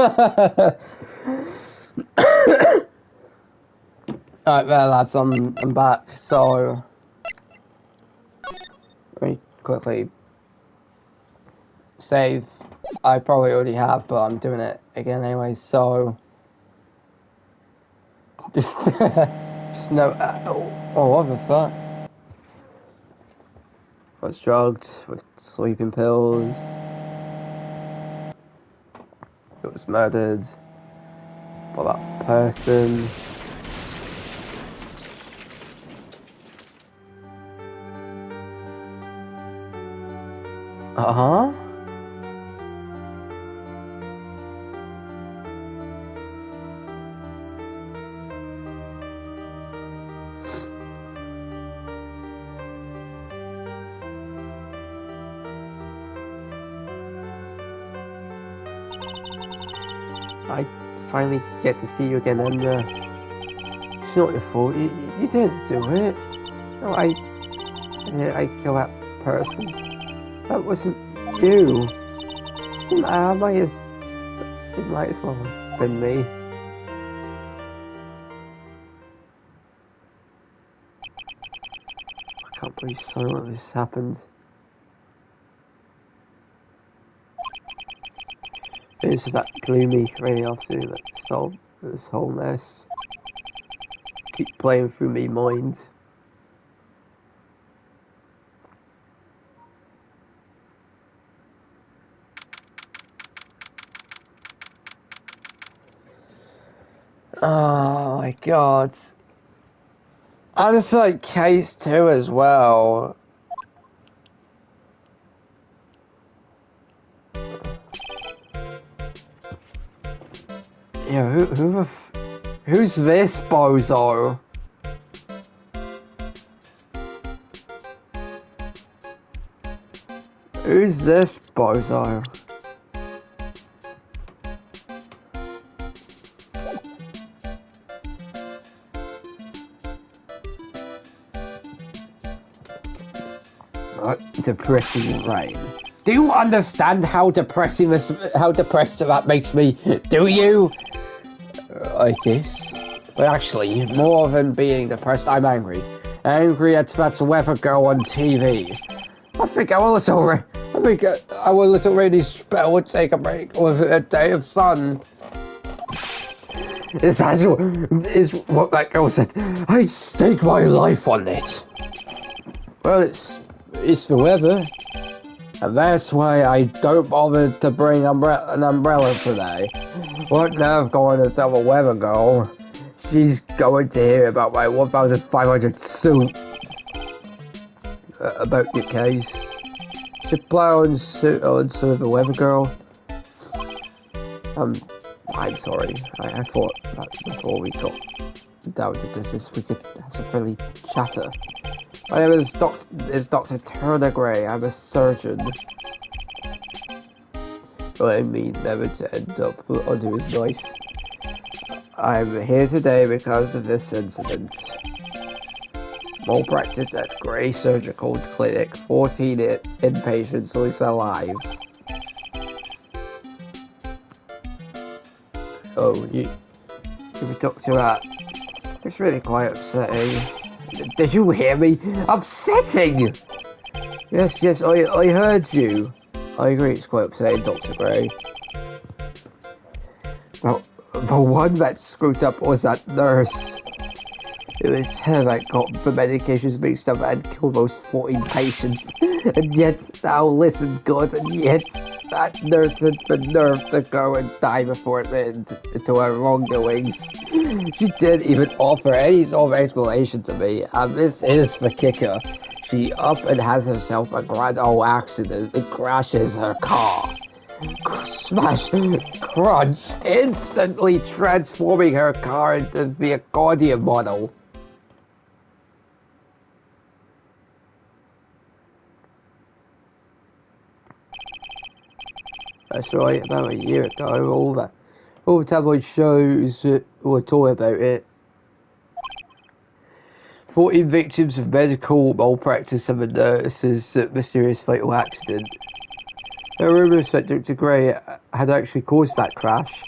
Alright, there lads, I'm back, so... Let me quickly... save. I probably already have, but I'm doing it again anyway, so... Just no... oh, what the fuck? I was drugged with sleeping pills. It was murdered by that person. Uh-huh. I finally get to see you again, and it's not your fault. You didn't do it. No, I killed that person. That wasn't you. It might as well have been me. I can't believe something like this happened. It's that gloomy radio thing that solved this whole mess. Keep playing through me mind. Oh my god. And it's like case 2 as well. Yeah, who's this bozo? Who's this bozo? Depressing rain. Do you understand how depressed that makes me? Do you? I guess. But actually, more than being depressed, I'm angry. Angry at that weather girl on TV. I think our little rainy spell would take a break with a day of sun. Is what that girl said. I'd stake my life on it. Well, it's the weather. And that's why I don't bother to bring an umbrella today. What nerve going to sell a weather girl? She's going to hear about my 1,500 suit. About your case. Should plow on the weather girl. I'm sorry. I thought that before we got down to business we could have some friendly chatter. My name is Dr. Turner Gray. I'm a surgeon. But I mean never to end up under his knife. I'm here today because of this incident. Malpractice at Gray Surgical Clinic. 14 inpatients lose their lives. Oh, you were Dr. At. It's really quite upsetting. Did you hear me? Upsetting! Yes, I heard you. I agree, it's quite upsetting, Dr. Gray. Well, the one that screwed up was that nurse. It was her that got the medications mixed up and killed those 14 patients. And yet, now listen good, and yet, that nurse had the nerve to go and die before it went into her wrongdoings. She didn't even offer any sort of explanation to me, and this is the kicker. She up and has herself a grand old accident and crashes her car. Smash, crunch, instantly transforming her car into the accordion model. That's right, about a year ago, all the tabloid shows were talking about it. 14 victims of medical malpractice and the nurse's mysterious fatal accident. There are rumors that Dr. Gray had actually caused that crash.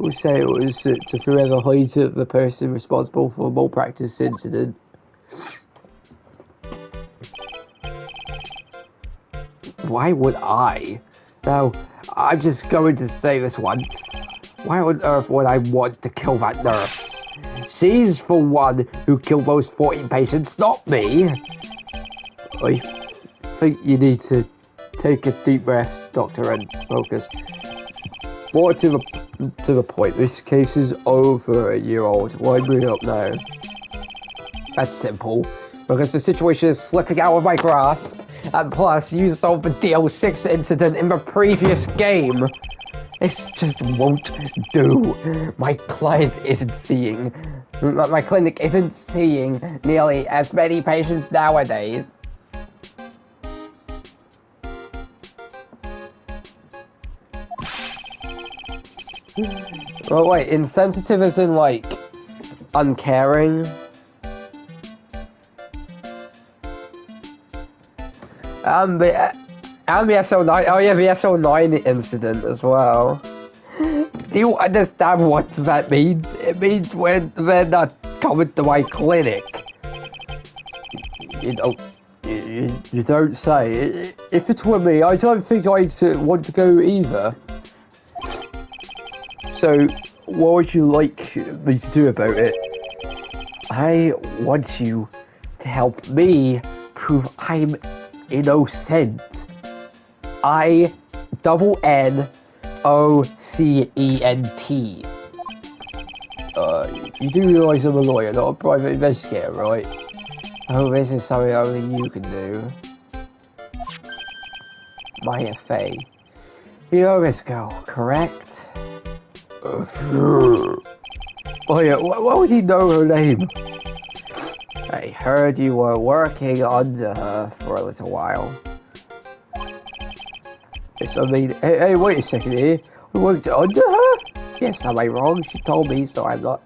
We'll say it was to forever hide the person responsible for the malpractice incident. Why would I? Now, I'm just going to say this once. Why on earth would I want to kill that nurse? She's the one who killed those 14 patients, not me. I think you need to take a deep breath, Doctor, and focus. More to the point, this case is over a year old. Why bring it up now? That's simple. Because the situation is slipping out of my grasp. And plus, you solved the DL6 incident in the previous game. This just won't do. My client isn't seeing... My clinic isn't seeing nearly as many patients nowadays. Oh wait, insensitive as in like uncaring? The SO9, oh yeah, the SO9 incident as well. Do you understand what that means? It means when they're not coming to my clinic. You know, you don't say. If it were me, I don't think I'd want to go either. So, what would you like me to do about it? I want you to help me prove I'm innocent. INNOCENT. You do realise I'm a lawyer, not a private investigator, right? Oh, this is something only you can do. Maya Fey. You know this girl, correct? Oh yeah, what would he know her name? I heard you were working under her for a little while. Yes, I mean, hey, wait a second here. We worked under her? Yes, am I wrong? She told me, so I'm not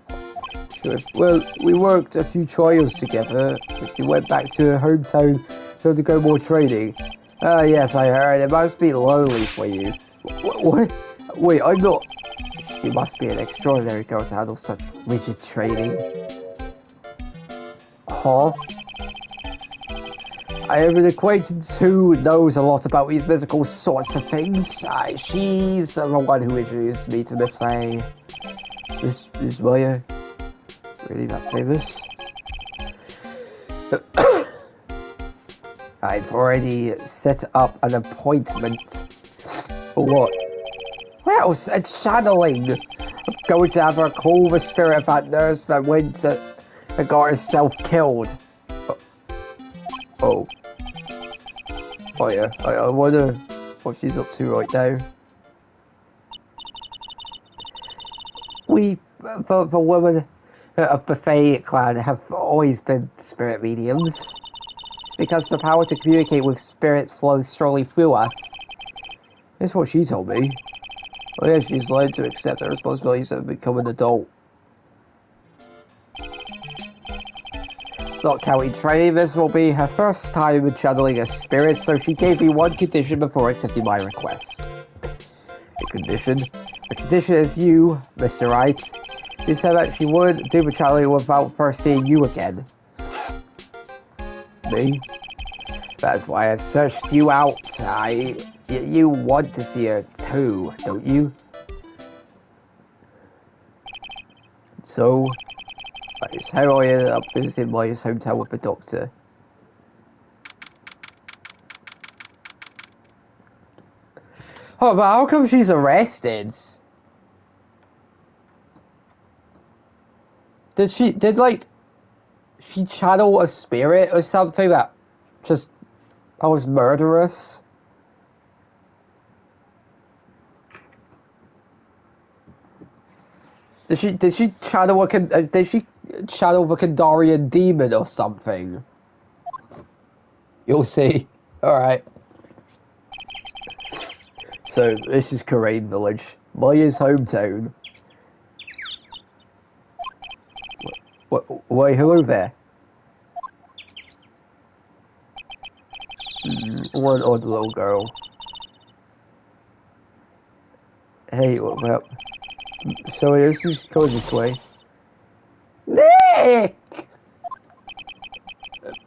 sure. Well, we worked a few trials together. She went back to her hometown to undergo more training. Yes, I heard. It must be lonely for you. What? Wait, I'm not... You must be an extraordinary girl to handle such rigid training. Huh? I have an acquaintance who knows a lot about these mythical sorts of things. She's the one who introduced me to Miss Fey. Miss Maya? Really that famous? I've already set up an appointment. For what? Well, it's channeling. I'm going to have her call the spirit of that nurse that went and got herself killed. Oh. Oh yeah, I wonder what she's up to right now. We, the women of the Fey clan have always been spirit mediums. It's because the power to communicate with spirits flows strongly through us. That's what she told me. Oh yeah, she's learned to accept the responsibilities of becoming an adult. Not counting training, this will be her first time channeling a spirit, so she gave me one condition before accepting my request. The condition is you, Mr. Wright. She said that she would do the channeling without first seeing you again. Me? That's why I've searched you out. You want to see her too, don't you? So, that is how I ended up visiting my hometown with the doctor. Oh, but how come she's arrested? Did she channel a spirit or something that was murderous? Did she channel the Kandarian demon or something? You'll see. Alright. So, this is Karain Village. Maya's hometown. Wait, hello there. One odd little girl. Hey, well, so let's just go this way. Nick!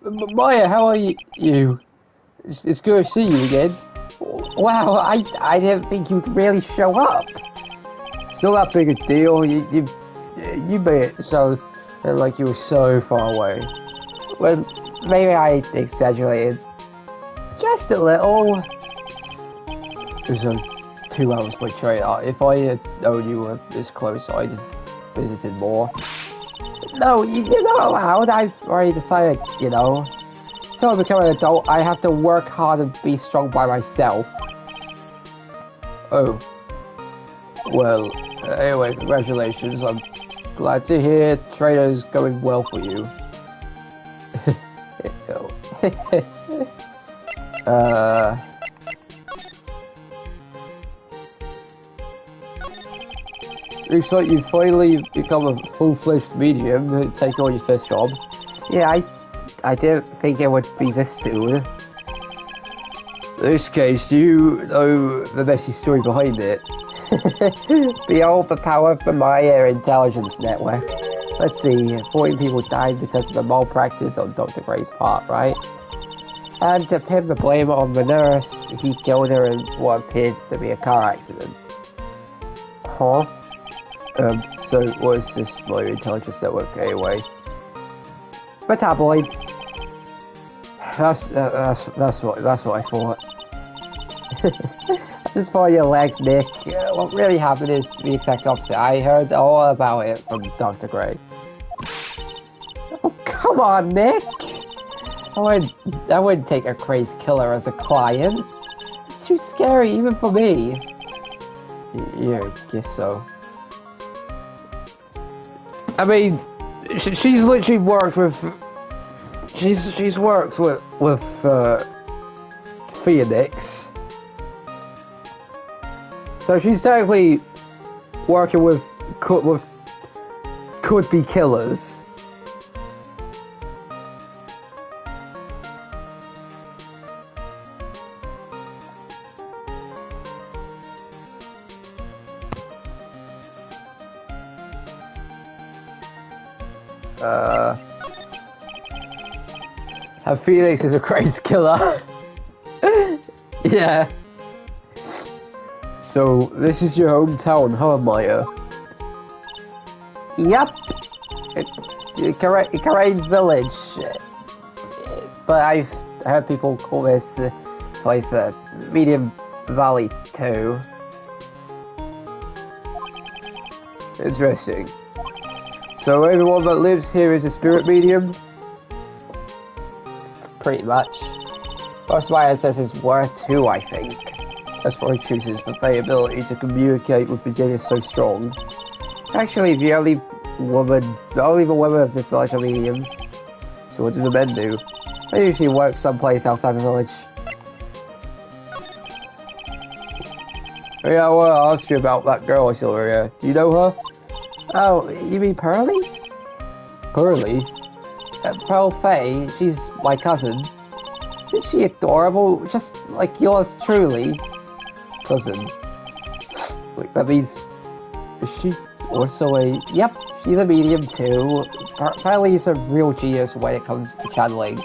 Maya, how are you? It's good to see you again. Wow, I didn't think you'd really show up. It's not that big a deal. You made it sound like you were so far away. Well, maybe I exaggerated. Just a little. It was 2 hours by train. If I had known you were this close, I'd have visited more. No, you're not allowed. I've already decided, you know. Until I become an adult, I have to work hard and be strong by myself. Oh. Well, anyway, congratulations. I'm glad to hear trainer's going well for you. Looks like you've finally become a full-fledged medium to take on your first job. Yeah, I didn't think it would be this soon. In this case, you know the messy story behind it. Behold the power of the Maya intelligence network. Let's see, 14 people died because of a malpractice on Dr. Gray's part, right? And to pin the blame on the nurse, he killed her in what appeared to be a car accident. Huh? So what is this Maya intelligence network anyway? Metabloids. That's what I thought. Just for your leg, Nick. What really happened is the exact opposite. I heard all about it from Dr. Gray. Oh, come on, Nick! I wouldn't take a crazed killer as a client. It's too scary, even for me. Yeah, I guess so. I mean, she's literally worked with... She's worked with Phoenix. So she's technically working with could-be killers. And Phoenix is a crazed killer. Yeah. So, this is your hometown, huh, Maya? Yep. Correct Village. But I've heard people call this place Medium Valley too. Interesting. So everyone that lives here is a spirit medium? Pretty much. Most of my ancestors were too, I think. That's why he chooses the ability to communicate with Virginia so strong. Actually, the only women of this village are mediums. So what do the men do? They usually work someplace outside the village. Yeah, I want to ask you about that girl I saw earlier. Do you know her? Oh, you mean Pearly? Pearly? Pearl Faye, she's my cousin. Isn't she adorable? Just like yours truly. Cousin? Wait, that means... Is she also a... Yep, she's a medium too. Pearly's a real genius when it comes to channeling.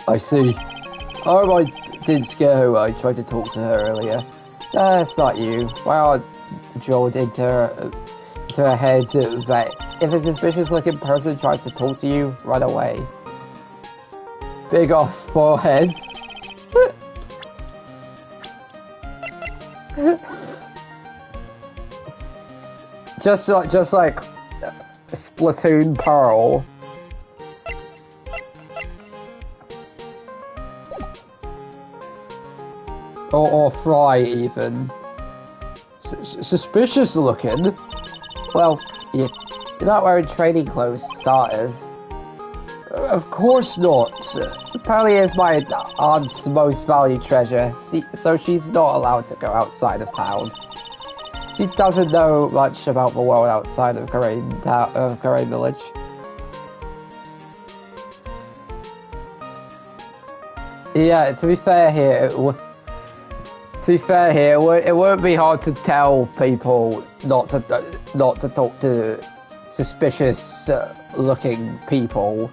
I see. I hope I didn't scare her when I tried to talk to her earlier. That's not you. Well, drilled into her head that if a suspicious looking person tries to talk to you, run away. Big ass forehead. just like Splatoon Pearl. Or Fry even. Suspicious looking. Well, you're not wearing training clothes for starters. Of course not. Pearly is my aunt's most valued treasure, so she's not allowed to go outside of town. She doesn't know much about the world outside of Karain Village. Yeah, to be fair here, To be fair here, it won't be hard to tell people not to talk to suspicious looking people.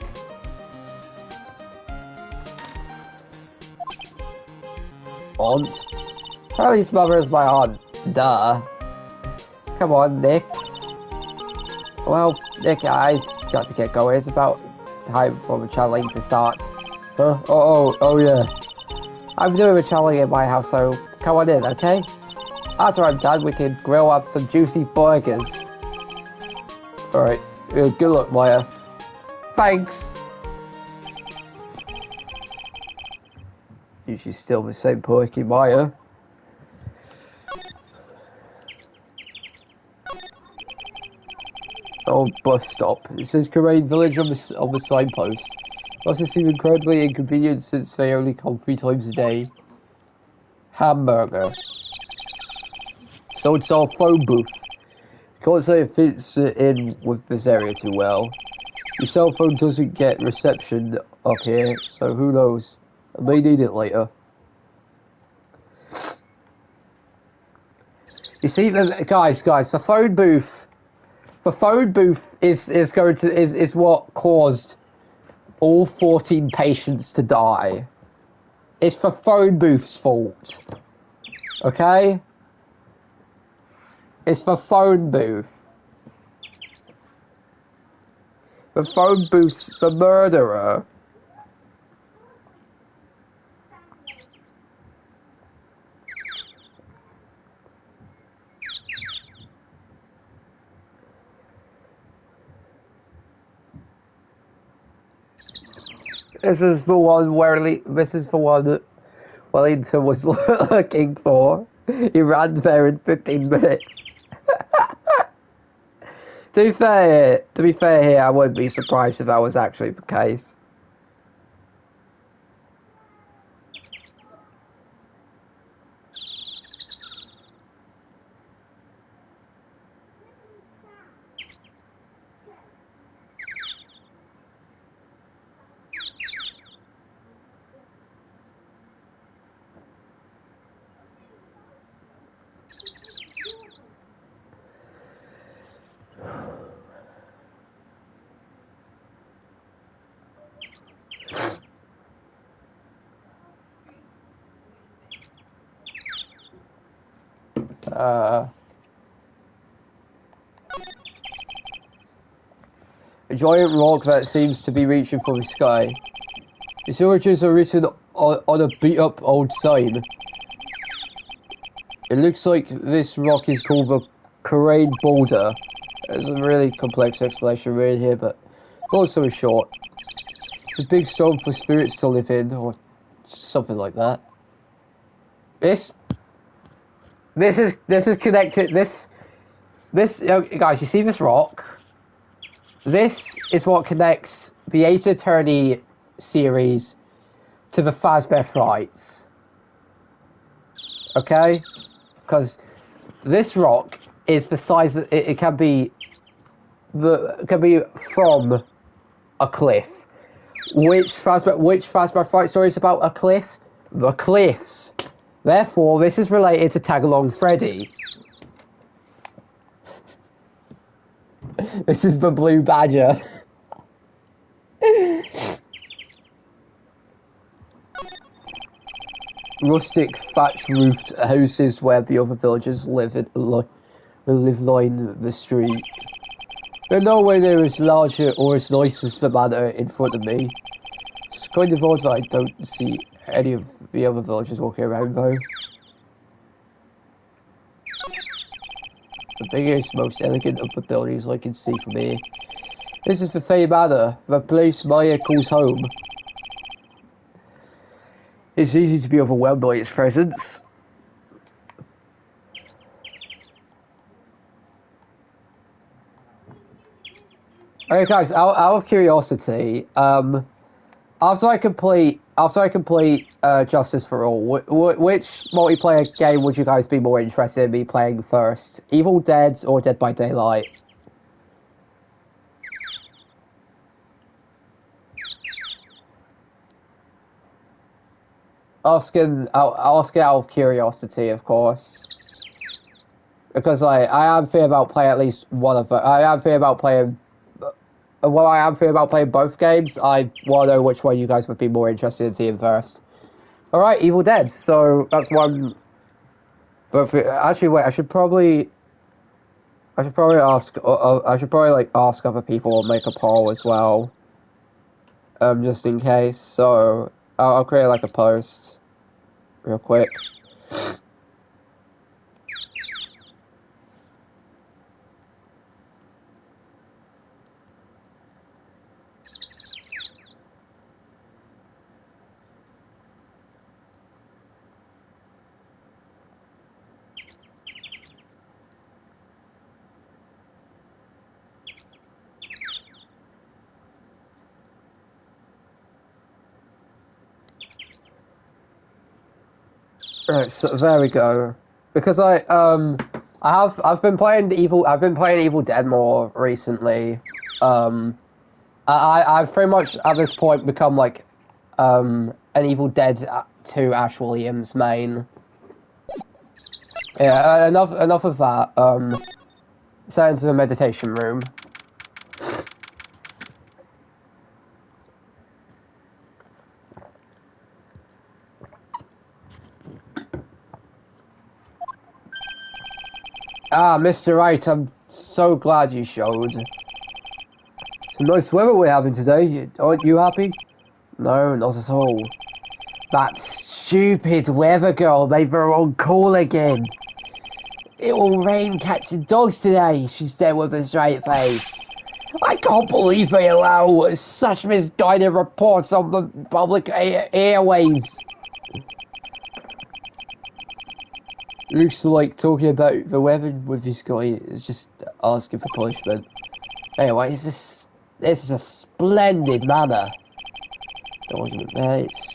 Aunt? Charlie's mother is my aunt. Duh. Come on, Nick. Well, Nick, I've got to get going. It's about time for the channeling to start. Huh? Oh yeah. I'm doing the channeling in my house, so come on in, okay? After I'm done, we can grill up some juicy burgers. Alright, good luck, Maya. Thanks! She's still the same perky Maya. Oh, bus stop. It says Karain Village on the signpost. Buses seem incredibly inconvenient since they only come 3 times a day. Hamburger. So it's our phone booth. Can't say it fits in with this area too well. Your cell phone doesn't get reception up here, so who knows. I may need it later. You see, guys, the phone booth is what caused all 14 patients to die. It's the phone booth's fault. Okay? It's the phone booth. The phone booth's the murderer. This is the one that Wellington was looking for. He ran there in 15 minutes. To be fair here, I wouldn't be surprised if that was actually the case. A giant rock that seems to be reaching for the sky. Its origins are written on a beat-up old sign. It looks like this rock is called the Karain Boulder. There's a really complex explanation right here, but long story short, it's a big stone for spirits to live in, or something like that. This is connected. This guys, you see this rock? This is what connects the Ace Attorney series to the Fazbear Frights. Okay? Because this rock is the size that it can be from a cliff. Which Fazbear Fright story is about a cliff? The cliffs. Therefore, this is related to Tagalong Freddy. This is the Blue Badger. Rustic thatch-roofed houses where the other villagers live line the street. They're nowhere near as large or as nice as the manor in front of me. It's kind of odd that I don't see any of the other villagers walking around though. The biggest, most elegant of the buildings I can see from here. This is the Fey Manor, the place Maya calls home. It's easy to be overwhelmed by its presence. Okay guys, out of curiosity, after I complete Justice for All, which multiplayer game would you guys be more interested in me playing first? Evil Dead or Dead by Daylight? asking out of curiosity, of course. Because I am thinking about playing at least one of them. I am thinking about playing. Well, I am thinking about playing both games. I want to know which one you guys would be more interested in seeing first. All right, Evil Dead. So that's one. But actually, wait. I should probably ask. I should probably like ask other people or make a poll as well. Just in case. So I'll create like a post, real quick. Right, so there we go. Because I've been playing Evil Dead more recently. I've pretty much at this point become like an Evil Dead 2 Ash Williams main. Yeah, enough of that. Set into the meditation room. Ah, Mr. Wright, I'm so glad you showed. Some nice weather we're having today. Aren't you happy? No, not at all. That stupid weather girl made the wrong call again. It will rain cats and dogs today, she said with a straight face. I can't believe they allow such misguided reports on the public airwaves. Looks like talking about the weather with this guy is just asking for punishment. Anyway, this is a splendid manor. The argument there, it's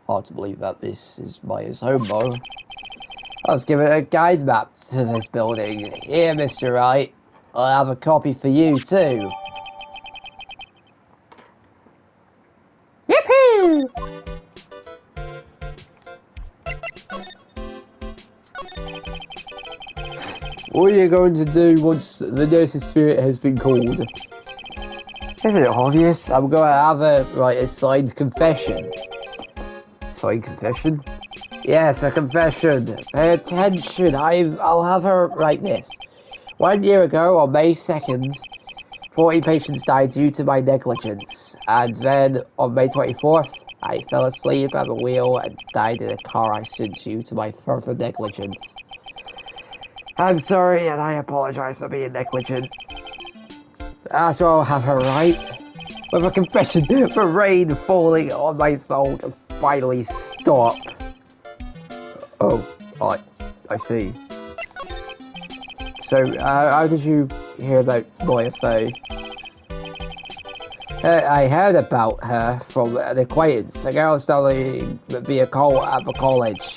hard to believe that this is Maya's home, though. Let's give it a guide map to this building. Here, Mr. Wright. I'll have a copy for you, too. Yippee! What are you going to do once the nurse's spirit has been called? Isn't it obvious? I'm going to have a signed confession. Signed confession? Yes, a confession. Pay attention. I'll have her write this. 1 year ago, on May 2nd, 40 patients died due to my negligence. And then, on May 24th, I fell asleep at the wheel and died in a car accident due to my further negligence. I'm sorry, and I apologize for being negligent. So I'll have her write. With a confession for rain falling on my soul to finally stop. Oh, I see. So, how did you hear about Moya Faye? I heard about her from an acquaintance, a girl studying the occult at the college.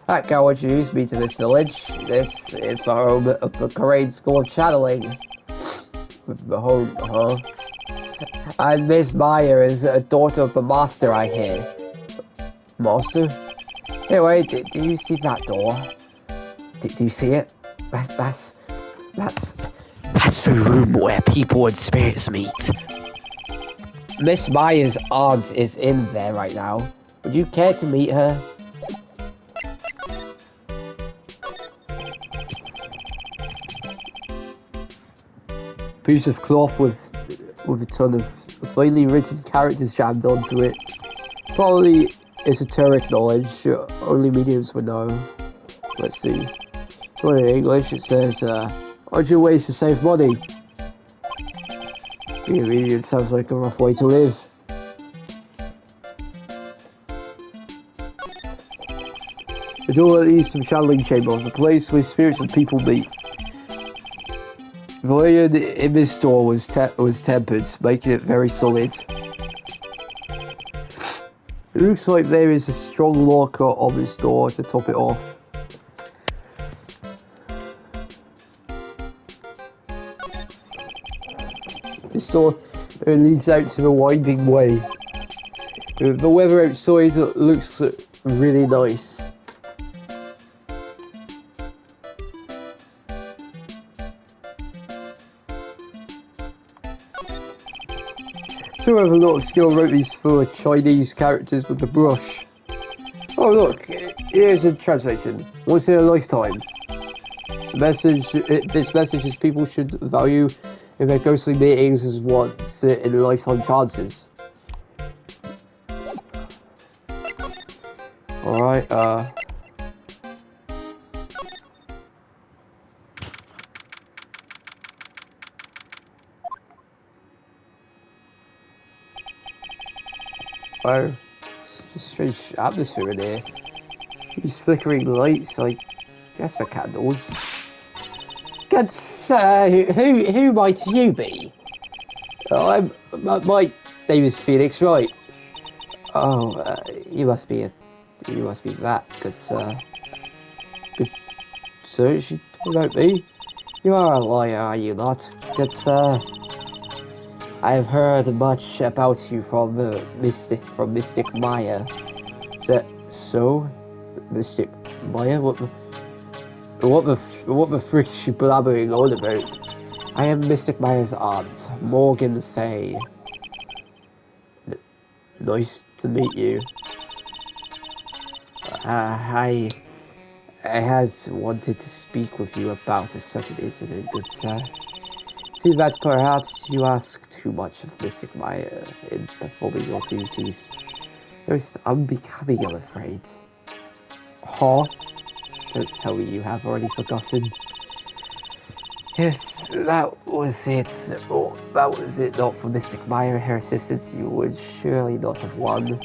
That girl introduced me to this village. This is the home of the Corain School of Channeling. The home, huh? And Miss Meyer is a daughter of the master, I hear. Master? Anyway, do you see that door? Do you see it? That's the room where people and spirits meet. Miss Meyer's aunt is in there right now. Would you care to meet her? Piece of cloth with a ton of finely written characters jammed onto it. Probably esoteric knowledge, only mediums would know. Let's see. So in English it says, on your ways to save money. Being a medium sounds like a rough way to live. The door leads to the channeling chamber, the place where spirits and people meet. The layout in this door was tempered, making it very solid. It looks like there is a strong lock on this door to top it off. This door leads out to the winding way. The weather outside looks really nice. So I have a lot of skill. Wrote these for Chinese characters with the brush. Oh look, here's a translation. Once in a lifetime. This message is people should value in their ghostly meetings as once in a lifetime chances. Alright, oh, such a strange atmosphere in here. These flickering lights, I guess they're candles. Good sir, who might you be? My name is Felix Wright. Oh, you must be that, good sir. Good sir, is she talking about me? You are a liar, are you not, good sir? I have heard much about you from Mystic Maya. Is that so? Mystic Maya? What the frick is she blabbering on about? I am Mystic Maya's aunt, Morgan Fay. Nice to meet you. I had wanted to speak with you about a certain incident, good sir. See that perhaps you ask too much of Mystic Maya in performing your duties. There's unbecoming, I'm afraid. Huh? Don't tell me you have already forgotten. If that was it, or that was it not for Mystic Maya and her assistants, you would surely not have won.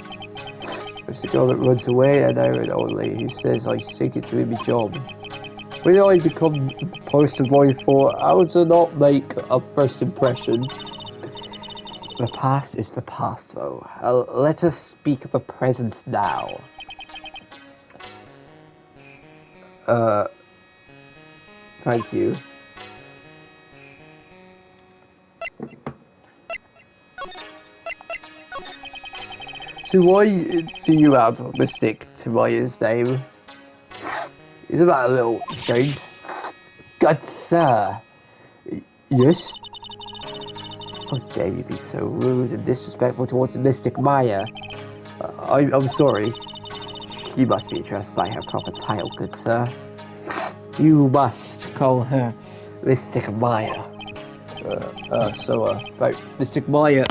There's the girl that runs away, and Aaron only, who says I sink it doing my job. When I become poster boy for how to not make a first impression. The past is the past, though. Let us speak of the present now. Thank you. So why do you add Mystic to Maya's name? Isn't that a little strange? Good sir. Yes? How dare you be so rude and disrespectful towards Mystic Maya? I'm sorry. You must be addressed by her proper title, good sir. You must call her Mystic Maya. About Mystic Maya,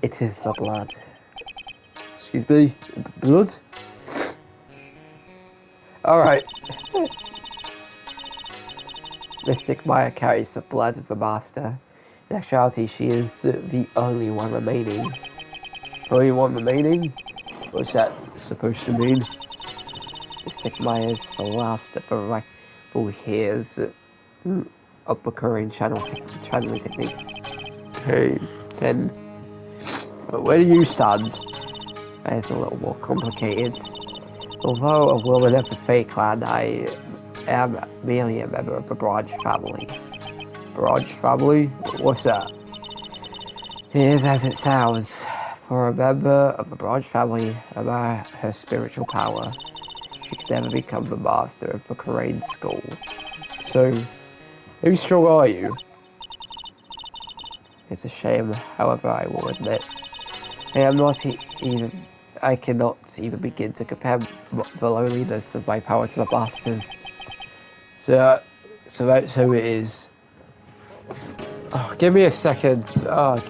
it is the blood. Excuse me? Blood? Alright. Mystic Maya carries the blood of the master. In actuality, she is the only one remaining. Only one remaining? What's that supposed to mean? Mystic Maya is the last of the rightful heirs of the current channeling technique. Okay, then. But where do you stand? It's a little more complicated. Although a woman of the Fey clan, I am merely a member of the Barrage family. Barrage family? What's that? It is as it sounds. For a member of the Barrage family, about her spiritual power, she could never become the master of the Karain school. So, how strong are you? It's a shame, however, I will admit. I cannot even begin to compare the loneliness of my power to the masters. So that's who it is. Oh, give me a second. Oh.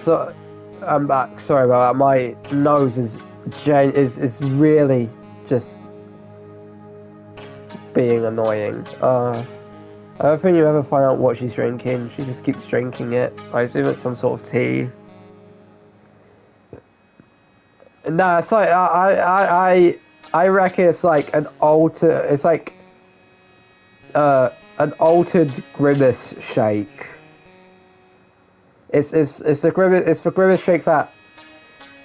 So I'm back. Sorry about that. My nose is Jane is really just being annoying. I don't think you ever find out what she's drinking. She just keeps drinking it. I assume it's some sort of tea. No, it's like I reckon it's like an an altered Grimace shake. It's the Grimace shake that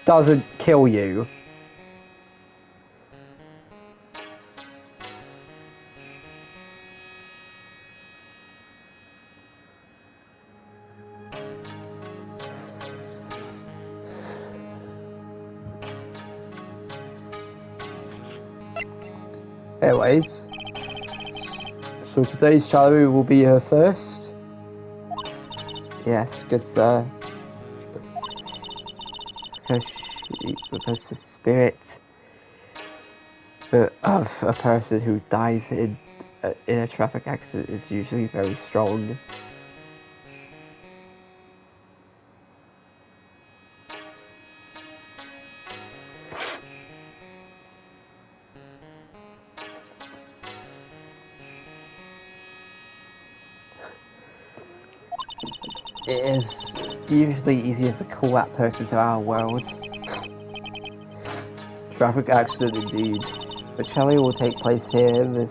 doesn't kill you. Anyways, so today's salary will be her first. Yes, good sir. Because the spirit of a person who dies in a traffic accident is usually very strong. It is usually easier to call that person to our world. Traffic accident indeed. The Charlie will take place here in this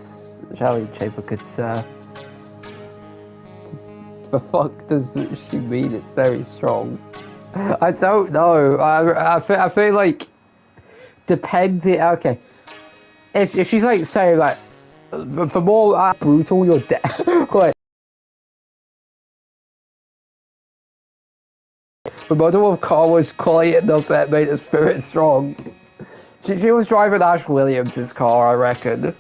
Charlie chamber, good sir. The fuck does she mean it's very strong? I don't know. I feel like depending. Okay, if she's like saying like the more brutal your death, like. The model of car was quite enough that made the spirit strong. She was driving Ash Williams' car, I reckon.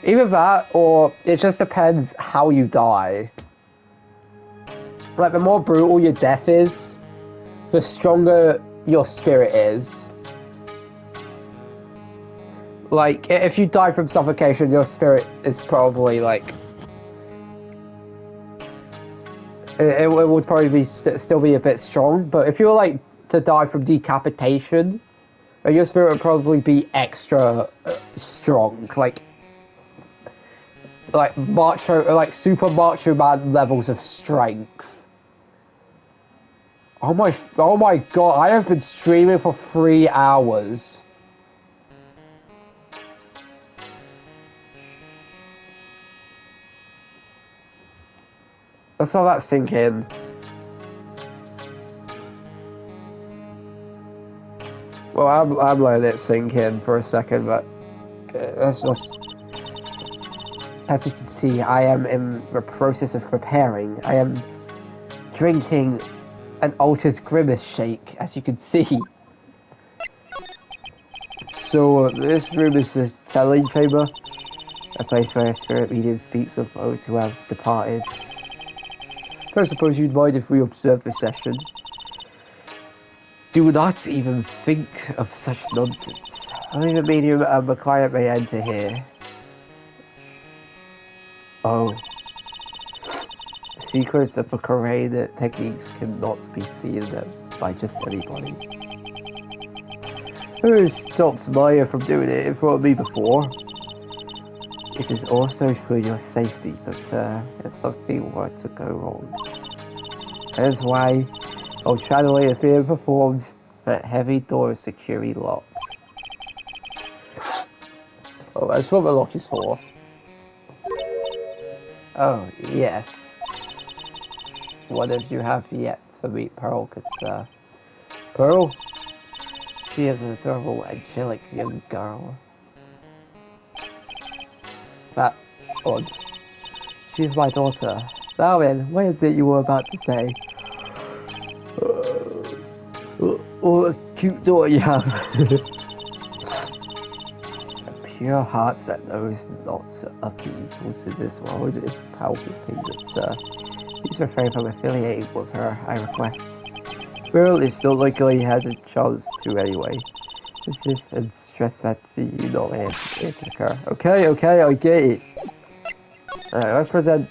Either that, or it just depends how you die. Like, the more brutal your death is, the stronger your spirit is. Like, if you die from suffocation, your spirit is probably, like... It would probably be still be a bit strong, but if you were like to die from decapitation, your spirit would probably be extra strong, like macho, like super macho man levels of strength. Oh my god! I have been streaming for 3 hours. Let's let that sink in. Well, I'm letting it sink in for a second, but let's just... As you can see, I am in the process of preparing. I am drinking an altered Grimace shake, as you can see. So, this room is the Channeling Chamber, a place where a spirit medium speaks with those who have departed. I suppose you'd mind if we observe the session. Do not even think of such nonsense. Only the medium and the client may enter here. Oh. The secrets of the Korean techniques cannot be seen by just anybody. Who stopped Maya from doing it in front of me before? It is also for your safety, but if something were to go wrong. That is why old channeling is being performed, but heavy door is securely locked. Oh, that's what the lock is for. Oh, yes. What if you have yet to meet Pearl, good sir? Pearl? She is an adorable, angelic young girl. That odd. She's my daughter. Now then, what is it you were about to say? What a cute daughter you have. A pure heart that knows not of the evils in this world is a powerful thing, but sir. Please refrain from affiliating with her, I request. Pearl is not likely has a chance to anyway. This and stress that see you not occur. Okay, I get it. Alright, let's present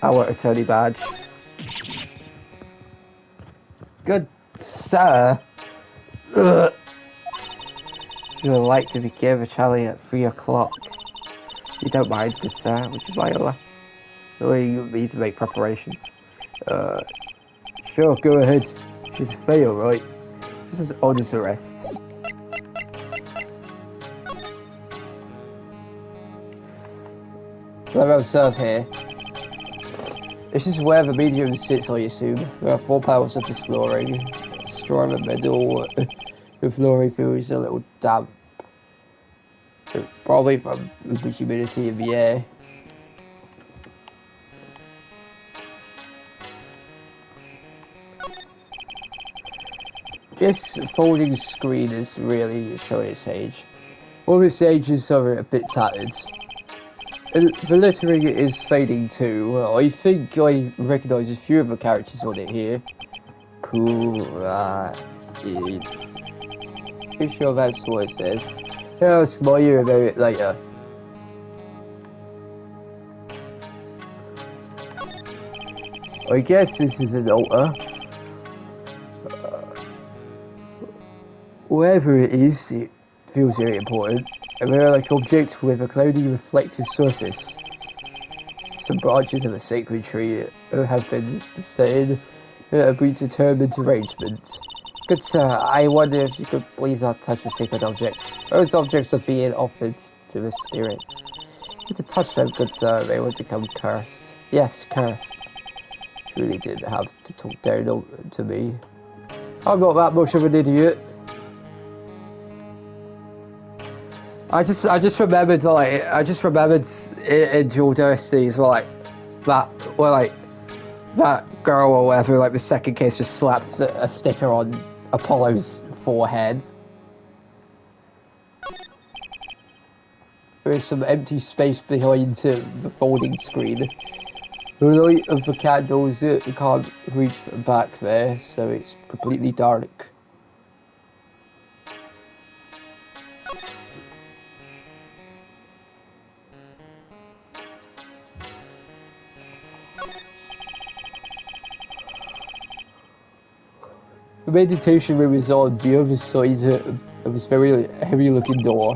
our attorney badge. Good sir. Ugh. You would like to begin the challenge at 3 o'clock. You don't mind, good sir, would you mind allowing me to make preparations? Sure, go ahead. She's a fail, right? This is honest arrest. What I observe here. This is where the medium sits, I assume. There are 4 panels of this flooring. Straw in the middle. The flooring feels a little damp. Probably from the humidity in the air. This folding screen is really showing its age. All its ages are a bit tattered. And the lettering is fading too. I think I recognise a few of the characters on it here. Cool, pretty sure that's what it says. I'll ask Maya about it later. I guess this is an altar. Whatever it is, it feels very important. A mirror-like object with a cloudy reflective surface. Some branches of a sacred tree have been set in a predetermined arrangement. Good sir, I wonder if you could please not touch the sacred objects. Those objects are being offered to the spirits. If you to touch them, good sir, they would become cursed. Yes, cursed. You really did have to talk down to me. I'm not that much of an idiot. I just remembered in Dual Destiny as well, like that girl or whatever, like the second case just slaps a sticker on Apollo's forehead. There is some empty space behind the folding screen. The light of the candles can't reach back there, so it's completely dark. The meditation room is on the other side of this very heavy looking door.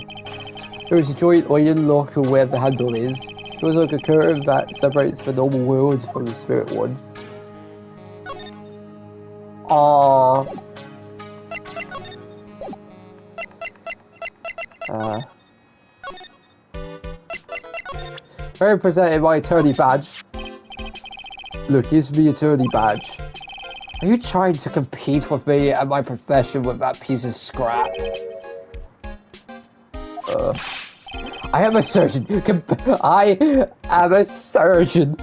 There is a joint iron lock where the handle is. It was like a curtain that separates the normal world from the spirit one. Very presented my attorney badge. Look, here's the attorney badge. Are you trying to compete with me and my profession with that piece of scrap? I am a surgeon. I am a surgeon.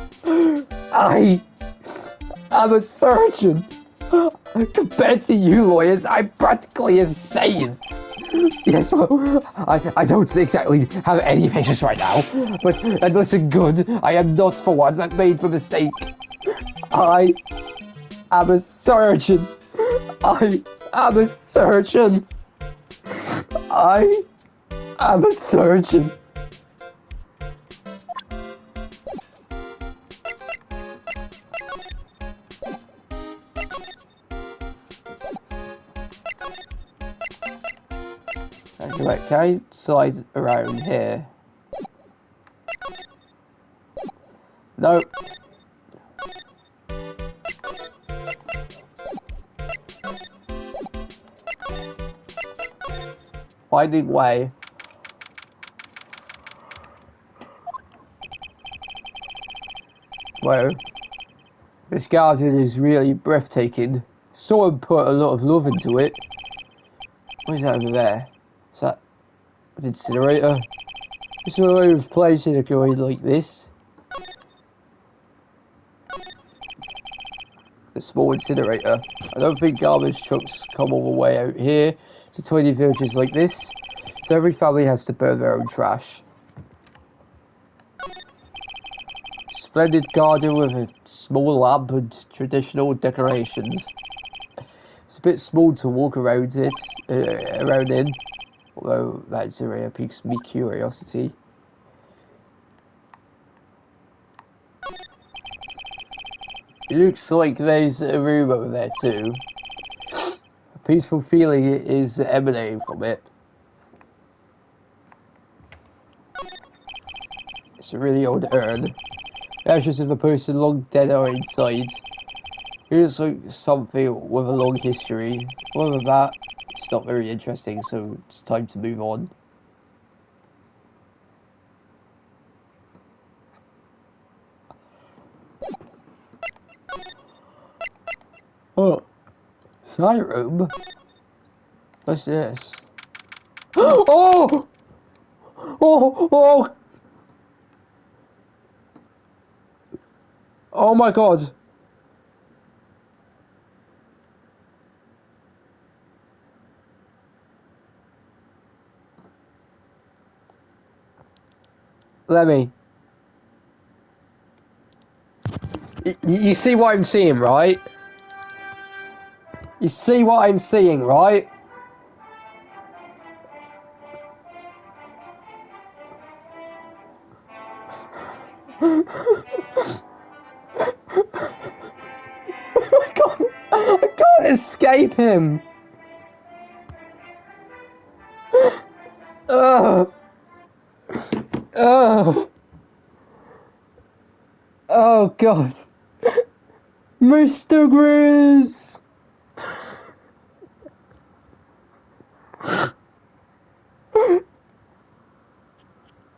I am a surgeon. Compared to you lawyers, I'm practically insane. Yes, well, I don't exactly have any patience right now, but and listen good, I am not for one that made the mistake. I am a surgeon. I am a surgeon. I am a surgeon. Right, can I slide around here? Nope. Finding way. Well, this garden is really breathtaking. Someone put a lot of love into it. What is that over there? Is that an incinerator? Is there a way of placing a going like this? A small incinerator. I don't think garbage trucks come all the way out here to tiny villages like this, so every family has to burn their own trash. Splendid garden with a small lamp and traditional decorations. It's a bit small to walk around in, although that area piques me curiosity. It looks like there's a room over there too. A peaceful feeling is emanating from it. a really old urn. The ashes of a person long dead are inside. Here's like something with a long history. Other than that, it's not very interesting, so it's time to move on. Oh, side room? What's this? Oh! Oh! Oh! Oh my god! Lemmy. You see what I'm seeing, right? You see what I'm seeing, right? I can't escape him. Oh god. Mr. Grizz!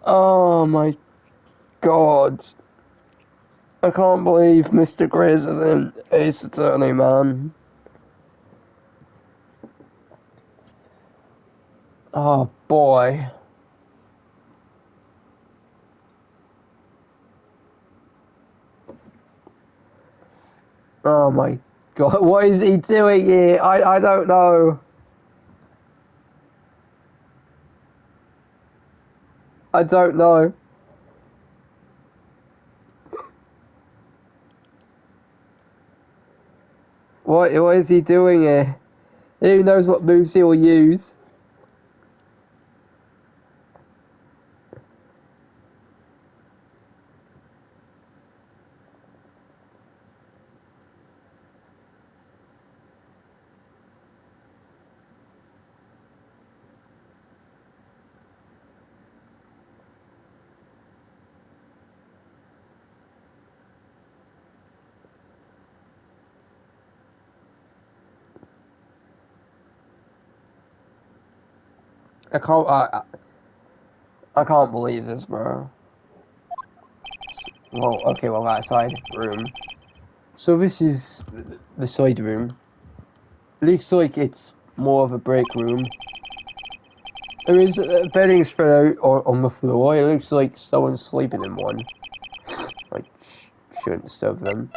Oh my god. I can't believe Mr. Grizz is in Ace Attorney, man. Oh boy. Oh my god, what is he doing here? I don't know. I don't know. What is he doing here? Who knows what moves he will use? I can't believe this, bro. Well, okay, well, that side room. So this is the side room. Looks like it's more of a break room. There is bedding spread out on the floor. It looks like someone's sleeping in one. Like, shouldn't disturb them.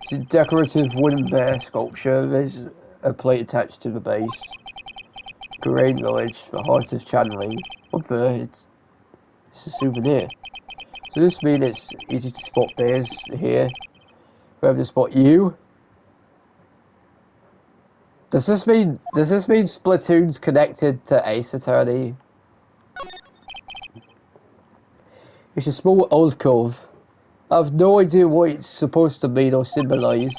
It's a decorative wooden bear sculpture. There's a plate attached to the base. Grain Village, the heart of channeling. What the? It's a souvenir. So this means it's easy to spot bears here. We have to spot you. Does this mean Splatoon's connected to Ace Attorney? It's a small alcove. I have no idea what it's supposed to mean or symbolise.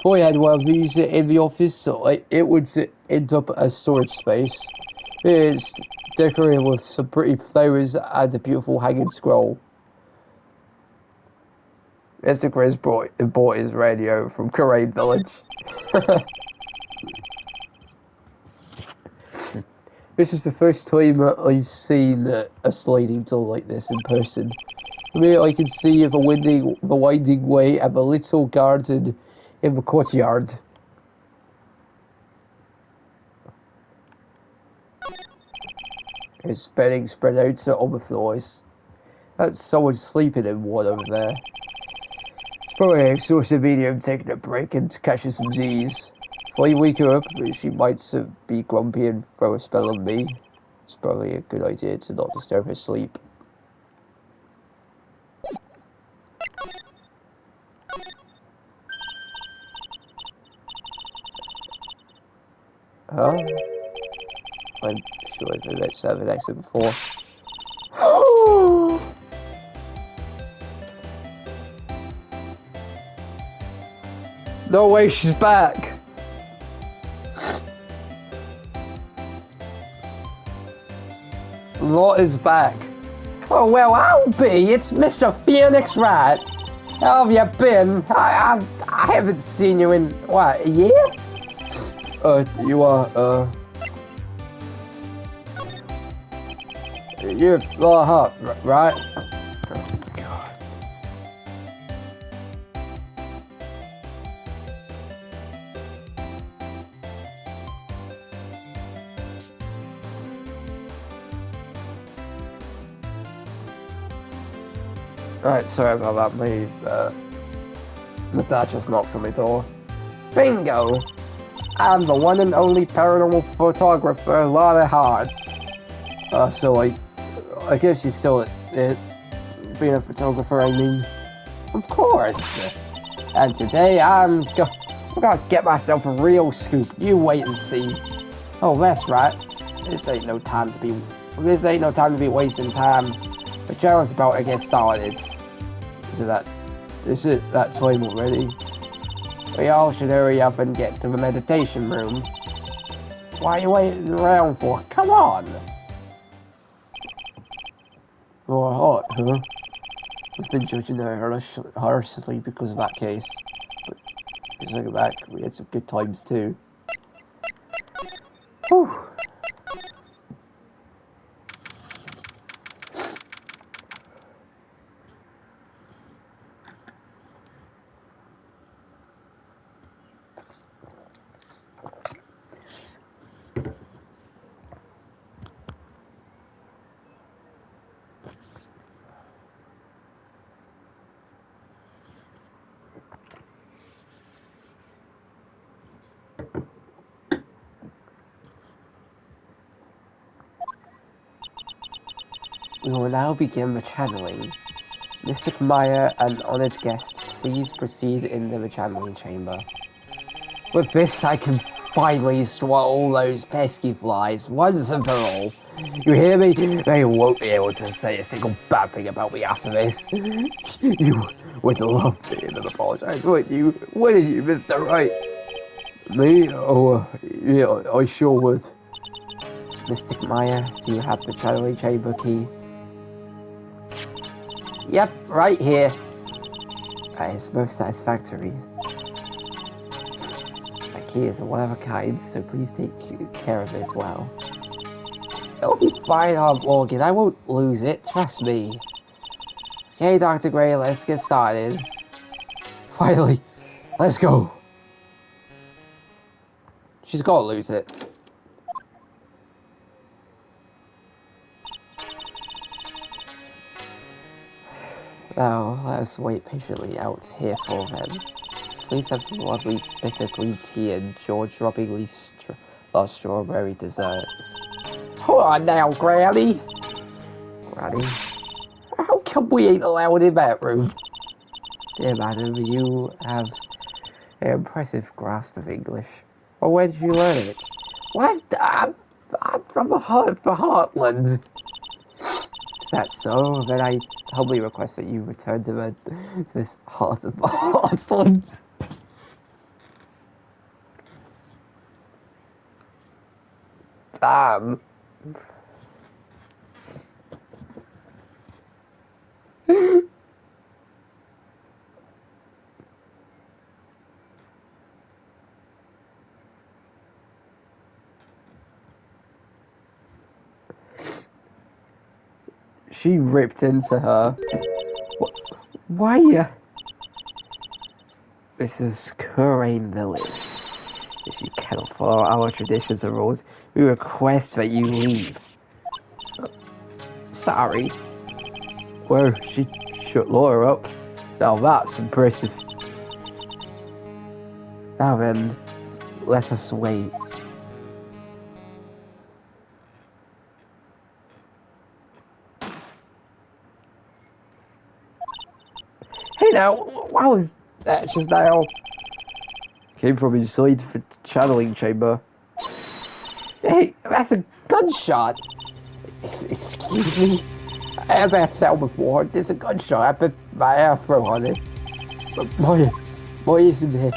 If I had one of these in the office, so it would end up as storage space. It's decorated with some pretty flowers and a beautiful hanging scroll. Mr. Grizz bought his radio from Grain Village. This is the first time I've seen a sliding door like this in person. From here I can see the winding way and the little garden in the courtyard. There's bedding spread out on the floors. That's someone sleeping in one over there. It's probably an exhausted medium taking a break and catching some Z's. If I wake her up, she might be grumpy and throw a spell on me. It's probably a good idea to not disturb her sleep. Huh? I'm sure let's have an exit before. No way, she's back! Lot is back. Oh, well, I'll be. It's Mr. Phoenix Wright. How have you been? I haven't seen you in, what, a year? You are, you're Laura Hart, right? Oh, God. Alright, sorry about that. My dad just knocked on my door. Bingo! I'm the one and only paranormal photographer, Laura Hart. So I guess you're still being a photographer, I mean. Of course. And today I'm gonna get myself a real scoop. You wait and see. Oh, that's right. This ain't no time to be wasting time. The channel's about to get started. Is it that time already? We all should hurry up and get to the meditation room. What are you waiting around for? Come on! Laura Hart, huh? I've been judging her harshly because of that case. But just looking back, we had some good times too. Whew. We will now begin the channeling. Mystic Maya and honored guests, please proceed into the channeling chamber. With this, I can finally swallow all those pesky flies once and for all. You hear me? They won't be able to say a single bad thing about me after this. You would love to hear them apologize, wouldn't you? Wouldn't you, Mr. Wright? Me? Oh, yeah, I sure would. Mystic Maya, do you have the channeling chamber key? Yep, right here. That is most satisfactory. My key is one of a kind, so please take care of it well. It'll be fine, Morgan. I won't lose it. Trust me. Okay, Dr. Gray, let's get started. Finally, let's go. She's gotta lose it. Now, let us wait patiently out here for them. Please have some lovely bitter green tea and jaw-droppingly strawberry desserts. Hold on now, Granny. Granny? How come we ain't allowed in that room? Dear madam, you have an impressive grasp of English. Well, where did you learn it? What? I'm from the Heartland. Is that so? Then I humbly request that you return to this heart of Heartland. Damn. She ripped into her. Why? This is Kurain Village. If you cannot follow our traditions and rules, we request that you leave. Sorry. Well, she shut Laura up. Now that's impressive. Now then, let us wait. Hey now, what was that just now? Came from inside the channeling chamber. Hey, that's a gunshot. Excuse me? I have that sound before. There's a gunshot. I put my afro on it. But Moya isn't there.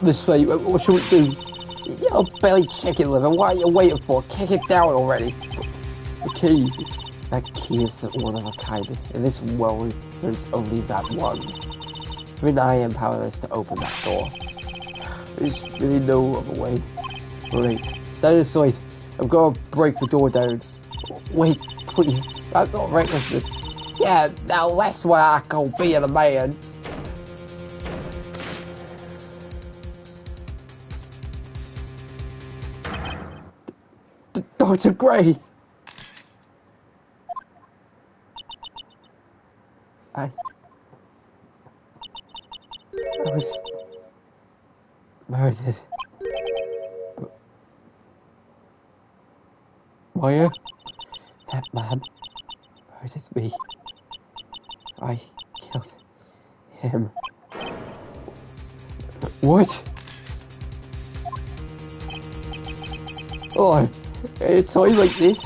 This way, what should we do? You belly chicken liver, what are you waiting for? Kick it down already. The key. That key is one of a kind. In this world, there's only that one. Even I am powerless to open that door. There's really no other way. Great. Stand aside. I'm gonna break the door down. Wait, please. That's not recklessness. Yeah, now that's where I call being a man. Dr. Gray! I was murdered. Maya? That man murdered me. I killed him. What? Oh, it's always like this.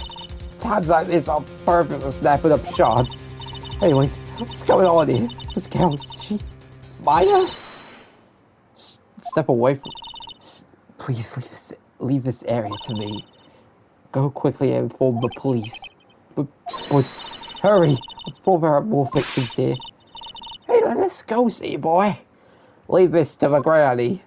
Times like this are perfect for snapping up shots. Anyways, what's going on here? This girl, she... Maya? Step away from... Please leave this area to me. Go quickly and inform the police. But hurry, before there are more victims here. Hey, let's go, see boy. Leave this to the granny.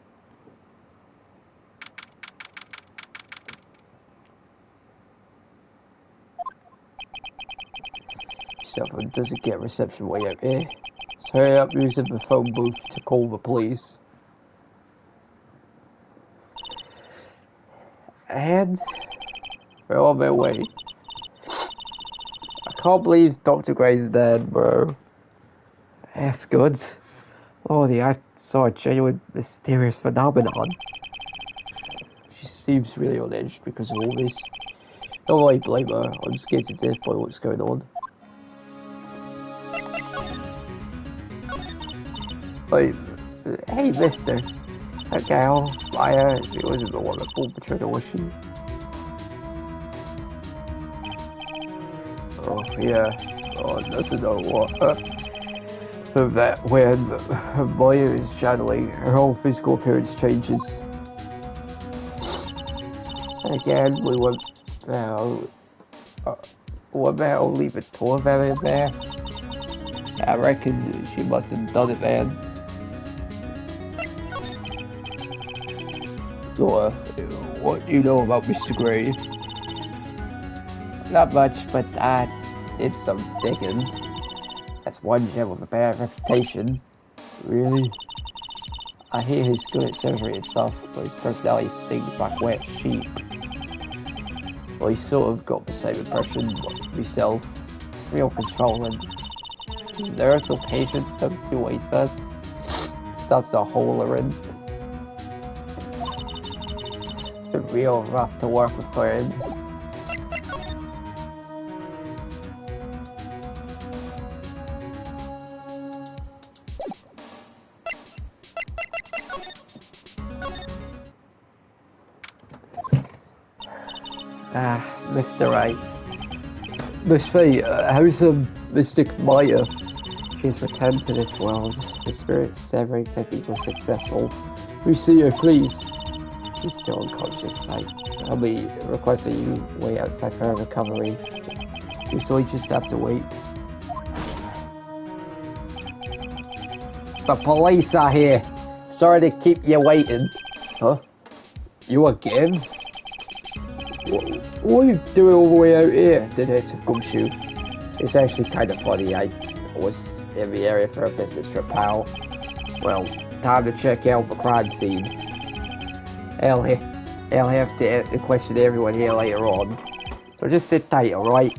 Someone doesn't get reception way out here. So hurry up using the phone booth to call the police. And we're on their way. I can't believe Dr. Gray's dead, bro. that's good. Lordy, I saw a genuine mysterious phenomenon. She seems really on edge because of all this. Don't really blame her. I'm scared to death by what's going on. Like, hey, mister. That gal, Maya, she wasn't the one that pulled the trigger, was she? oh, yeah. Oh, doesn't know what. But that when Maya is channeling, her whole physical appearance changes. And again, we were there only the two of them in there. I reckon she must have done it, man. So, what do you know about Mr. Gray? Not much, but I did some digging. That's one gem with a bad reputation. Really? I hear he's good at surgery and stuff, but his personality stinks like wet sheep. Well, you sort of got the same impression yourself. Real controlling. There are still patients to do what he says. That's the hole her in. It's been real rough to work with for him. Mr. Right. Miss Faye, how's Mystic Maya? She's returned to this world. The spirit's severing technique was successful. We see her, please. She's still unconscious. I'll be requesting you wait outside for her recovery. So we just have to wait. The police are here. Sorry to keep you waiting. Huh? You again? What are you doing all the way out here, Detective Gumshoe? It's actually kind of funny. I was in the area for a business trip, pal. Well, time to check out the crime scene. I'll have to question everyone here later on. So just sit tight, alright?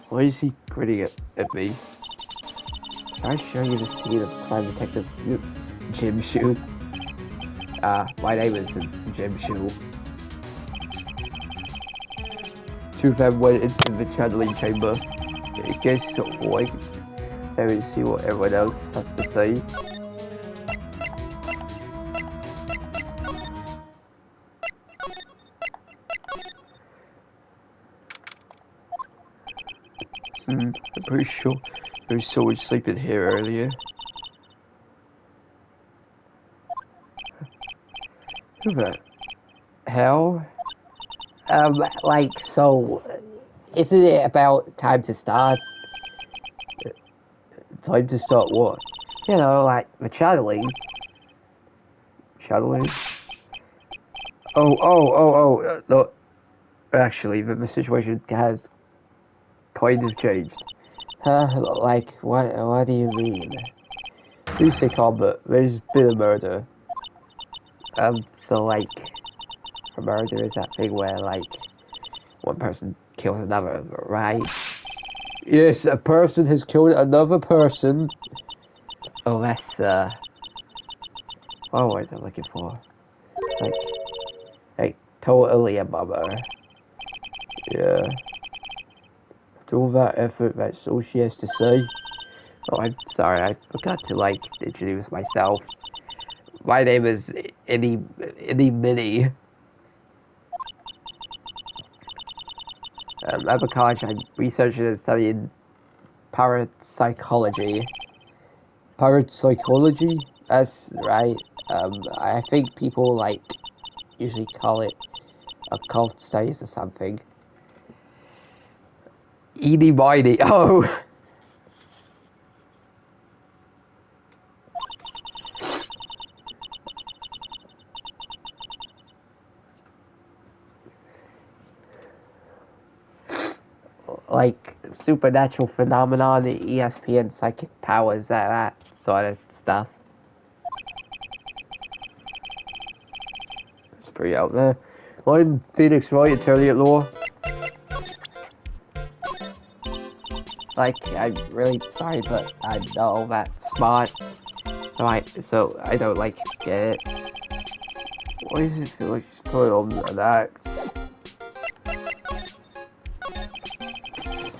Why is he grinning at me? Can I show you the scene of crime detective Jim Shoe? My name is Jim Shoe. Two of them went into the channeling chamber. I guess sort of like and see what everyone else has to say. I'm pretty sure there was someone sleeping here earlier. Who the hell? Like, so, isn't it about time to start? Time to start what? You know, like, the channeling. Channeling? Oh, look. Actually, the situation has kind of changed. Like, what do you mean? Please stay calm, but there's been a murder. So, like, a murder is that thing where, like, one person kills another, right? Yes, a person has killed another person. Oh, that's, what was I looking for? Like, totally a bummer. Yeah. After all that effort, that's all she has to say. Oh, I'm sorry, I forgot to, like, introduce myself. My name is Itty Bitty. At the college, I'm researching and studying parapsychology. Parapsychology? That's right. I think people, like, usually call it occult studies or something. Eeny miny. Oh! Like, supernatural phenomenon, ESPN psychic powers, that sort of stuff. It's pretty out there. I'm Phoenix Wright, attorney at law. Like, I'm really sorry, but I'm not all that smart. So I don't, like, get it. Why does it feel like she's putting on an act?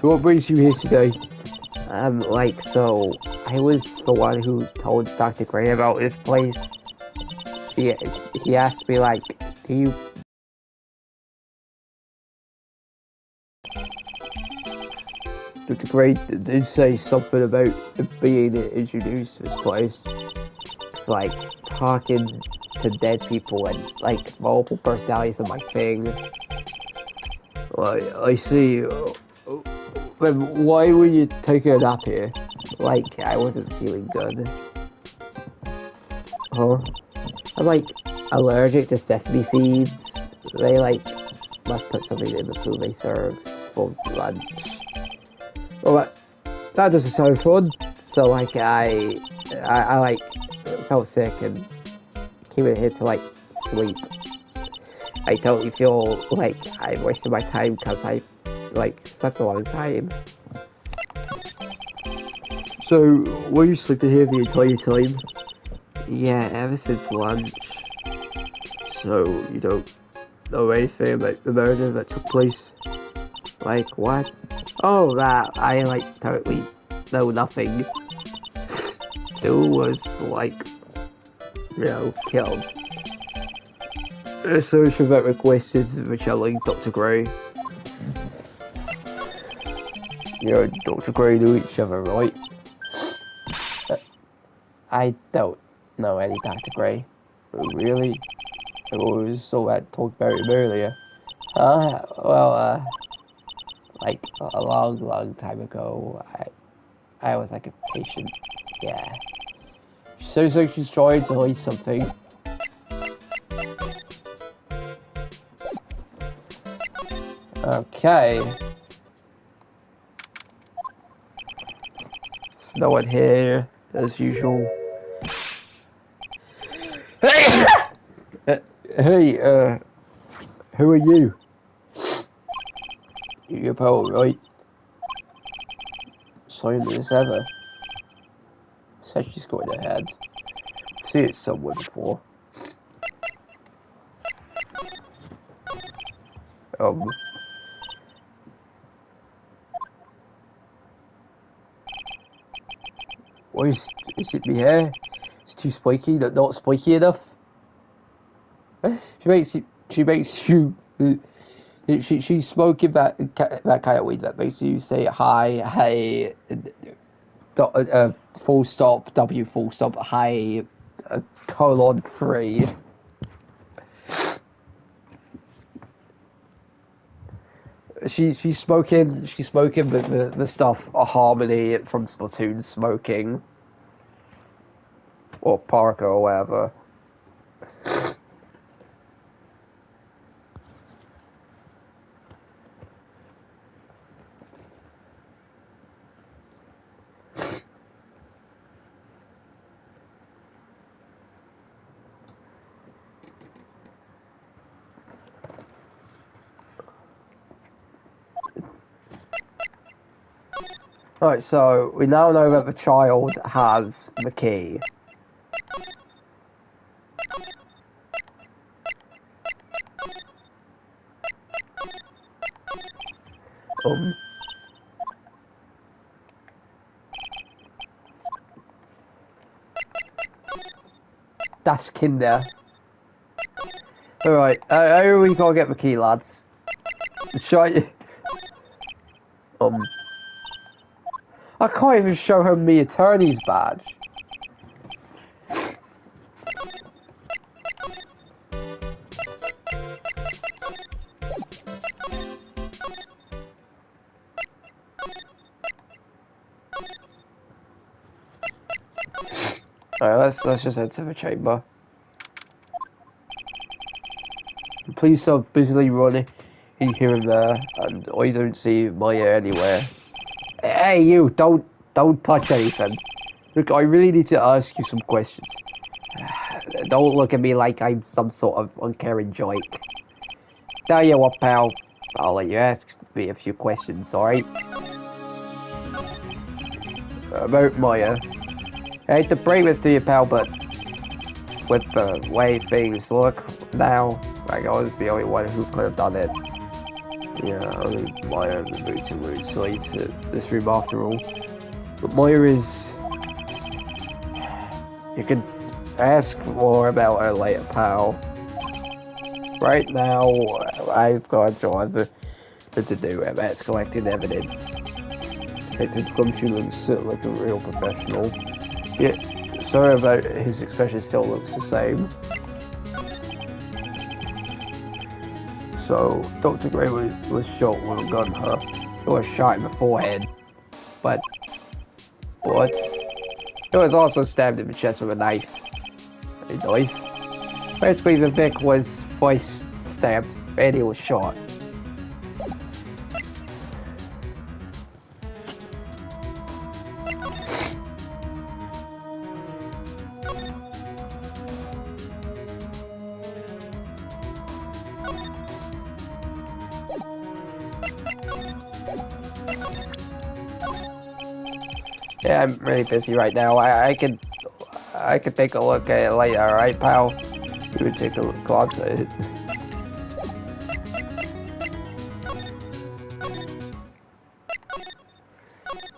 So what brings you here today? Like, so I was the one who told Dr. Gray about this place. He asked me, like, do you... Dr. Gray did say something about being introduced to this place. It's like talking to dead people and, like, multiple personalities of my thing. I see. But why were you taking a nap here? Like, I wasn't feeling good. Huh? I'm, like, allergic to sesame seeds. They, like, must put something in the food they serve for lunch. Well, that doesn't sound fun. So, like, I like, felt sick and came in here to, like, sleep. I totally feel like I wasted my time because I, like, slept a long time. So, were you sleeping here the entire time? Yeah, ever since lunch. So, you don't know anything about the murder that took place? Like, what? Oh, that, I, like, totally know nothing. Stu was, like, you know, killed. So, Chevette requested the channeling Dr. Gray. You and Dr. Gray knew each other, right? I don't know any Dr. Gray. Really? It was all that talk about him earlier. Well, like, a long time ago, I was, like, a patient, yeah. Sounds like she's trying to hide something. Okay. There's no one here, as usual. Hey, who are you? You're a poet, right? Silent as ever. Says she's going ahead. See it somewhere before. Why is it me hair? It's too spiky, not spiky enough. She's smoking that kind of weed that makes you say hi, hey, full stop, W full stop, hi, colon 3. she's smoking the stuff Harmony from Splatoon smoking, or Parker or whatever. Right, so we now know that the child has the key. Das Kinder. Alright, we gotta get the key, lads. Try. I can't even show her me attorney's badge. Alright, let's just head to the chamber. Please stop busily running here and there, and I don't see Maya anywhere. Hey, you! Don't touch anything. Look, I really need to ask you some questions. Don't look at me like I'm some sort of uncaring joke. Tell you what, pal. I'll let you ask me a few questions, alright? About Maya. I hate to bring this to you, pal, but with the way things look now, I was the only one who could have done it. Yeah, only Maya moved to Root Side to this room after all. But Maya is... You can ask more about her later, pal. Right now, I've got a job to do, and that's collecting evidence. Detective Gumshoe looks like a real professional. Yeah, sorry about his expression, still looks the same. So, Dr. Gray was shot with a gun, huh? He was shot in the forehead. But, what? He was also stabbed in the chest with a knife. A knife? Basically, the Vic was twice stabbed, and he was shot. Yeah, I'm really busy right now. I could take a look at it later, alright, pal? You would take a glance at it.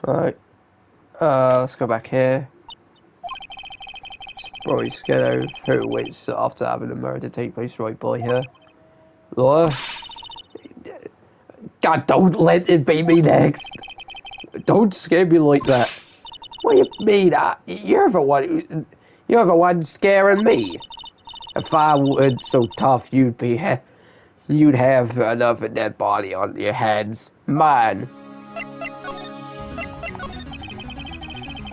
Alright. Let's go back here. Probably just go through which after having a murder take place right by here. Laura? God, don't let it be me next! Don't scare me like that. What do you mean? You're the one scaring me. If I weren't so tough, you'd have another dead body on your hands. Mine.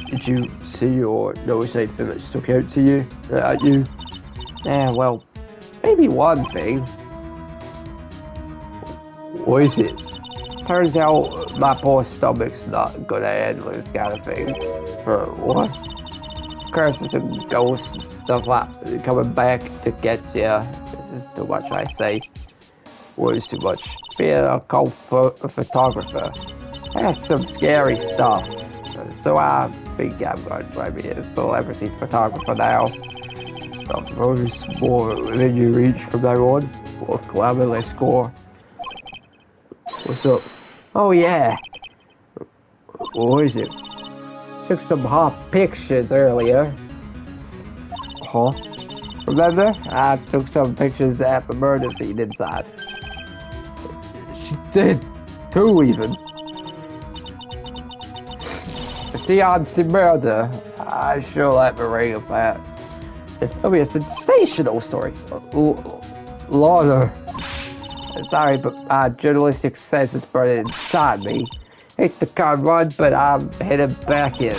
Did you see or notice anything that stuck out to you? At you? Yeah, well, maybe one thing. What is it? Turns out my poor stomach's not gonna handle this kind of thing. For what? Curses and ghosts and stuff like coming back to get you. This is too much, I say. What is too much? Being a cult photographer. That's some scary stuff. So I think I'm going to try being a celebrity photographer now. I suppose more than you reach from now on. More glamour, less score. What's up? Oh yeah. What is it? Took some hot pictures earlier. Huh? Remember? I took some pictures at the murder scene inside. She did. 2 even. See, on the murder, I sure like the ring of that. It's gonna be a sensational story. Lana. Sorry, but journalistic sense is burning inside me. Hate the car run, but I'm headed back in.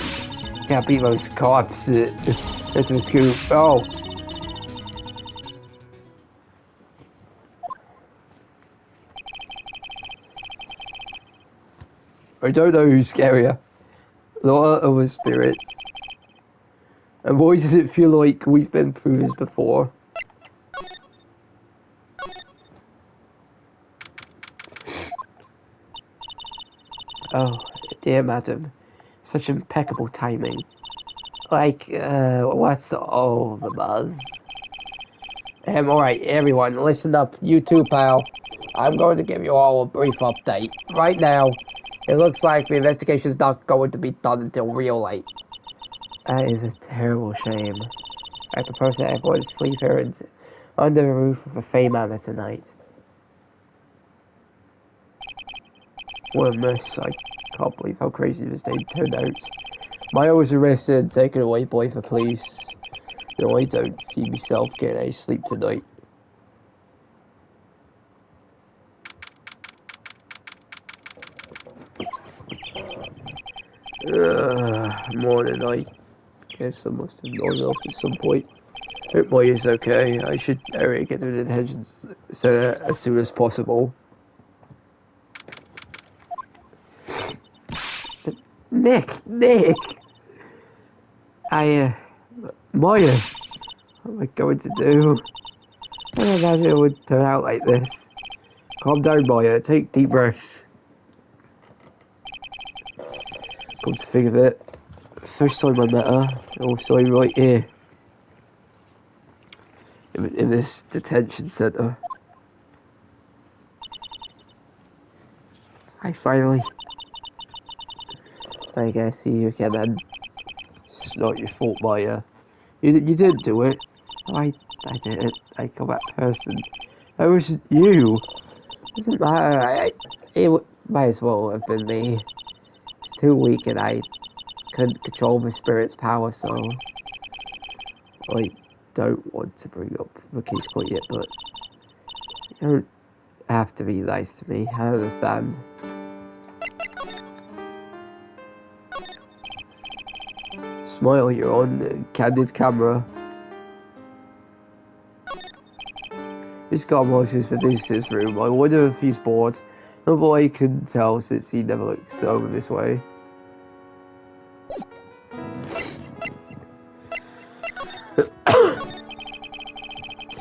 Can't beat those cops. It's a scoop. Oh. I don't know who's scarier. Laura or the spirits. And why does it feel like we've been through this before? Oh, dear madam. Such impeccable timing. Like, what's all the buzz? Alright, everyone, listen up. You too, pal. I'm going to give you all a brief update. Right now, it looks like the investigation's not going to be done until real late. That is a terrible shame. I propose that everyone sleep here under the roof of a Fey Manor tonight. What a mess. I can't believe how crazy this day turned out. Maya was arrested and taken away by the police. No, I don't see myself getting any sleep tonight. Morning, I guess I must have gone off at some point. Hope Maya's okay. I should hurry get to the detention center as soon as possible. Nick! Maya, what am I going to do? I don't imagine it would turn out like this. Calm down, Maya. Take deep breaths. Come to think of it, first time I met her, also right here. In this detention center. Hi, finally. I guess see you again then. It's not your fault, Maya. You didn't do it. I did it. I got that person. That wasn't you. Doesn't matter. It might as well have been me. It's too weak and I couldn't control my spirit's power, so I don't want to bring up the case quite yet, but you don't have to be nice to me. I understand. Smile, you're on candid camera. This guy watches the visitor's room. I wonder if he's bored. No boy can tell since he never looks over this way.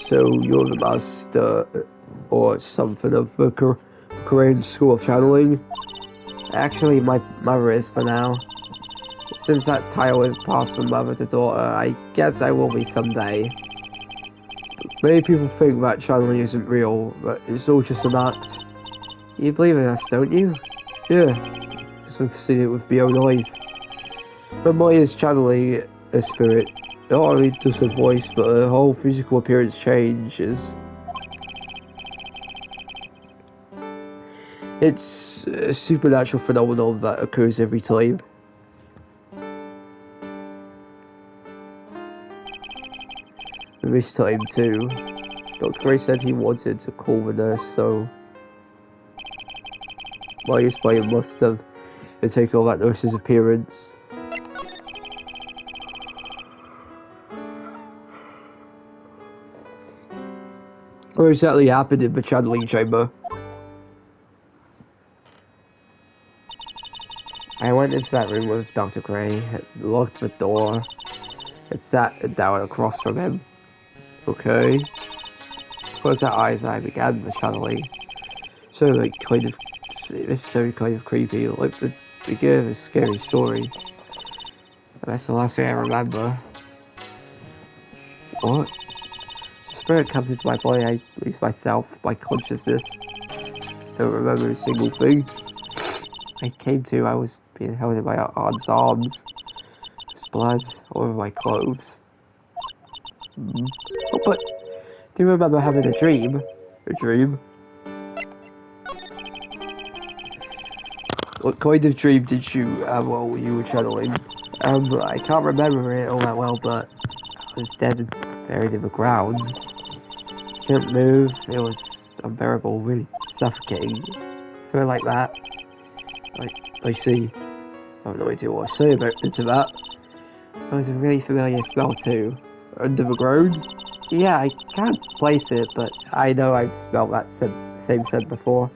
So you're the master or something of the Korean School of Channeling? Actually, my mother is for now. Since that title is passed from mother to daughter, I guess I will be someday. Many people think that channeling isn't real, but it's all just an act. You believe in us, don't you? Yeah, because we've seen it with my own eyes. When Maya's channeling a spirit, not only does her voice, but her whole physical appearance changes. It's a supernatural phenomenon that occurs every time. And this time too, Dr. Gray said he wanted to call the nurse, so Maya's brain must have taken on that nurse's appearance. What exactly happened in the channeling chamber? I went into that room with Dr. Gray, locked the door, and sat down across from him. Okay. Closed our eyes and I began the channeling. So like this is so kind of creepy, like the beginning of a scary story. And that's the last thing I remember. What? The spirit comes into my body, I lose myself, my consciousness. Don't remember a single thing. I came to, I was being held in my aunt's arms. There's blood all over my clothes. Oh, but do you remember having a dream? A dream? What kind of dream did you have while you were channeling? I can't remember it all that well, but I was dead and buried in the ground. Couldn't move. It was unbearable, really suffocating. Something like that. I see. I have no idea what I say about that. There's a really familiar smell too. Under the ground? Yeah, I can't place it, but I know I've smelled that same scent before.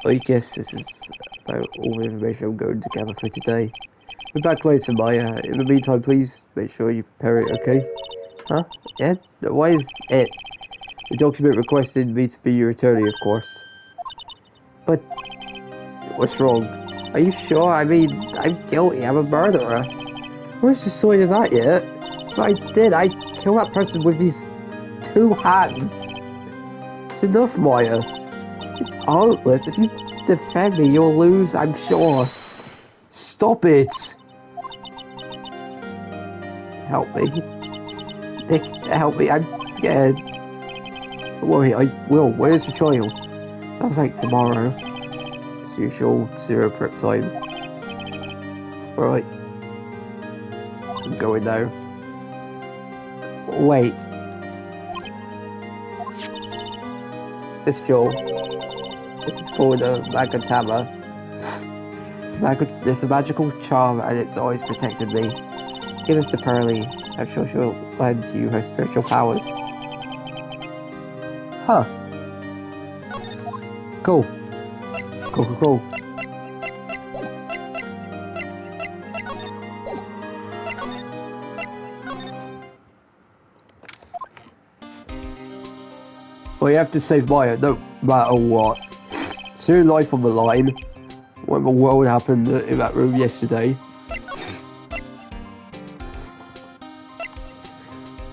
I guess this is about all the information I'm going to gather for today. Be back later, Maya. In the meantime, please make sure you prepare it, okay? Huh? Yeah? Why is it? The document requested me to be your attorney, of course. But what's wrong? Are you sure? I mean, I'm guilty. I'm a murderer. Where's the sign of that yet? If I did, I'd kill that person with these 2 hands. It's enough, Maya. It's hopeless. If you defend me, you'll lose, I'm sure. Stop it! Help me. Nick, help me. I'm scared. Don't worry, I will. Where's the trial? Sounds like tomorrow. As usual, 0 prep time. Alright. I'm going now. Wait. This Joel. This is called a Magatama. It's a magical charm and it's always protected me. Give us to Pearly. I'm sure she'll lend you her spiritual powers. Huh. Cool. Cool. Well, you have to save Maya, no matter what. It's your life on the line. What the world happened in that room yesterday.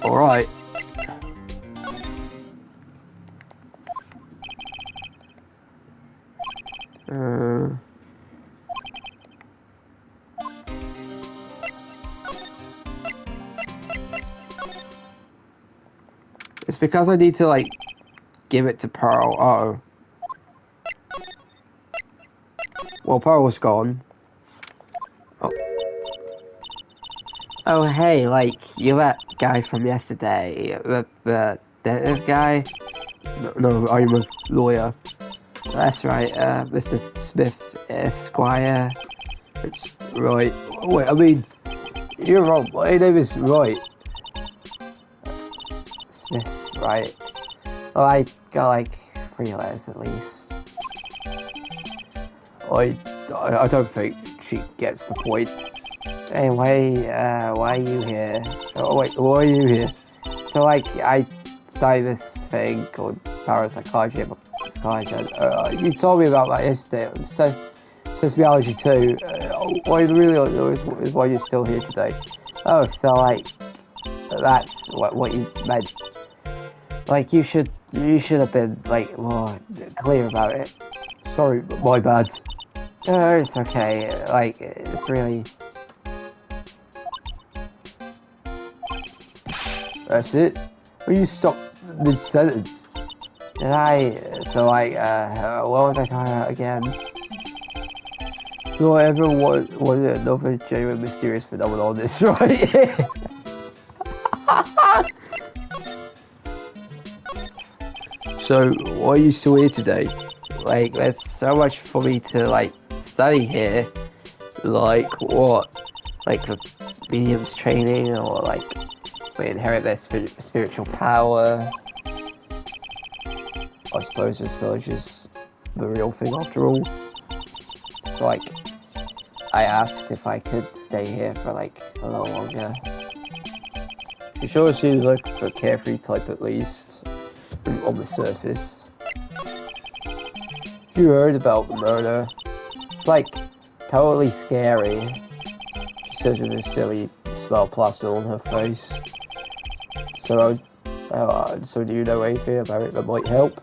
Alright. It's because I need to, like, give it to Pearl. Uh-oh. Well, Pearl's gone. Oh, hey, like, you're that guy from yesterday. The dentist guy? No, I'm a lawyer. That's right, Mr. Smith, Esquire. It's right. Wait, I mean, you're wrong. My name is Wright. Smith, right. Well, I got like 3 letters at least. I don't think she gets the point. Hey, why are you here? Oh wait, why are you here? So like, I study this thing called parapsychology. You told me about that yesterday. So, sociology too. What I really don't know is why you're still here today. Oh, so like, that's what you meant. Like, you should have been like more clear about it. Sorry, my bad. It's okay. Like, it's really. That's it. Will you stop mid-sentence? Did I? So like, what was I talking about again? Do I ever want another genuine mysterious phenomenon on this, right? So, why are you still here today? Like, there's so much for me to, like, study here. Like, what? Like, the medium's training, or, like, we inherit their spiritual power. I suppose this village is the real thing after all. So, like, I asked if I could stay here for, like, a little longer. She sure seems like a carefree type at least. On the surface. You heard about the murder. It's like totally scary. She says with a silly smile plastered on her face. So do you know anything about it that might help?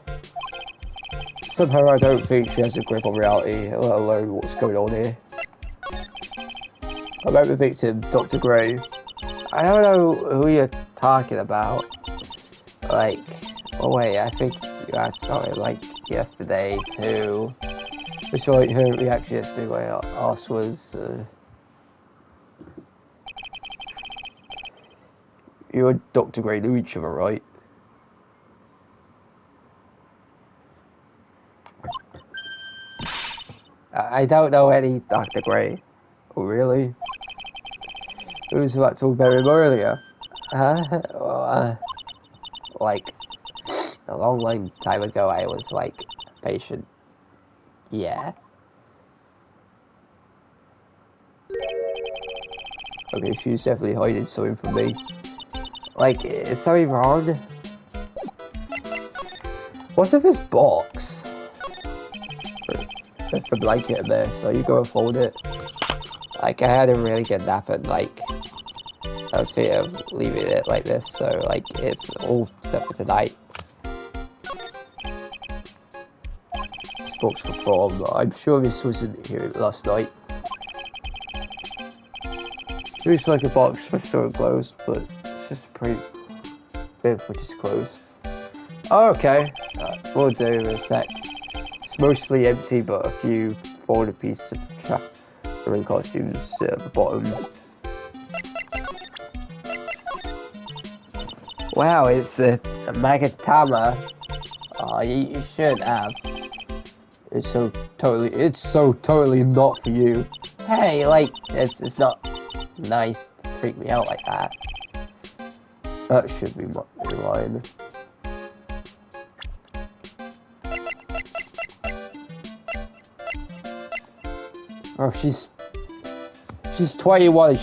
Somehow I don't think she has a grip on reality, let alone what's going on here. About the victim, Dr. Gray. I don't know who you're talking about. Like, oh wait, I think you asked about it like yesterday too. Which like her reaction yesterday when I asked was, you and Dr. Gray knew each other, right? I don't know any Dr. Gray. Oh, really? Who was about to talk about him earlier? Huh? Like, a long time ago, I was, like, a patient. Yeah. Okay, she's definitely hiding something from me. Like, is something wrong? What's in this box? There's the blanket in there, so you go and fold it. Like, I had a really good nap and, like, I was thinking of leaving it like this, so, like, it's all set for tonight. This box conformed. I'm sure this wasn't here last night. It looks like a box for storing clothes, but it's just a pretty bit for just clothes. Oh, okay. We'll do in a sec. It's mostly empty, but a few folded pieces of traveling costumes at the bottom. Wow, it's a Magatama. Oh, you should have. It's so totally not for you. Hey, like, it's not nice to freak me out like that. That should be mine. Oh, she's 21.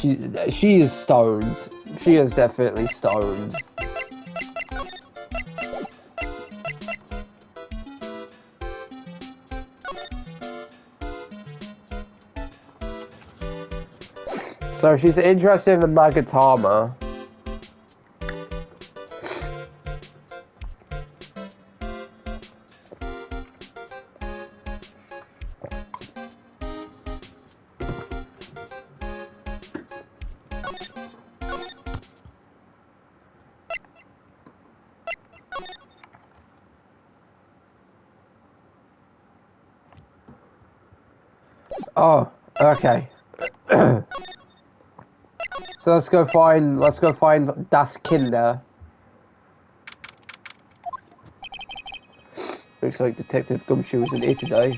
She is stoned. She is definitely stoned. So she's interested in the Magatama. Oh, okay. So let's go find Das Kinder. Looks like Detective Gumshoe isn't here today.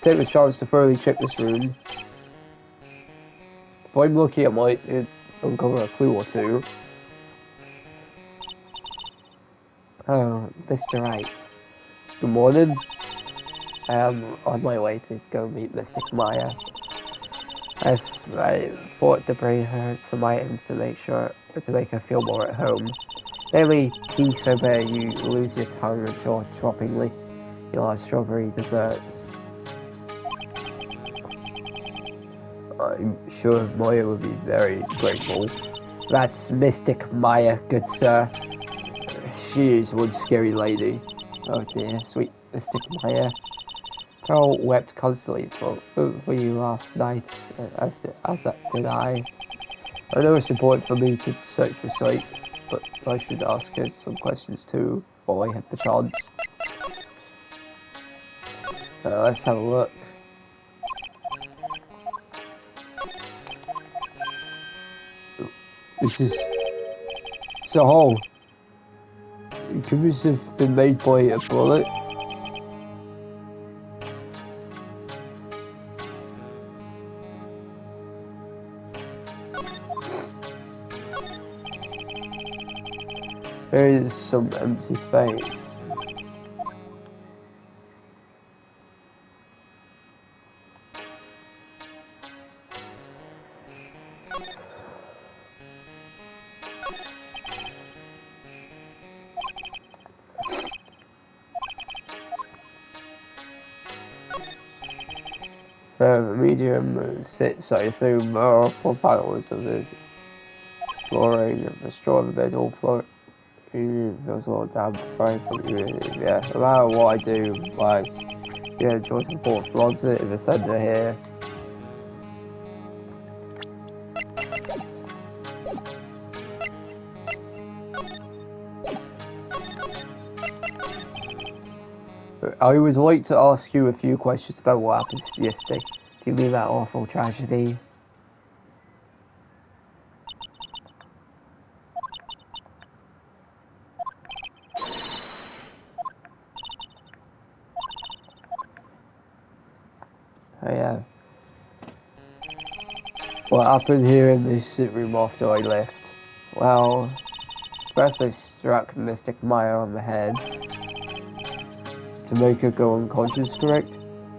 Take the chance to thoroughly check this room. If I'm lucky, I might uncover a clue or two. Oh, Mr. Wright. Good morning. I am on my way to go meet Mystic Maya. I thought to bring her some items to make her feel more at home. Mainly tea so bad you lose your tongue and jaw-droppingly. You'll have strawberry desserts. I'm sure Maya will be very grateful. That's Mystic Maya, good sir. She is one scary lady. Oh dear, sweet Mystic Maya. Carol wept constantly for you last night, as did I. I know it's important for me to search for sight, but I should ask her some questions too, while I have the chance. Let's have a look. This is... It's a hole. Could this have been made by a bullet? There is some empty space. Medium sits, I assume, four panels of this exploring the straw of the bed all floor. Feels all damn fine from you. Yeah, no matter what I do, like, yeah, Jordan Fort floods it in the centre here. I would like to ask you a few questions about what happened yesterday. Do you mean that awful tragedy? Oh yeah. What happened here in this sit room after I left? Well, first I struck Mystic Maya on the head to make her go unconscious, correct?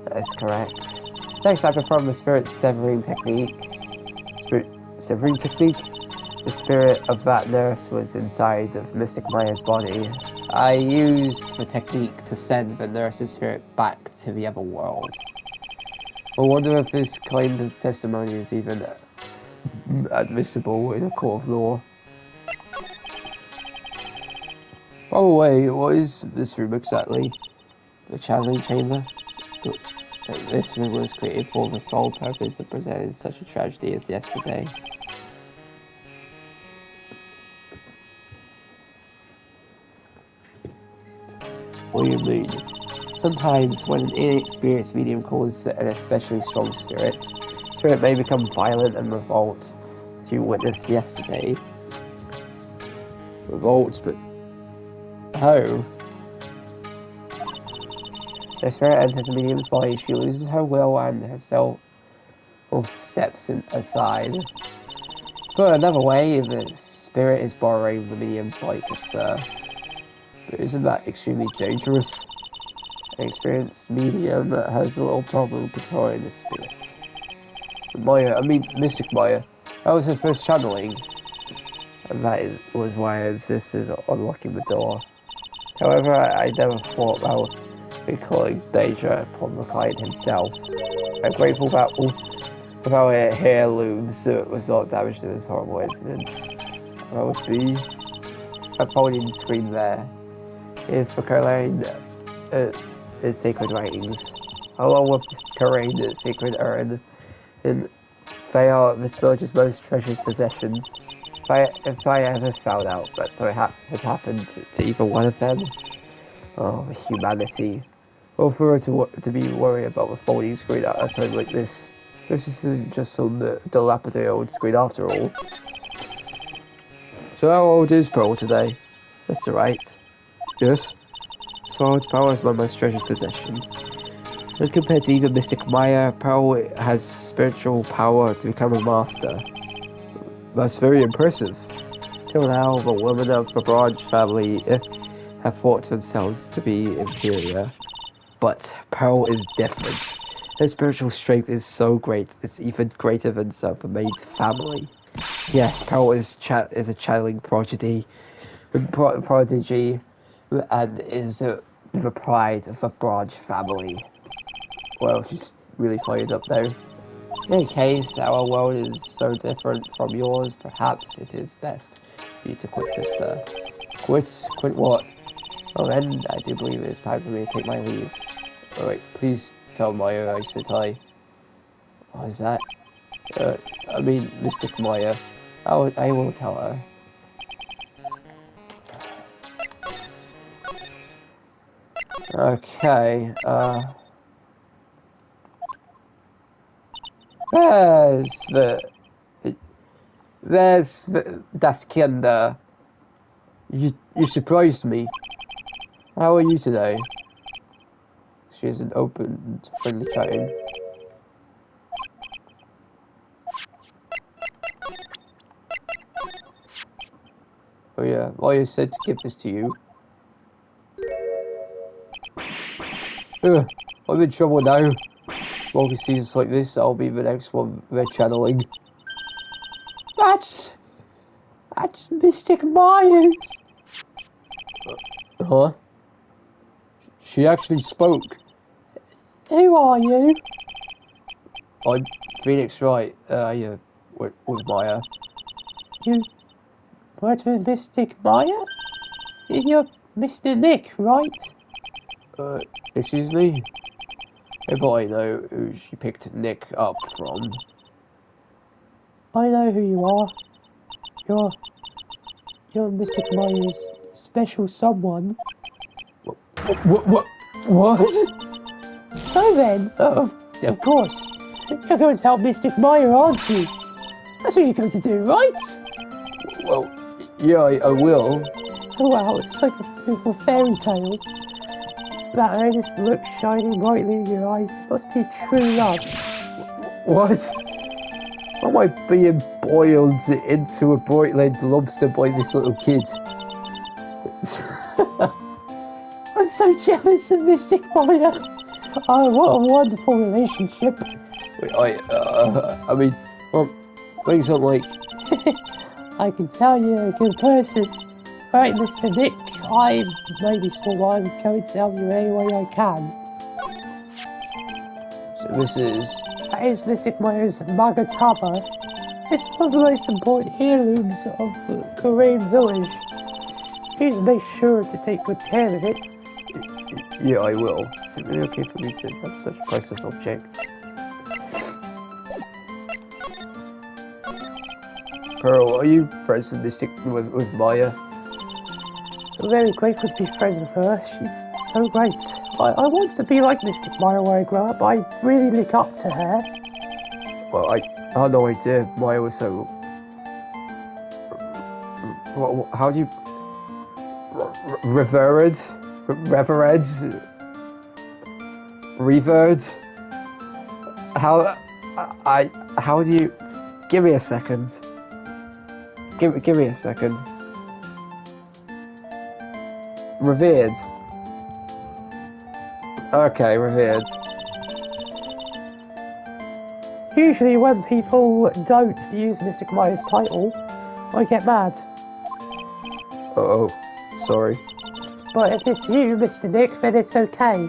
That is correct. Next I performed the spirit severing technique. Spirit severing technique? The spirit of that nurse was inside of Mystic Maya's body. I used the technique to send the nurse's spirit back to the other world. I wonder if this kind of testimony is even admissible in a court of law. Oh wait, what is this room exactly? The channeling chamber? This room was created for the sole purpose of presenting such a tragedy as yesterday. What do you mean? Sometimes when an inexperienced medium calls an especially strong spirit, the spirit may become violent and revolt, as you witnessed yesterday. Revolt, but how? The spirit enters the medium's body, she loses her will and herself steps aside. But another way, the spirit is borrowing the medium's body, but isn't that extremely dangerous? An experienced medium has a little problem controlling the spirits. Mystic Maya. That was her first channeling. And was why I insisted on unlocking the door. However, I never thought about recalling danger upon the client himself. I'm grateful that our heirlooms was not damaged in this horrible incident. That would be a folding screen there. It is for Caroline, sacred writings, along with Caroline sacred urn, and they are this village's most treasured possessions. If I ever found out that so had happened to either one of them, oh, humanity. Well, for her to be worried about the folding screen at a time like this. This isn't just some dilapidated old screen after all. So how old is Pearl today? Mr. Wright? Yes? So its power is my most treasured possession. When compared to even Mystic Maya, Pearl has spiritual power to become a master. That's very impressive. Till now, the women of the Barrage family have thought themselves to be inferior. But Pearl is different. Her spiritual strength is so great, it's even greater than some of the maid family. Yes, Pearl is a channeling prodigy, and is the pride of the Barrage family. Well, she's really fired up though. In any case, our world is so different from yours, perhaps it is best for you to quit this, Quit? Quit what? Oh, then I do believe it's time for me to take my leave. Alright, please tell Maya I said hi. What is that? Mystic Maya. I will tell her. Okay, There's das Kinder. You surprised me. How are you today? She isn't open to friendly chatting. Oh yeah, Maya said to give this to you. I'm in trouble now. While we see this like this, I'll be the next one they're channeling. That's Mystic Maya's. Huh? She actually spoke. Who are you? I'm Phoenix Wright. Yeah, with Maya. You worked with Mystic Maya? You're Mr. Nick, right? Excuse me? Everybody know who she picked Nick up from. I know who you are. You're Mystic Maya's special someone. What? So then, of course, you're going to help Mystic Maya, aren't you? That's what you're going to do, right? Well, yeah, I will. Oh wow, it's like a beautiful fairy tale. better. This look shining brightly in your eyes. It must be true love. What? Am I being boiled into a bright-legged lobster by this little kid? I'm so jealous of Mystic Maya. Oh, what a wonderful relationship. Wait, I mean, well, things are like... I can tell you're a good person. Right, Mr. Nick, I maybe small, but I'm going to help you any way I can. So this is... That is Mystic Maya's Magatama. It's one of the most important heirlooms of the Korean village. Please make sure to take good care of it. Yeah, I will. Is it really okay for me to have such a priceless object? Pearl, are you friends with Mystic with Maya? I'm very grateful to be friends with her. She's so great. I want to be like Mystic Maya when I grow up. I really look up to her. Well, I had no idea Maya was so... How do you... Revered? How do you... Give me a second. Give me a second. Revered. Okay, revered. Usually when people don't use Mystic Maya's title, I get mad. Oh, sorry. But if it's you, Mr. Nick, then it's okay.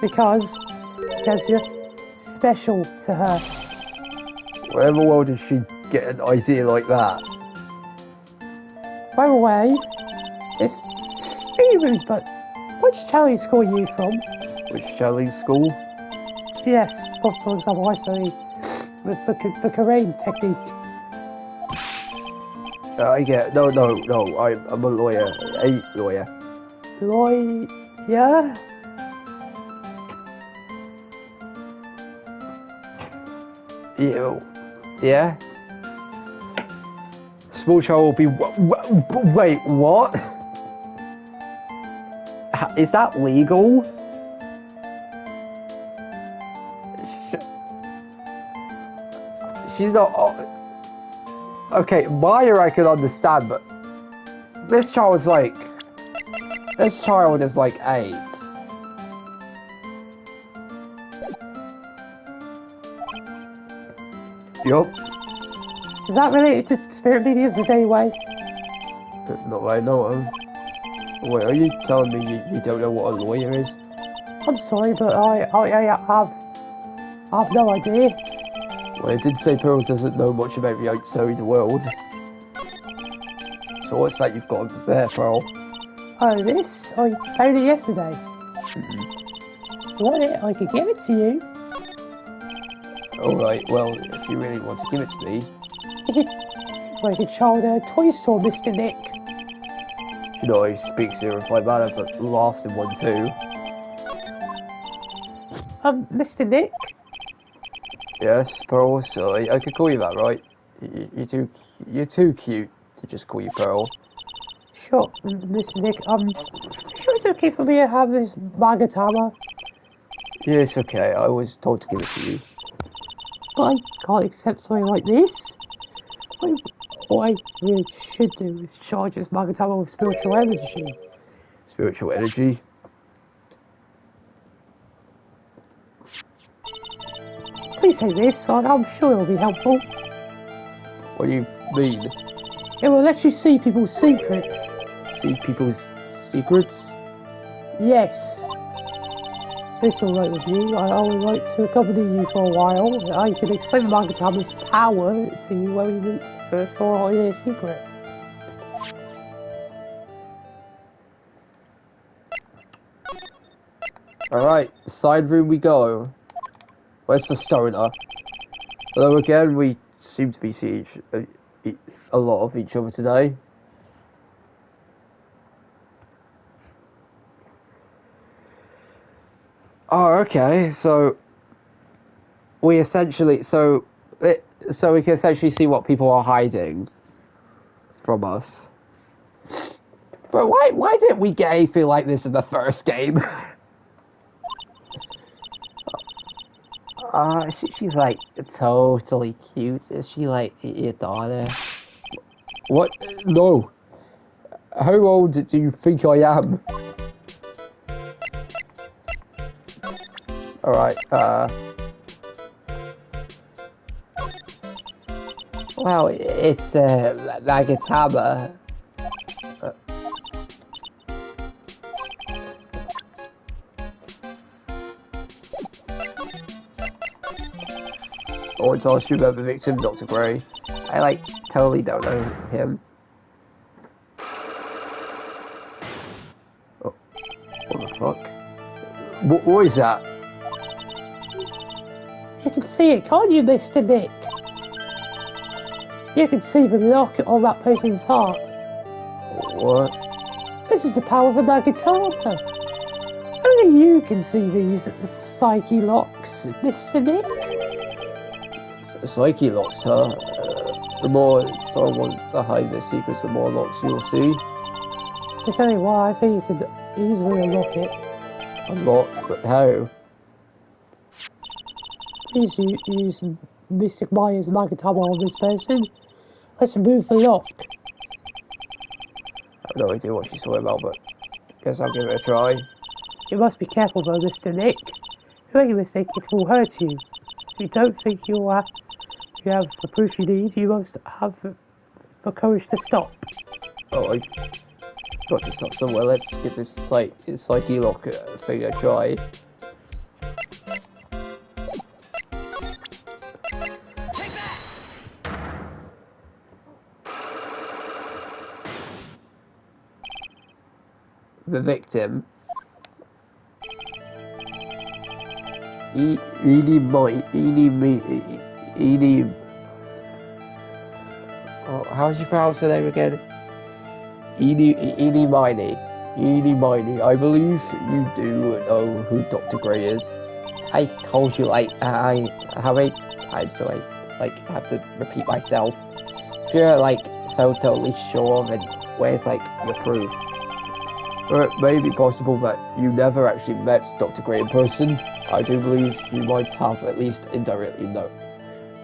Because you're special to her. Where in the world did she get an idea like that? By the way, it's really rude, but which Charlie school are you from? Which Charlie school? Yes, for example, I study the Korean technique. I get no. I'm a lawyer, a lawyer. Lawyer? Yeah. Small child will be. Wait, what? Is that legal? She's not. Okay, Maya I could understand, but this child is like 8. Yup. Is that related to spirit mediums in any way? Not that I know of. Wait, are you telling me you don't know what a lawyer is? I'm sorry, but I have no idea. Well, I did say Pearl doesn't know much about the outside world. So what's that you've got over there, Pearl? Oh, this? I found it yesterday. Want it? I could give it to you. Alright, well, if you really want to give it to me... Like a child at a toy store, Mr. Nick. You know, he speaks here in my manner, but laughs in one too. Mr. Nick? Yes, Pearl, so I could call you that, right? You're too cute to just call you Pearl. Sure, Mr. Nick. Sure it's okay for me to have this Magatama? Yeah, it's okay. I was told to give it to you. But I can't accept something like this. What I really should do is charge this Magatama with spiritual energy. Spiritual energy? Please say this, I'm sure it'll be helpful. What do you mean? It will let you see people's secrets. See people's secrets? Yes. It's alright with you. I would like to accompany you for a while. I can explain Magatama's power to you when we meet for your secret. Alright, side room we go. Where's the stoner? Although again, we seem to be seeing a lot of each other today. Oh, okay. So we essentially, so we can essentially see what people are hiding from us. But why didn't we get anything like this in the first game? She's like totally cute. Is she like your daughter? What? No. How old do you think I am? Alright, Well, it's Nagatama. I want to ask you about the victim, Dr. Gray. I like totally don't know him. Oh, what the fuck? What is that? You can see it, can't you, Mr. Nick? You can see the lock on that person's heart. What? This is the power of a Nagatama. Only you can see these psyche locks, Mr. Nick. Psyche locks, huh? The more someone wants to hide their secrets, the more locks you'll see. It's only why I think you could easily unlock it. Unlock? But how? Please use Mystic Maya's Nagatama on this person. Let's remove the lock. I have no idea what she's talking about, but guess I'll give it a try. You must be careful though, Mr. Nick. If you make a mistake, it will hurt you. If you don't think you have the proof you need, you must have the courage to stop. Oh, I got to stop somewhere. Let's give this psyche lock thing a try. The victim. Oh, how do you pronounce her name again? Eeny Miny. I believe you do know who Dr. Gray is. I told you, like, how many times do I, like, have to repeat myself? If you're, like, so totally sure, then where's, like, your proof? Or it may be possible that you never actually met Dr. Gray in person. I do believe you might have at least indirectly known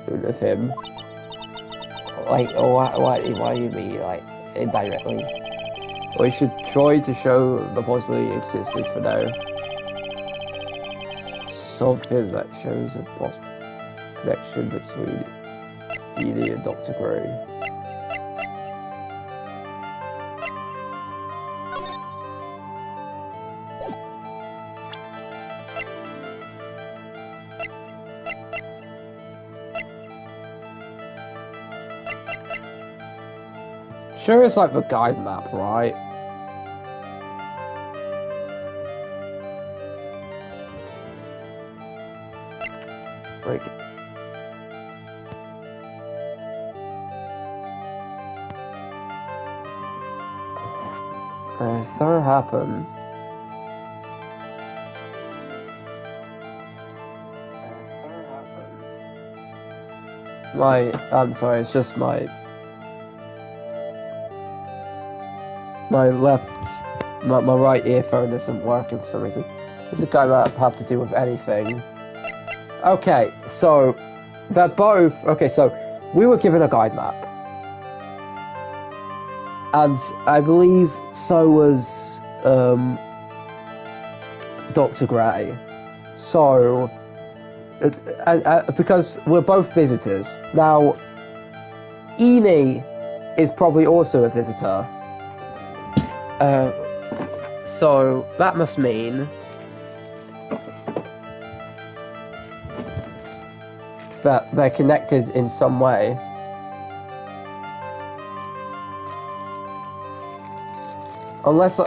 of him. Like, what do you mean, like, indirectly? We should try to show the possibility existed for now. Something that shows a possible connection between Edie and Dr. Gray. Sure, it's like the guide map, right? Like, something happened. I'm sorry, it's just my right earphone isn't working for some reason. Does it have to do with anything? Okay, so so we were given a guide map. And I believe so was Dr. Gray. So because we're both visitors. Now Eni is probably also a visitor. So that must mean that they're connected in some way. Unless I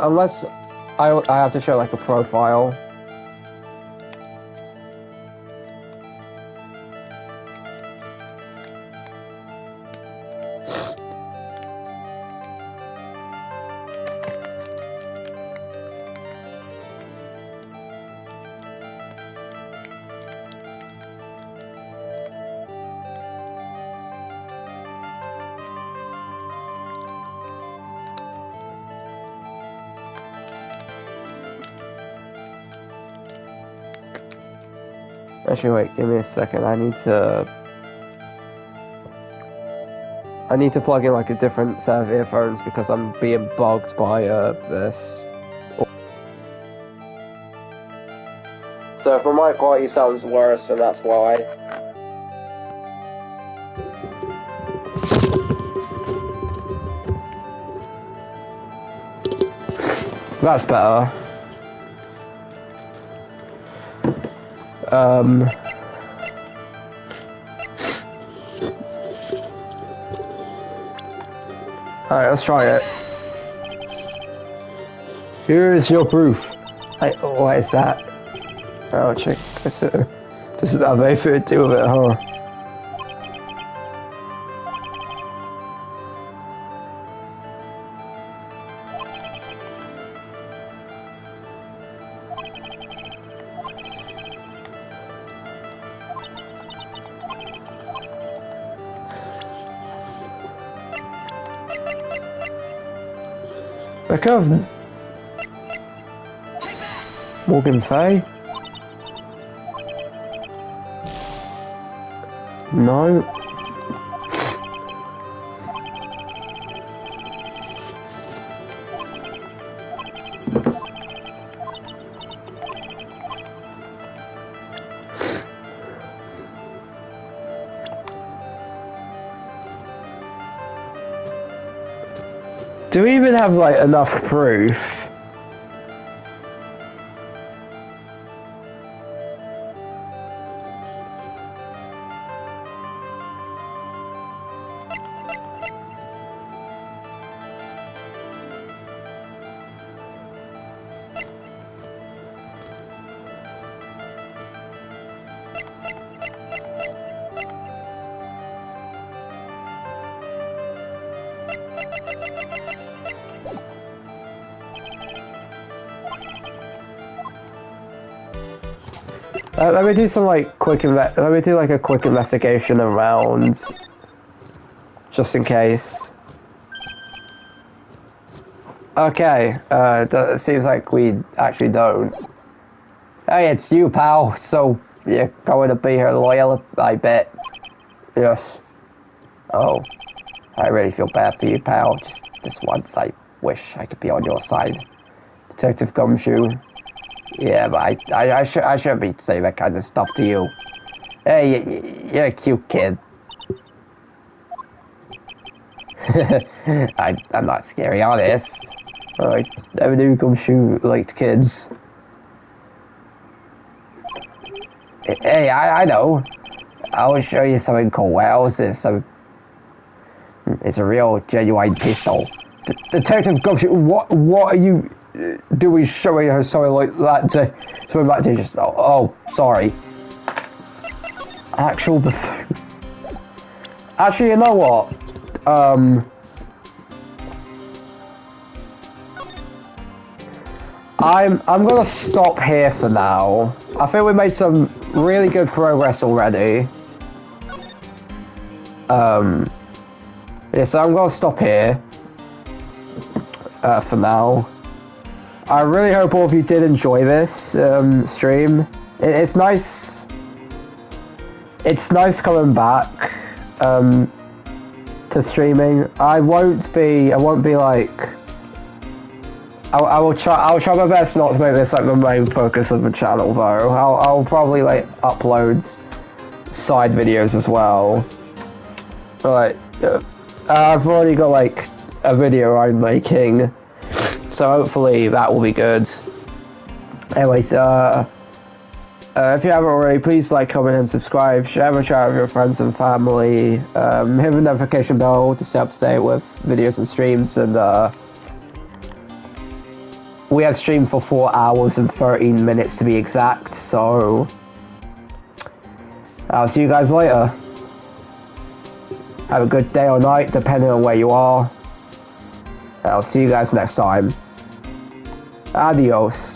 have to show like a profile. Actually, wait, give me a second. I need to plug in like a different set of earphones because I'm being bugged by this. So if my mic quality sounds worse, then that's why. That's better. Alright, let's try it. Here is your proof. What is that? Oh, check. This is have anything to do with it, huh? Recover. Morgan Fay? No. Do we even have like enough proof? Let me do some like let me do like a quick investigation around, just in case. Okay, it seems like we actually don't. Hey, it's you, pal. So you're going to be her loyal, I bet. Yes. Oh, I really feel bad for you, pal. Just this once, I wish I could be on your side, Detective Gumshoe. Yeah, but I shouldn't be saying that kind of stuff to you. Hey, you're a cute kid. I'm not scary, honest. Alright, never knew Gumshoe liked kids. Hey, I know. I'll show you something cool. What else is some? It's a real, genuine pistol. Detective Gumshoe, what are you doing showing her something like that to just oh sorry. Actually, you know what? I'm gonna stop here for now. I think we made some really good progress already. Yeah, so I'm gonna stop here for now. I really hope all of you did enjoy this stream. It's nice. It's nice coming back to streaming. I won't be like. I'll try my best not to make this like the main focus of the channel though. I'll probably like upload side videos as well. But I've already got like a video I'm making, so hopefully that will be good. Anyways, if you haven't already, please like, comment, and subscribe. Share the channel with your friends and family. Hit the notification bell to stay up to date with videos and streams. And we have streamed for 4 hours and 13 minutes to be exact. So I'll see you guys later. Have a good day or night, depending on where you are. I'll see you guys next time. Adios.